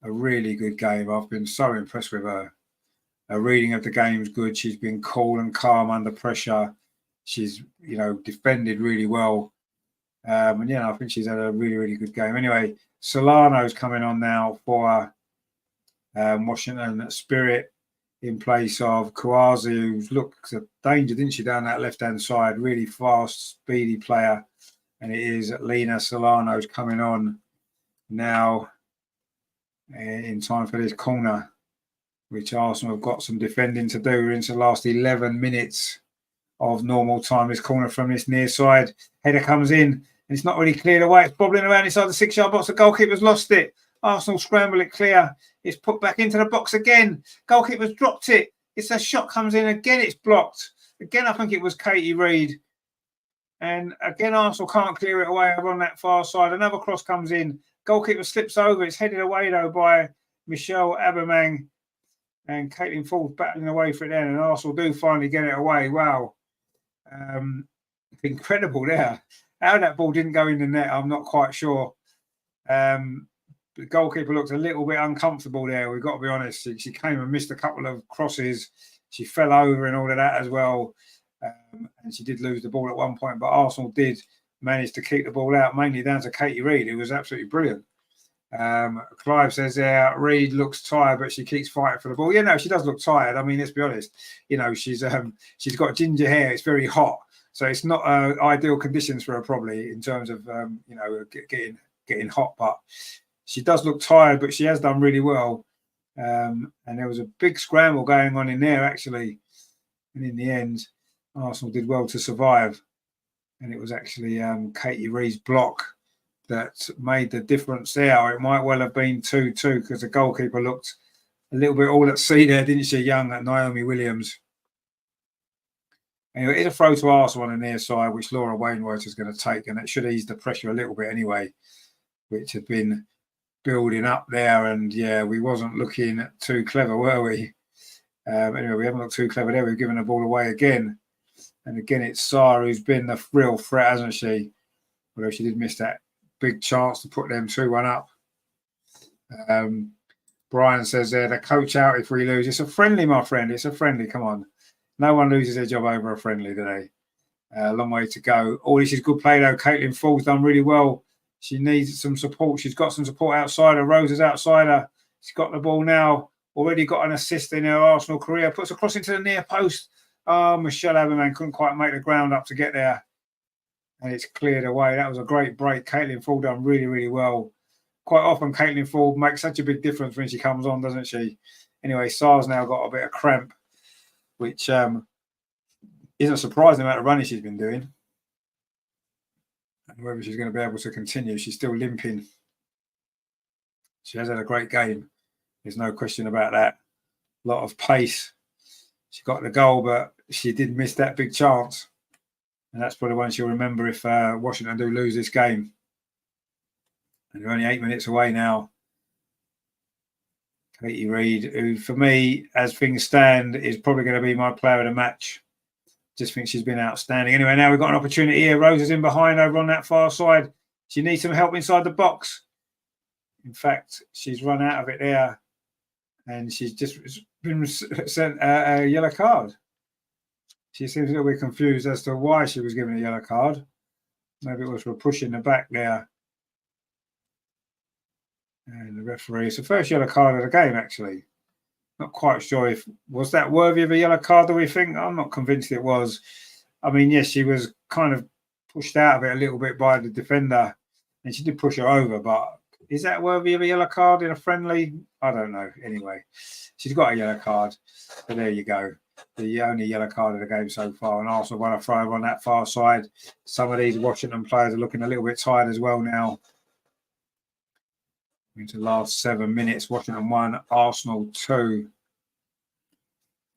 S2: A really good game. I've been so impressed with her. Her reading of the game's good. She's been cool and calm under pressure. She's, defended really well. And I think she's had a really, really good game. Anyway, Solano's coming on now for Washington Spirit in place of Kawazi, who looked a danger, didn't she, down that left-hand side? Really fast, speedy player. And it is Lena Solano's coming on now in time for this corner, which Arsenal have got some defending to do. We're into the last 11 minutes of normal time. This corner from this near side. Header comes in, and it's not really cleared away. It's bobbling around inside the 6-yard box. The goalkeeper's lost it. Arsenal scramble it clear. It's put back into the box again. Goalkeeper's dropped it. It's a shot comes in again. It's blocked. Again, I think it was Katie Reid. And again, Arsenal can't clear it away over on that far side. Another cross comes in. Goalkeeper slips over. It's headed away, though, by Michelle Abermang. And Caitlin Ford battling away for it then. And Arsenal do finally get it away. Wow. Incredible there. How that ball didn't go in the net, I'm not quite sure. The goalkeeper looked a little bit uncomfortable there. We've got to be honest. She came and missed a couple of crosses. She fell over and all of that as well. And she did lose the ball at one point, but Arsenal did manage to keep the ball out, mainly down to Katie Reid, who was absolutely brilliant. Clive says Reid looks tired, but she keeps fighting for the ball. She does look tired. I mean, let's be honest. She's got ginger hair. It's very hot, so it's not ideal conditions for her probably in terms of getting hot. But she does look tired, but she has done really well. And there was a big scramble going on in there actually, and in the end.
S1: Arsenal did well to survive. And it was actually Katie Reid's block that made the difference there. It might well have been 2-2 because the goalkeeper looked a little bit all at sea there, didn't she, young at Naomi Williams? Anyway, it's a throw to Arsenal on the near side, which Laura Wainwright is going to take, and it should ease the pressure a little bit anyway, which had been building up there. And yeah, we wasn't looking too clever, were we? Anyway, we haven't looked too clever there. We've given the ball away again. And again, it's Sarah who's been the real threat, hasn't she? Although she did miss that big chance to put them 2-1 up. Brian says there, the coach out if we lose. It's a friendly, my friend. It's a friendly. Come on. No one loses their job over a friendly today. A long way to go. Oh, this is good play, though. Caitlin Fall's done really well. She needs some support. She's got some support outside her. Rose is outside her. She's got the ball now. Already got an assist in her Arsenal career. Puts a cross into the near post. Oh, Michelle Aberman couldn't quite make the ground up to get there. And it's cleared away. That was a great break. Caitlin Fall done really, really well. Quite often, Caitlin Fall makes such a big difference when she comes on, doesn't she? Anyway, Sar's now got a bit of cramp, which isn't surprising the amount of running she's been doing. And whether she's going to be able to continue, she's still limping. She has had a great game. There's no question about that. A lot of pace. She got the goal, but she did miss that big chance. And that's probably one she'll remember if Washington do lose this game. And they're only 8 minutes away now. Katie Reid, who for me, as things stand, is probably going to be my player of the match. Just think she's been outstanding. Anyway, now we've got an opportunity here. Rose is in behind over on that far side. She needs some help inside the box. In fact, she's run out of it there. And she's just been sent a yellow card. She seems a little bit confused as to why she was given a yellow card. Maybe it was for pushing the back there. And the referee, it's the first yellow card of the game, actually. Not quite sure if, was that worthy of a yellow card, do we think? I'm not convinced it was. I mean, yes, she was kind of pushed out of it a little bit by the defender. And she did push her over, but is that worthy of a yellow card in a friendly? I don't know. Anyway, she's got a yellow card. So there you go. The only yellow card of the game so far. And Arsenal won a throw on that far side. Some of these Washington players are looking a little bit tired as well now. Into the last 7 minutes. Washington 1, Arsenal 2.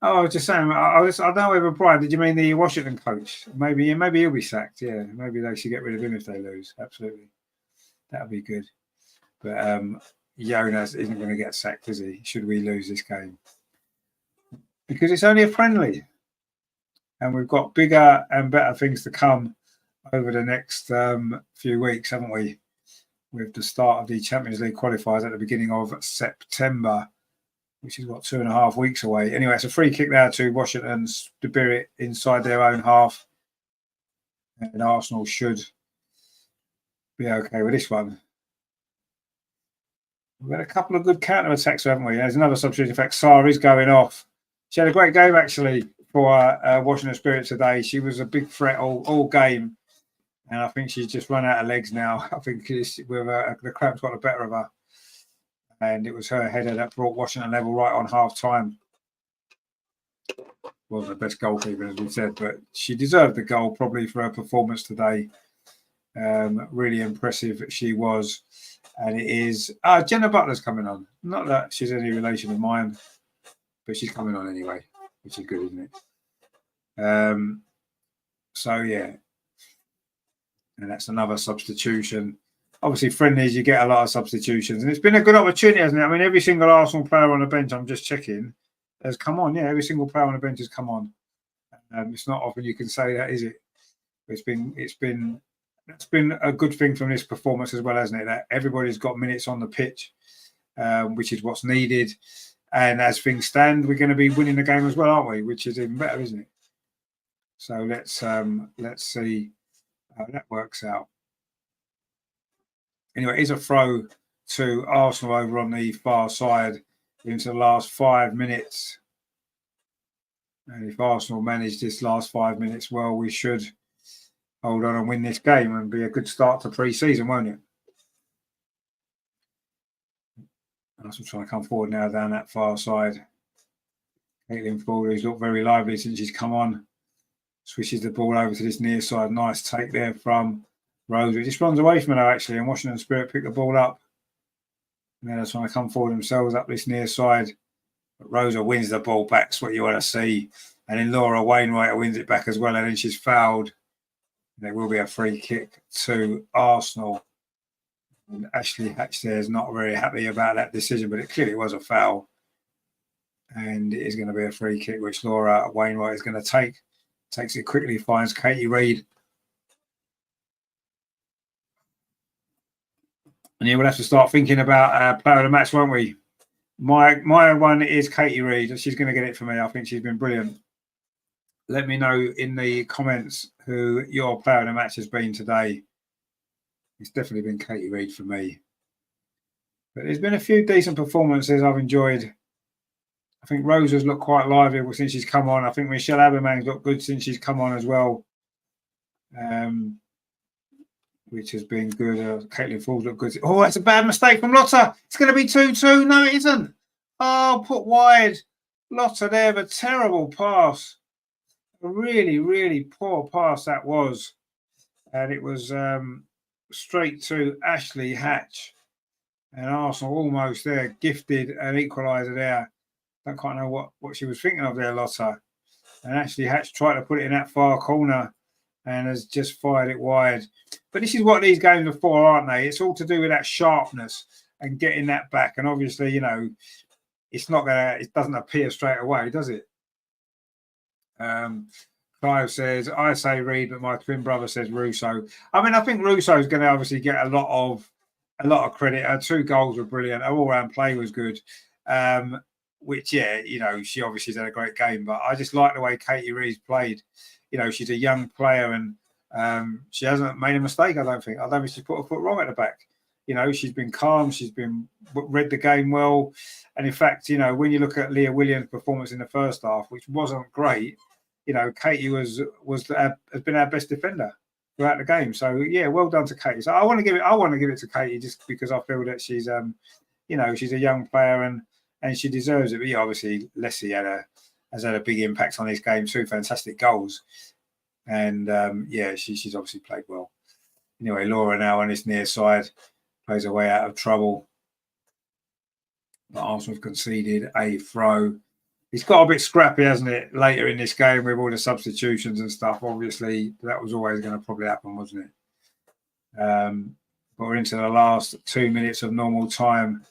S1: Oh, I was just saying, I don't know whether, Brian, did you mean the Washington coach? Maybe he'll be sacked. Yeah, maybe they should get rid of him if they lose. Absolutely. That would be good. But Jonas isn't going to get sacked, is he? Should we lose this game? Because it's only a friendly. And we've got bigger and better things to come over the next few weeks, haven't we? With the start of the Champions League qualifiers at the beginning of September, which is, 2.5 weeks away. Anyway, it's a free kick there to Washington Spirit inside their own half. And Arsenal should be okay with this one. We've had a couple of good counter-attacks, haven't we? There's another substitution. In fact, Sarah is going off. She had a great game, actually, for Washington Spirit today. She was a big threat all game. And I think she's just run out of legs now. I think the cramps got the better of her. And it was her header that brought Washington level right on half-time. Wasn't the best goalkeeper, as we said, but she deserved the goal probably for her performance today. Really impressive she was. And it is... Jenna Butler's coming on. Not that she's any relation of mine, but she's coming on anyway, which is good, isn't it? So, yeah. And that's another substitution. Obviously, friendlies, you get a lot of substitutions. And it's been a good opportunity, hasn't it? I mean, every single Arsenal player on the bench, I'm just checking, has come on. Yeah, every single player on the bench has come on. It's not often you can say that, is it? It's been a good thing from this performance as well, hasn't it? That everybody's got minutes on the pitch, which is what's needed. And as things stand, we're going to be winning the game as well, aren't we? Which is even better, isn't it? So let's see how that works out. Anyway, it's a throw to Arsenal over on the far side into the last 5 minutes. And if Arsenal manage this last 5 minutes well, we should hold on and win this game and be a good start to pre-season, won't it? Arsenal trying to come forward now down that far side. Caitlin Ford, who's looked very lively since she's come on.
S2: Switches the ball over to this near side. Nice take there from Rose. He just runs away from her actually, and Washington Spirit pick the ball up. And then they're trying to come forward themselves up this near side. But Rosa wins the ball back. That's what you want to see. And then Laura Wainwright wins it back as well. And then she's fouled. There will be a free kick to Arsenal. And Ashley Hatch there is not very happy about that decision, but it clearly was a foul. And it is going to be a free kick, which Laura Wainwright is going to take. Takes it quickly, finds Katie Reid. And yeah, we'll have to start thinking about player of the match, won't we? My one is Katie Reid. She's going to get it for me. I think she's been brilliant. Let me know in the comments who your player of the match has been today. It's definitely been Katie Reid for me. But there's been a few decent performances I've enjoyed. I think Rose has looked quite lively since she's come on. I think Michelle Abermann's looked good since she's come on as well, which has been good. Caitlin Ford's looked good. Oh, that's a bad mistake from Lotta. It's going to be 2-2. No, it isn't. Oh, put wide. Lotta there, a terrible pass. A really, really poor pass that was. And it was straight to Ashley Hatch. And Arsenal almost there, gifted an equaliser there. Don't quite know what she was thinking of there, Lotta. And actually Hatch tried to put it in that far corner and has just fired it wide. But this is what these games are for, aren't they? It's all to do with that sharpness and getting that back. And obviously, you know, it doesn't appear straight away, does it? Clive says, I say Reid, but my twin brother says Russo. I mean, I think Russo is going to obviously get a lot of credit. Her 2 goals were brilliant. Her all-round play was good. Which, yeah, you know, she obviously had a great game, but I just like the way Katie Reid's played. You know, she's a young player and she hasn't made a mistake, I don't think. I don't think she's put her foot wrong at the back. You know, she's been calm. She's been read the game well. And in fact, you know, when you look at Leah Williams' performance in the first half, which wasn't great, you know, Katie has been our best defender throughout the game. So, yeah, well done to Katie. So I want to give it to Katie just because I feel that she's, you know, she's a young player and she deserves it. But yeah, obviously, Leslie has had a big impact on this game. 2 fantastic goals. And, yeah, she's obviously played well. Anyway, Laura now on this near side plays her way out of trouble. But Arsenal have conceded a throw. It's got a bit scrappy, hasn't it, later in this game with all the substitutions and stuff. Obviously, that was always going to probably happen, wasn't it? But we're into the last 2 minutes of normal time.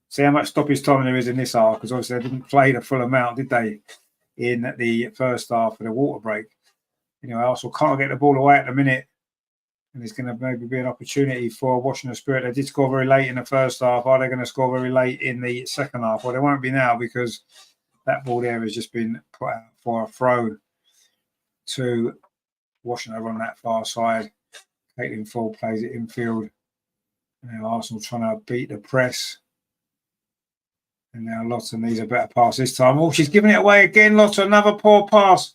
S2: See how much stoppage time there is in this half, because obviously they didn't play the full amount, did they, in the first half of the water break. You know, Arsenal can't get the ball away at the minute, and there's going to maybe be an opportunity for Washington Spirit. They did score very late in the first half. Are they going to score very late in the second half? Well, they won't be now because that ball there has just been put out for a throw to Washington on that far side. Caitlin Ford plays it infield. Now Arsenal trying to beat the press. And now Lotta needs a better pass this time. Oh, she's giving it away again, Lotta. Another poor pass.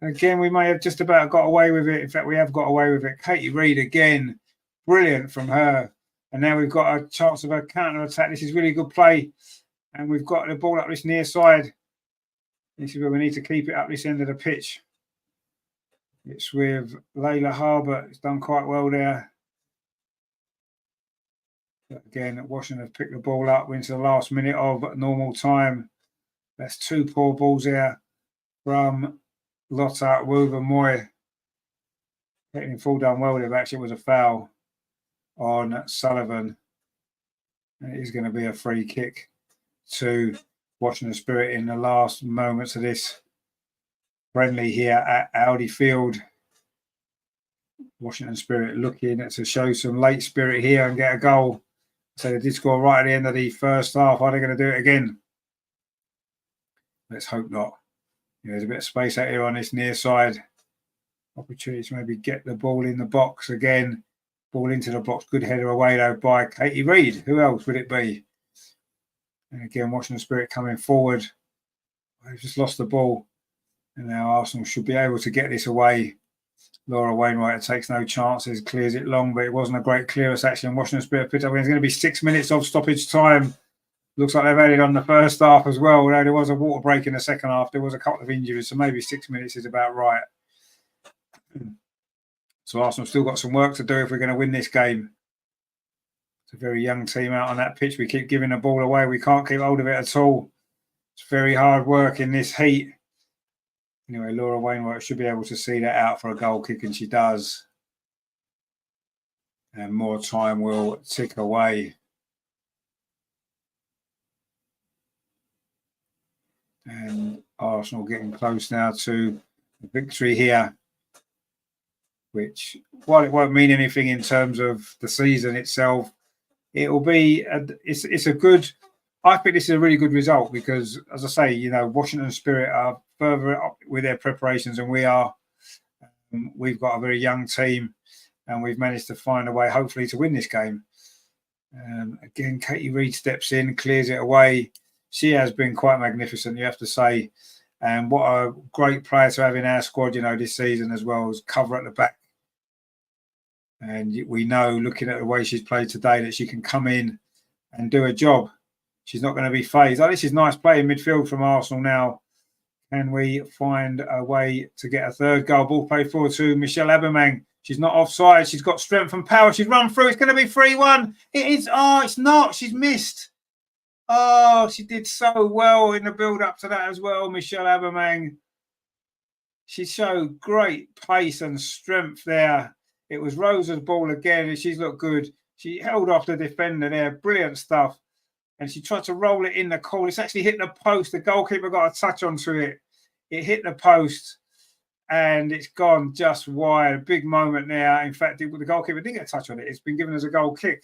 S2: Again, we may have just about got away with it. In fact, we have got away with it. Katie Reid again. Brilliant from her. And now we've got a chance of a counter-attack. This is really good play. And we've got the ball up this near side. This is where we need to keep it up this end of the pitch. It's with Layla Harbour. It's done quite well there. But again, Washington have picked the ball up. We're into the last minute of normal time. That's 2 poor balls there from Lotta Wouver-Moy. Getting full done well there. Actually, it was a foul on Sullivan. And it is going to be a free kick to Washington Spirit in the last moments of this friendly here at Audi Field. Washington Spirit looking to show some late spirit here and get a goal. So they did score right at the end of the first half. Are they going to do it again? Let's hope not. There's a bit of space out here on this near side. Opportunity to maybe get the ball in the box again. Ball into the box. Good header away though by Katie Reid. Who else would it be? And again, Washington Spirit coming forward. They've just lost the ball. And now Arsenal should be able to get this away. Laura Wainwright takes no chances, clears it long, but it wasn't a great clearance actually. And Washington Spirit picked up. It's going to be 6 minutes of stoppage time. Looks like they've added on the first half as well. Although there was a water break in the second half, there was a couple of injuries, so maybe 6 minutes is about right. So Arsenal still got some work to do if we're going to win this game. It's a very young team out on that pitch. We keep giving the ball away. We can't keep hold of it at all. It's very hard work in this heat. Anyway, Laura Wainwright should be able to see that out for a goal kick, and she does. And more time will tick away. And Arsenal getting close now to a victory here, which, while it won't mean anything in terms of the season itself, it will be it's a good. I think this is a really good result because, as I say, you know, Washington Spirit are further up with their preparations than we are. We've got a very young team, and we've managed to find a way, hopefully, to win this game. Again, Katie Reid steps in, clears it away. She has been quite magnificent, you have to say. And what a great player to have in our squad, you know, this season as well, as cover at the back. And we know, looking at the way she's played today, that she can come in and do a job. She's not going to be phased. Oh, this is nice play in midfield from Arsenal now. Can we find a way to get a third goal? Ball played forward to Michelle Aubameyang. She's not offside. She's got strength and power. She's run through. It's going to be 3-1. It is. Oh, it's not. She's missed. Oh, she did so well in the build-up to that as well, Michelle Aubameyang. She showed great pace and strength there. It was Rosa's ball again, and she's looked good. She held off the defender there. Brilliant stuff. And she tried to roll it in the corner. It's actually hit the post. The goalkeeper got a touch onto it. It hit the post, and it's gone just wide. A big moment there. In fact, the goalkeeper didn't get a touch on it. It's been given as a goal kick.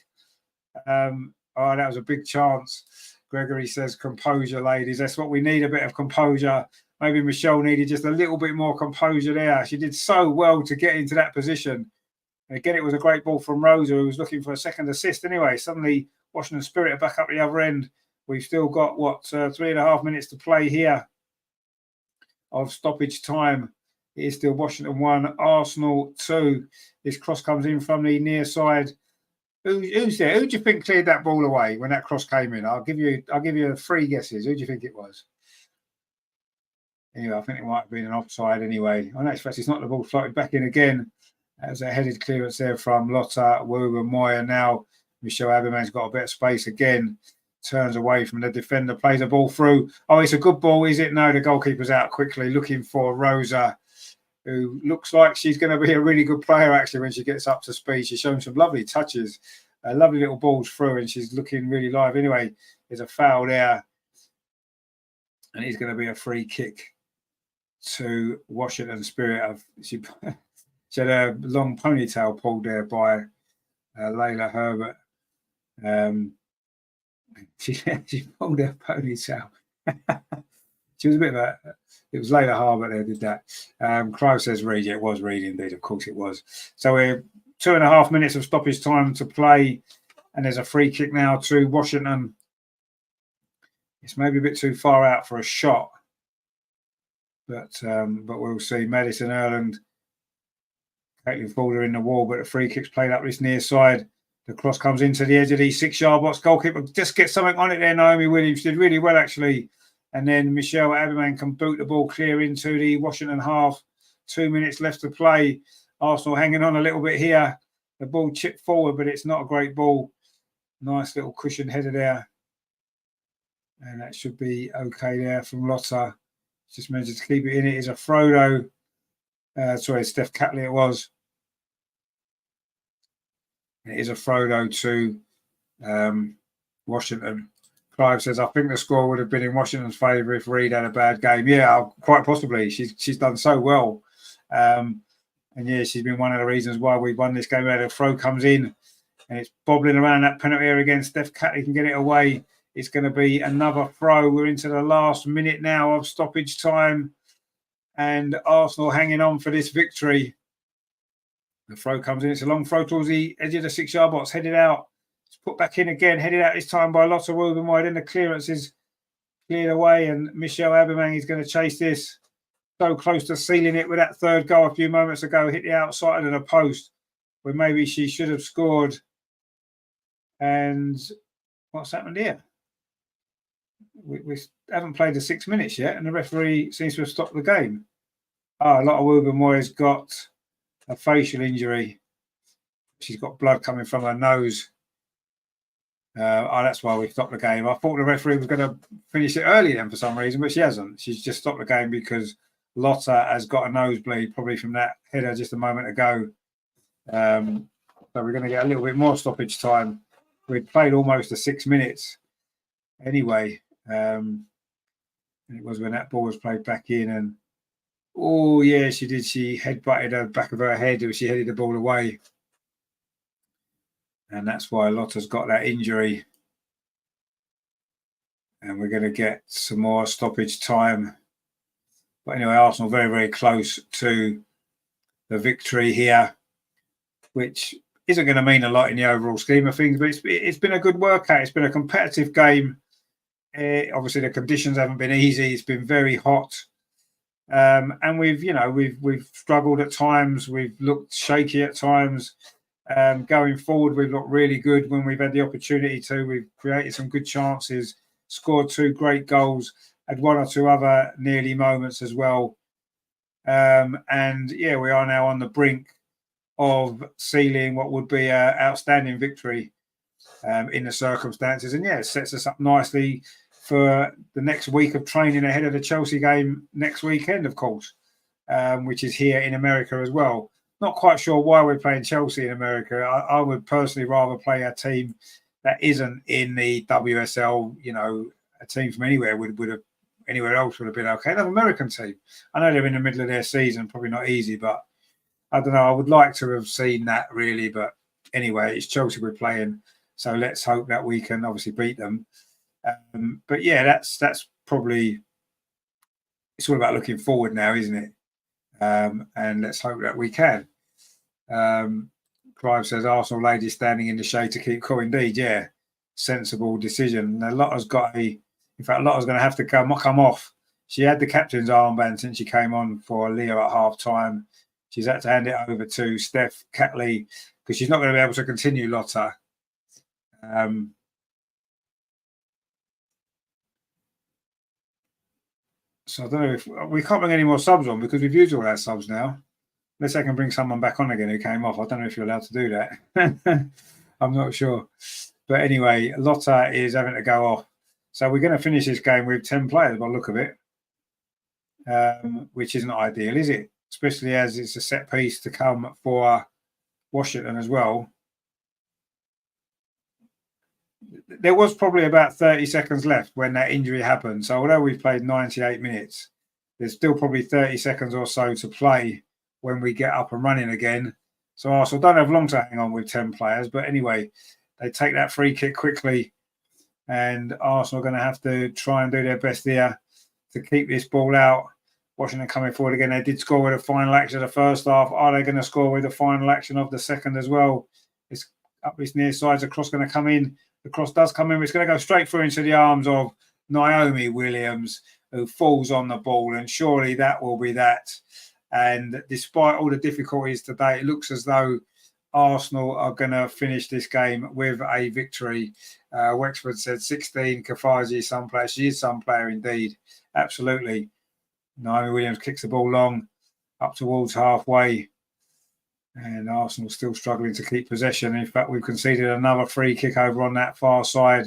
S2: Oh, that was a big chance. Gregory says, composure, ladies. That's what we need, a bit of composure. Maybe Michelle needed just a little bit more composure there. She did so well to get into that position. And again, it was a great ball from Rosa, who was looking for a second assist anyway. Suddenly, Washington Spirit are back up the other end. We've still got, 3.5 minutes to play here of stoppage time. It is still Washington 1, Arsenal 2. This cross comes in from the near side. Who's there? Who do you think cleared that ball away when that cross came in? I'll give you 3 guesses. Who do you think it was? Anyway, I think it might have been an offside anyway. Oh, no, it's not. The ball floated back in again. As a headed clearance there from Lotta Woober-Moyer. Now Michelle Aubameyang's got a bit of space again. Turns away from the defender, plays a ball through. Oh, it's a good ball, is it? No, the goalkeeper's out quickly, looking for Rosa, who looks like she's going to be a really good player, actually, when she gets up to speed. She's shown some lovely touches, lovely little balls through, and she's looking really live. Anyway, there's a foul there, and it's going to be a free kick to Washington Spirit. She had a long ponytail pulled there by Layla Herbert. She pulled her ponytail. She was a bit of a. It was Layla Herbert that did that. Clive says Reid. Yeah, it was Reid indeed. Of course it was. So we're 2.5 minutes of stoppage time to play, and there's a free kick now to Washington. It's maybe a bit too far out for a shot, but we'll see. Madison Erland, Caitlin Fulder in the wall, but the free kick's played up this near side. The cross comes into the edge of the 6-yard box. Goalkeeper just gets something on it there. Naomi Williams did really well, actually. And then Michelle Aubameyang can boot the ball clear into the Washington half. 2 minutes left to play. Arsenal hanging on a little bit here. The ball chipped forward, but it's not a great ball. Nice little cushion header there. And that should be okay there from Lotta. Just managed to keep it in. It is a Frodo. Steph Catley it was. It is a Frodo to Washington. Clive says, I think the score would have been in Washington's favour if Reid had a bad game. Yeah, quite possibly. She's done so well. And yeah, she's been one of the reasons why we won this game. The throw comes in and it's bobbling around that penalty area again. Steph Catley can get it away. It's going to be another throw. We're into the last minute now of stoppage time. And Arsenal hanging on for this victory. The throw comes in. It's a long throw towards the edge of the 6-yard box. Headed out. It's put back in again. Headed out this time by Lotta Woober-Moyer. Then the clearance is cleared away. And Michelle Aubameyang is going to chase this. So close to sealing it with that third goal a few moments ago. Hit the outside of the post where maybe she should have scored. And what's happened here? We haven't played the 6 minutes yet. And the referee seems to have stopped the game. Lotta Woober-Moyer's got
S1: a facial injury. She's got blood coming from her nose. That's why we stopped the game. I thought the referee was going to finish it early then for some reason, but she hasn't. She's just stopped the game because Lotta has got a nosebleed, probably from that header just a moment ago. So we're going to get a little bit more stoppage time. We'd played almost 6 minutes anyway. And it was when that ball was played back in. And, oh, yeah, she did. She headbutted the back of her head as she headed the ball away. And that's why Lotta's got that injury. And we're going to get some more stoppage time. But anyway, Arsenal very, very close to the victory here, which isn't going to mean a lot in the overall scheme of things, but it's been a good workout. It's been a competitive game. Obviously, the conditions haven't been easy. It's been very hot. And we've struggled at times. We've looked shaky at times. Going forward, we've looked really good when we've had the opportunity to. We've created some good chances, scored 2 great goals, had 1 or 2 other nearly moments as well. And yeah, we are now on the brink of sealing what would be an outstanding victory in the circumstances. And yeah, it sets us up nicely for the next week of training ahead of the Chelsea game next weekend, of course, which is here in America as well. Not quite sure why we're playing Chelsea in America. I would personally rather play a team that isn't in the WSL. You know, a team from anywhere would have anywhere else would have been okay. Another American team. I know they're in the middle of their season, probably not easy, but I don't know. I would like to have seen that really, but anyway, it's Chelsea we're playing, so let's hope that we can obviously beat them. But yeah, that's probably, it's all about looking forward now, isn't it? And let's hope that we can. Clive says Arsenal lady standing in the shade to keep cool. Indeed, yeah, sensible decision. Now, Lotta's in fact, Lotta's going to have to come off. She had the captain's armband since she came on for Leo at half time. She's had to hand it over to Steph Catley because she's not going to be able to continue, Lotta. So I don't know if we can't bring any more subs on because we've used all our subs now. Unless I can bring someone back on again who came off. I don't know if you're allowed to do that. I'm not sure. But anyway, Lotta is having to go off. So we're going to finish this game with 10 players by the look of it, which isn't ideal, is it? Especially as it's a set piece to come for Washington as well. There was probably about 30 seconds left when that injury happened. So although we've played 98 minutes, there's still probably 30 seconds or so to play when we get up and running again. So Arsenal don't have long to hang on with 10 players. But anyway, they take that free kick quickly. And Arsenal are going to have to try and do their best here to keep this ball out. Washington coming forward again. They did score with the final action of the first half. Are they going to score with the final action of the second as well? It's up this near side. The cross going to come in. The cross does come in. It's going to go straight through into the arms of Naomi Williams, who falls on the ball. And surely that will be that. And despite all the difficulties today, it looks as though Arsenal are going to finish this game with a victory. Wexford said 16. Kafaji, some player. She is some player indeed. Absolutely. Naomi Williams kicks the ball long up towards halfway. And Arsenal still struggling to keep possession. In fact, we've conceded another free kick over on that far side.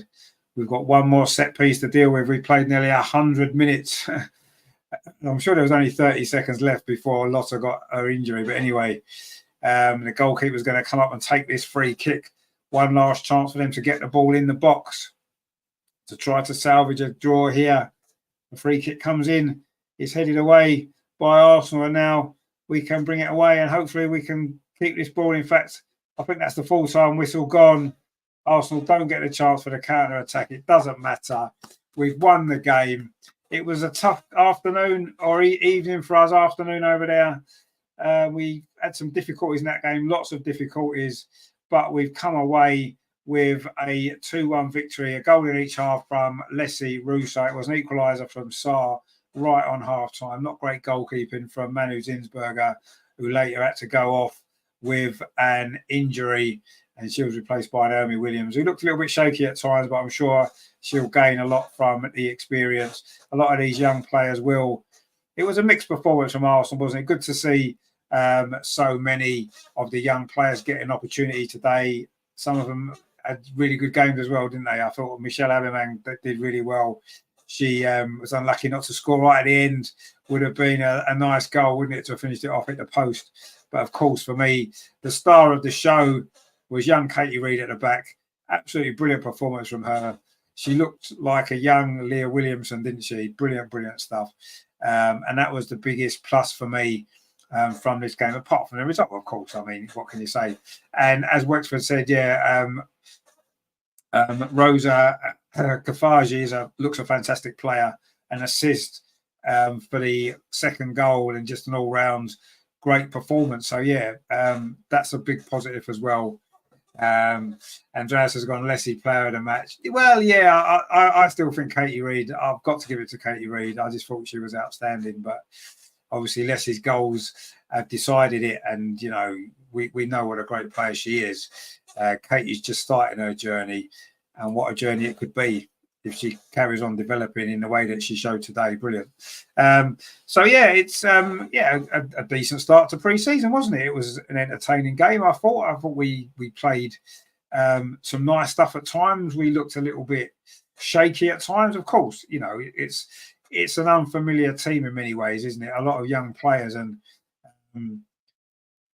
S1: We've got one more set piece to deal with. We played nearly 100 minutes. I'm sure there was only 30 seconds left before Lotta got her injury. But anyway, the goalkeeper's going to come up and take this free kick. One last chance for them to get the ball in the box to try to salvage a draw here. The free kick comes in. It's headed away by Arsenal, and now we can bring it away and hopefully we can keep this ball. In fact, I think that's the full-time whistle gone. Arsenal don't get the chance for the counter-attack. It doesn't matter. We've won the game. It was a tough afternoon or evening for us, afternoon over there. We had some difficulties in that game, lots of difficulties, but we've come away with a 2-1 victory, a goal in each half from Leslie Russo. It was an equaliser from Saar right on half-time. Not great goalkeeping from Manu Zinsberger, who later had to go off with an injury, and she was replaced by Naomi Williams, who looked a little bit shaky at times, but I'm sure she'll gain a lot from the experience. A lot of these young players will. It was a mixed performance from Arsenal, wasn't it? Good to see
S2: So many of the young players get an opportunity today. Some of them had really good games as well, didn't they? I thought Michelle Aubameyang did really well. She was unlucky not to score right at the end. Would have been a nice goal, wouldn't it, to have finished it off at the post. But of course, for me, the star of the show was young Katie Reid at the back. Absolutely brilliant performance from her. She looked like a young Leah Williamson, didn't she? Brilliant, brilliant stuff. And that was the biggest plus for me from this game, apart from the result, of course. I mean, what can you say? And as Wexford said, Rosa Kafaji looks a fantastic player, an assist for the second goal, and just an all-round great performance. So that's a big positive as well. Andreas has gone Leslie player of the match. Well, I still think Katie Reid. I've got to give it to Katie Reid. I just thought she was outstanding, but obviously Leslie's goals have decided it, and we know what a great player she is. Katie's just starting her journey, and what a journey it could be if she carries on developing in the way that she showed today. Brilliant. It's a decent start to pre-season, wasn't it? It was an entertaining game. I thought we played some nice stuff at times. We looked a little bit shaky at times. Of course, it's an unfamiliar team in many ways, isn't it? A lot of young players, and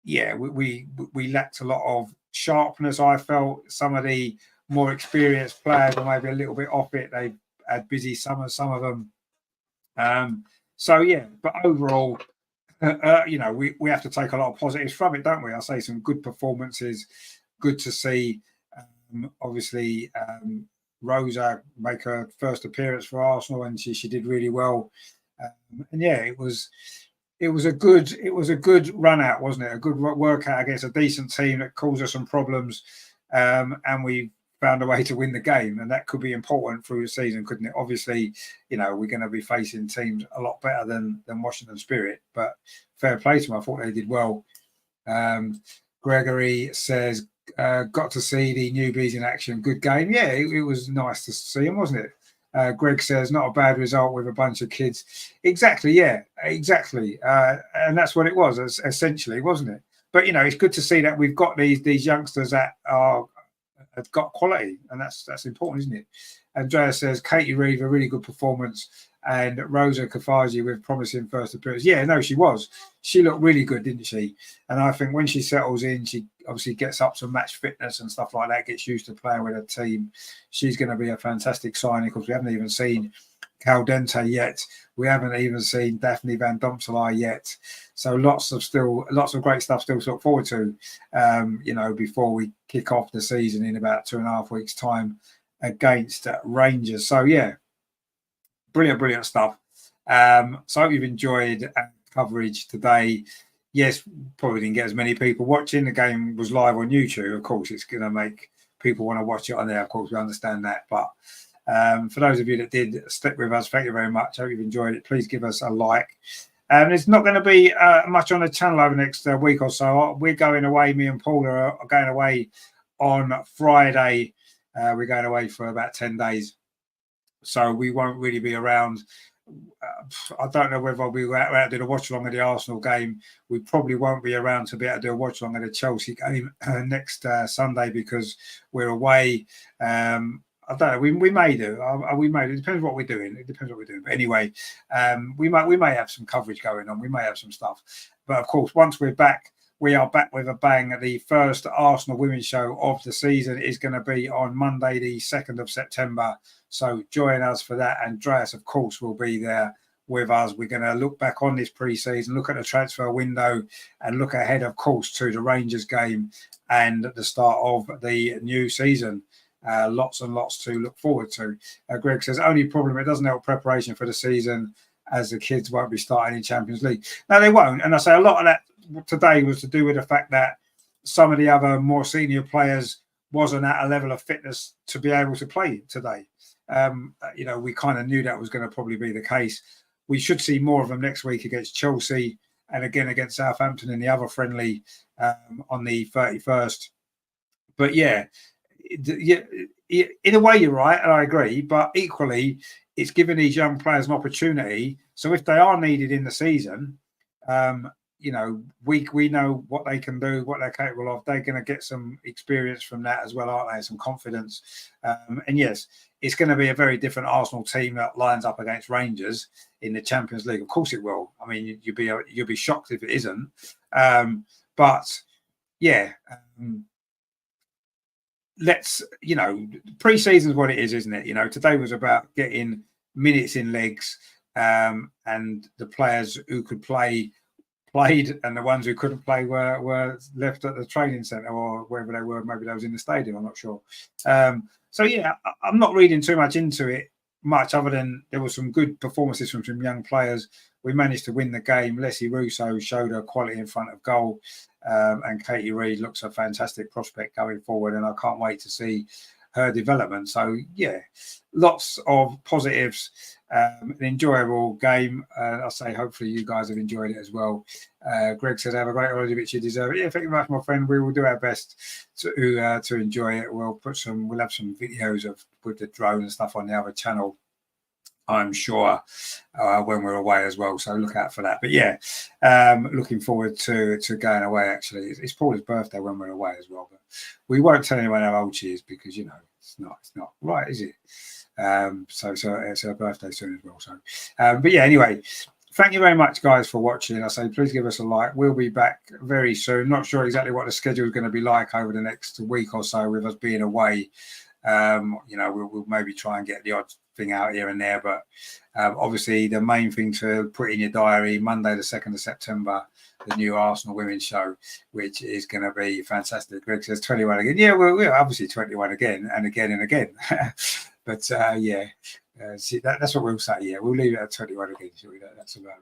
S2: we lacked a lot of sharpness. I felt some of the more experienced players were maybe a little bit off it. They had busy summers, some of them. But overall, we have to take a lot of positives from it, don't we? I say some good performances, good to see. Obviously, Rosa make her first appearance for Arsenal, and she did really well. It was a good run out, wasn't it? A good workout against a decent team that caused us some problems, and we found a way to win the game, and that could be important through the season, couldn't it? Obviously, we're going to be facing teams a lot better than Washington Spirit, but fair play to them. I thought they did well. Gregory says, got to see the newbies in action. Good game. Yeah, it was nice to see them, wasn't it? Greg says, not a bad result with a bunch of kids. Exactly, yeah, exactly. And that's what it was, essentially, wasn't it? But, it's good to see that we've got these youngsters that have got quality, and that's important, isn't it? Andrea says, Katie Reid, a really good performance, and Rosa Kafaji with promising first appearance. Yeah, no, she was. She looked really good, didn't she? And I think when she settles in, she obviously gets up to match fitness and stuff like that, gets used to playing with a team. She's going to be a fantastic signing, because we haven't even seen Caldente yet. We haven't even seen Daphne Van Domselaar yet. So lots of great stuff still to look forward to, before we kick off the season in about 2.5 weeks' time against Rangers. So, brilliant stuff. So I hope you've enjoyed coverage today. Yes, probably didn't get as many people watching. The game was live on YouTube. Of course, it's going to make people want to watch it on there. Of course, we understand that. But for those of you that did stick with us, thank you very much. I hope you've enjoyed it. Please give us a like. There's not going to be much on the channel over the next week or so. We're going away. Me and Paula are going away on Friday. We're going away for about 10 days. So we won't really be around. I don't know whether we'll go out to do a watch along of the Arsenal game. We probably won't be around to be able to do a watch along of the Chelsea game next Sunday, because we're away. I don't know. We may do. We may. It depends what we're doing. It depends what we're doing. But anyway, we may have some coverage going on. We may have some stuff. But of course, once we're back, we are back with a bang. The first Arsenal women's show of the season is going to be on Monday, the 2nd of September. So join us for that. Andreas, of course, will be there with us. We're going to look back on this pre-season, look at the transfer window, and look ahead, of course, to the Rangers game and the start of the new season. Lots and lots to look forward to. Greg says, only problem, it doesn't help preparation for the season, as the kids won't be starting in Champions League. No, they won't. And I say a lot of that today was to do with the fact that some of the other more senior players wasn't at a level of fitness to be able to play today. We kind of knew that was going to probably be the case. We should see more of them next week against Chelsea, and again against Southampton in the other friendly on the 31st. But in a way you're right, and I agree, but equally it's giving these young players an opportunity. So if they are needed in the season, you know, we know what they can do, what they're capable of. They're going to get some experience from that as well, aren't they? Some confidence. And yes, it's going to be a very different Arsenal team that lines up against Rangers in the Champions League. Of course it will. I mean, you'll be shocked if it isn't. But yeah, let's, you know, pre-season is what it is, isn't it? You know, today was about getting minutes in legs, and the players who could play played, and the ones who couldn't play were left at the training centre or wherever they were. Maybe they was in the stadium, I'm not sure. So yeah, I'm not reading too much into it much, other than there were some good performances from some young players. We managed to win the game. Leslie Russo showed her quality in front of goal, and Katie Reid looks a fantastic prospect going forward, and I can't wait to see her development. So yeah, lots of positives. An enjoyable game. I'll say hopefully you guys have enjoyed it as well. Greg said have a great holiday, which you deserve. Yeah, thank you very much, my friend. We will do our best to enjoy it. We'll have some videos with the drone and stuff on the other channel, I'm sure, when we're away as well. So look out for that. But yeah, looking forward to going away. Actually, it's Paula's birthday when we're away as well. But we won't tell anyone how old she is, because you know it's not right, is it? So it's her birthday soon as well. So, but yeah, anyway, thank you very much, guys, for watching. I say please give us a like. We'll be back very soon. Not sure exactly what the schedule is going to be like over the next week or so with us being away. You know, we'll maybe try and get the odd thing out here and there, but obviously the main thing to put in your diary, Monday the 2nd of September, the new Arsenal women's show, which is going to be fantastic. Greg says 21 again. Yeah, we're obviously 21 again and again and again. But yeah, see, that's what we'll say. Yeah, we'll leave it at 21 again. That's about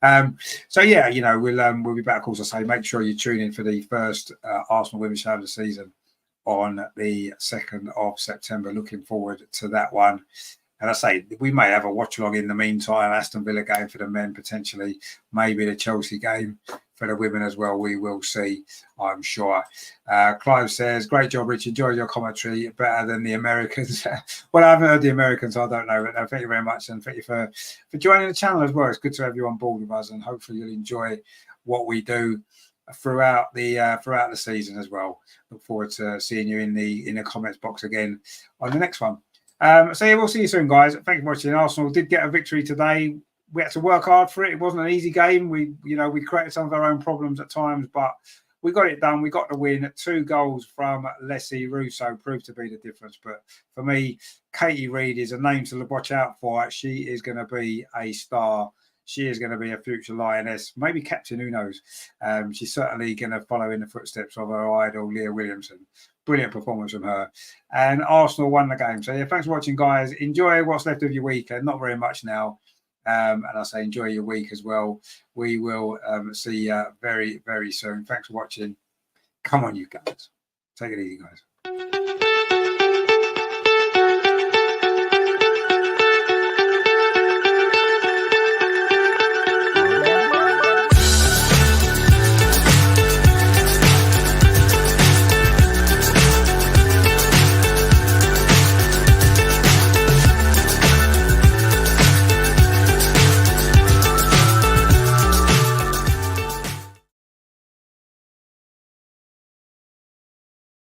S2: right. So yeah, you know, we'll be back. Also, say make sure you tune in for the first Arsenal women's show of the season on the 2nd of September. Looking forward to that one. And I say we may have a watch along in the meantime. Aston Villa game for the men, potentially, maybe the Chelsea game for the women as well. We will see, I'm sure. Clive says, great job, Rich. Enjoyed your commentary, better than the Americans. Well, I haven't heard the Americans, so I don't know. But no, thank you very much, and thank you for joining the channel as well. It's good to have you on board with us, and hopefully you'll enjoy what we do throughout the season as well. Look forward to seeing you in the comments box again on the next one. So yeah, we'll see you soon, guys. Thank you for watching. Arsenal did get a victory today. We had to work hard for it. It wasn't an easy game. We created some of our own problems at times, but we got it done. We got the win. 2 goals from Leslie Russo proved to be the difference. But for me, Katie Reid is a name to watch out for. She is going to be a star. She is going to be a future Lioness, maybe captain, who knows. She's certainly going to follow in the footsteps of her idol, Leah Williamson. Brilliant performance from her. And Arsenal won the game. So yeah, thanks for watching, guys. Enjoy what's left of your weekend. Not very much now. And I say enjoy your week as well. We will see you very, very soon. Thanks for watching. Come on, you guys. Take it easy, guys.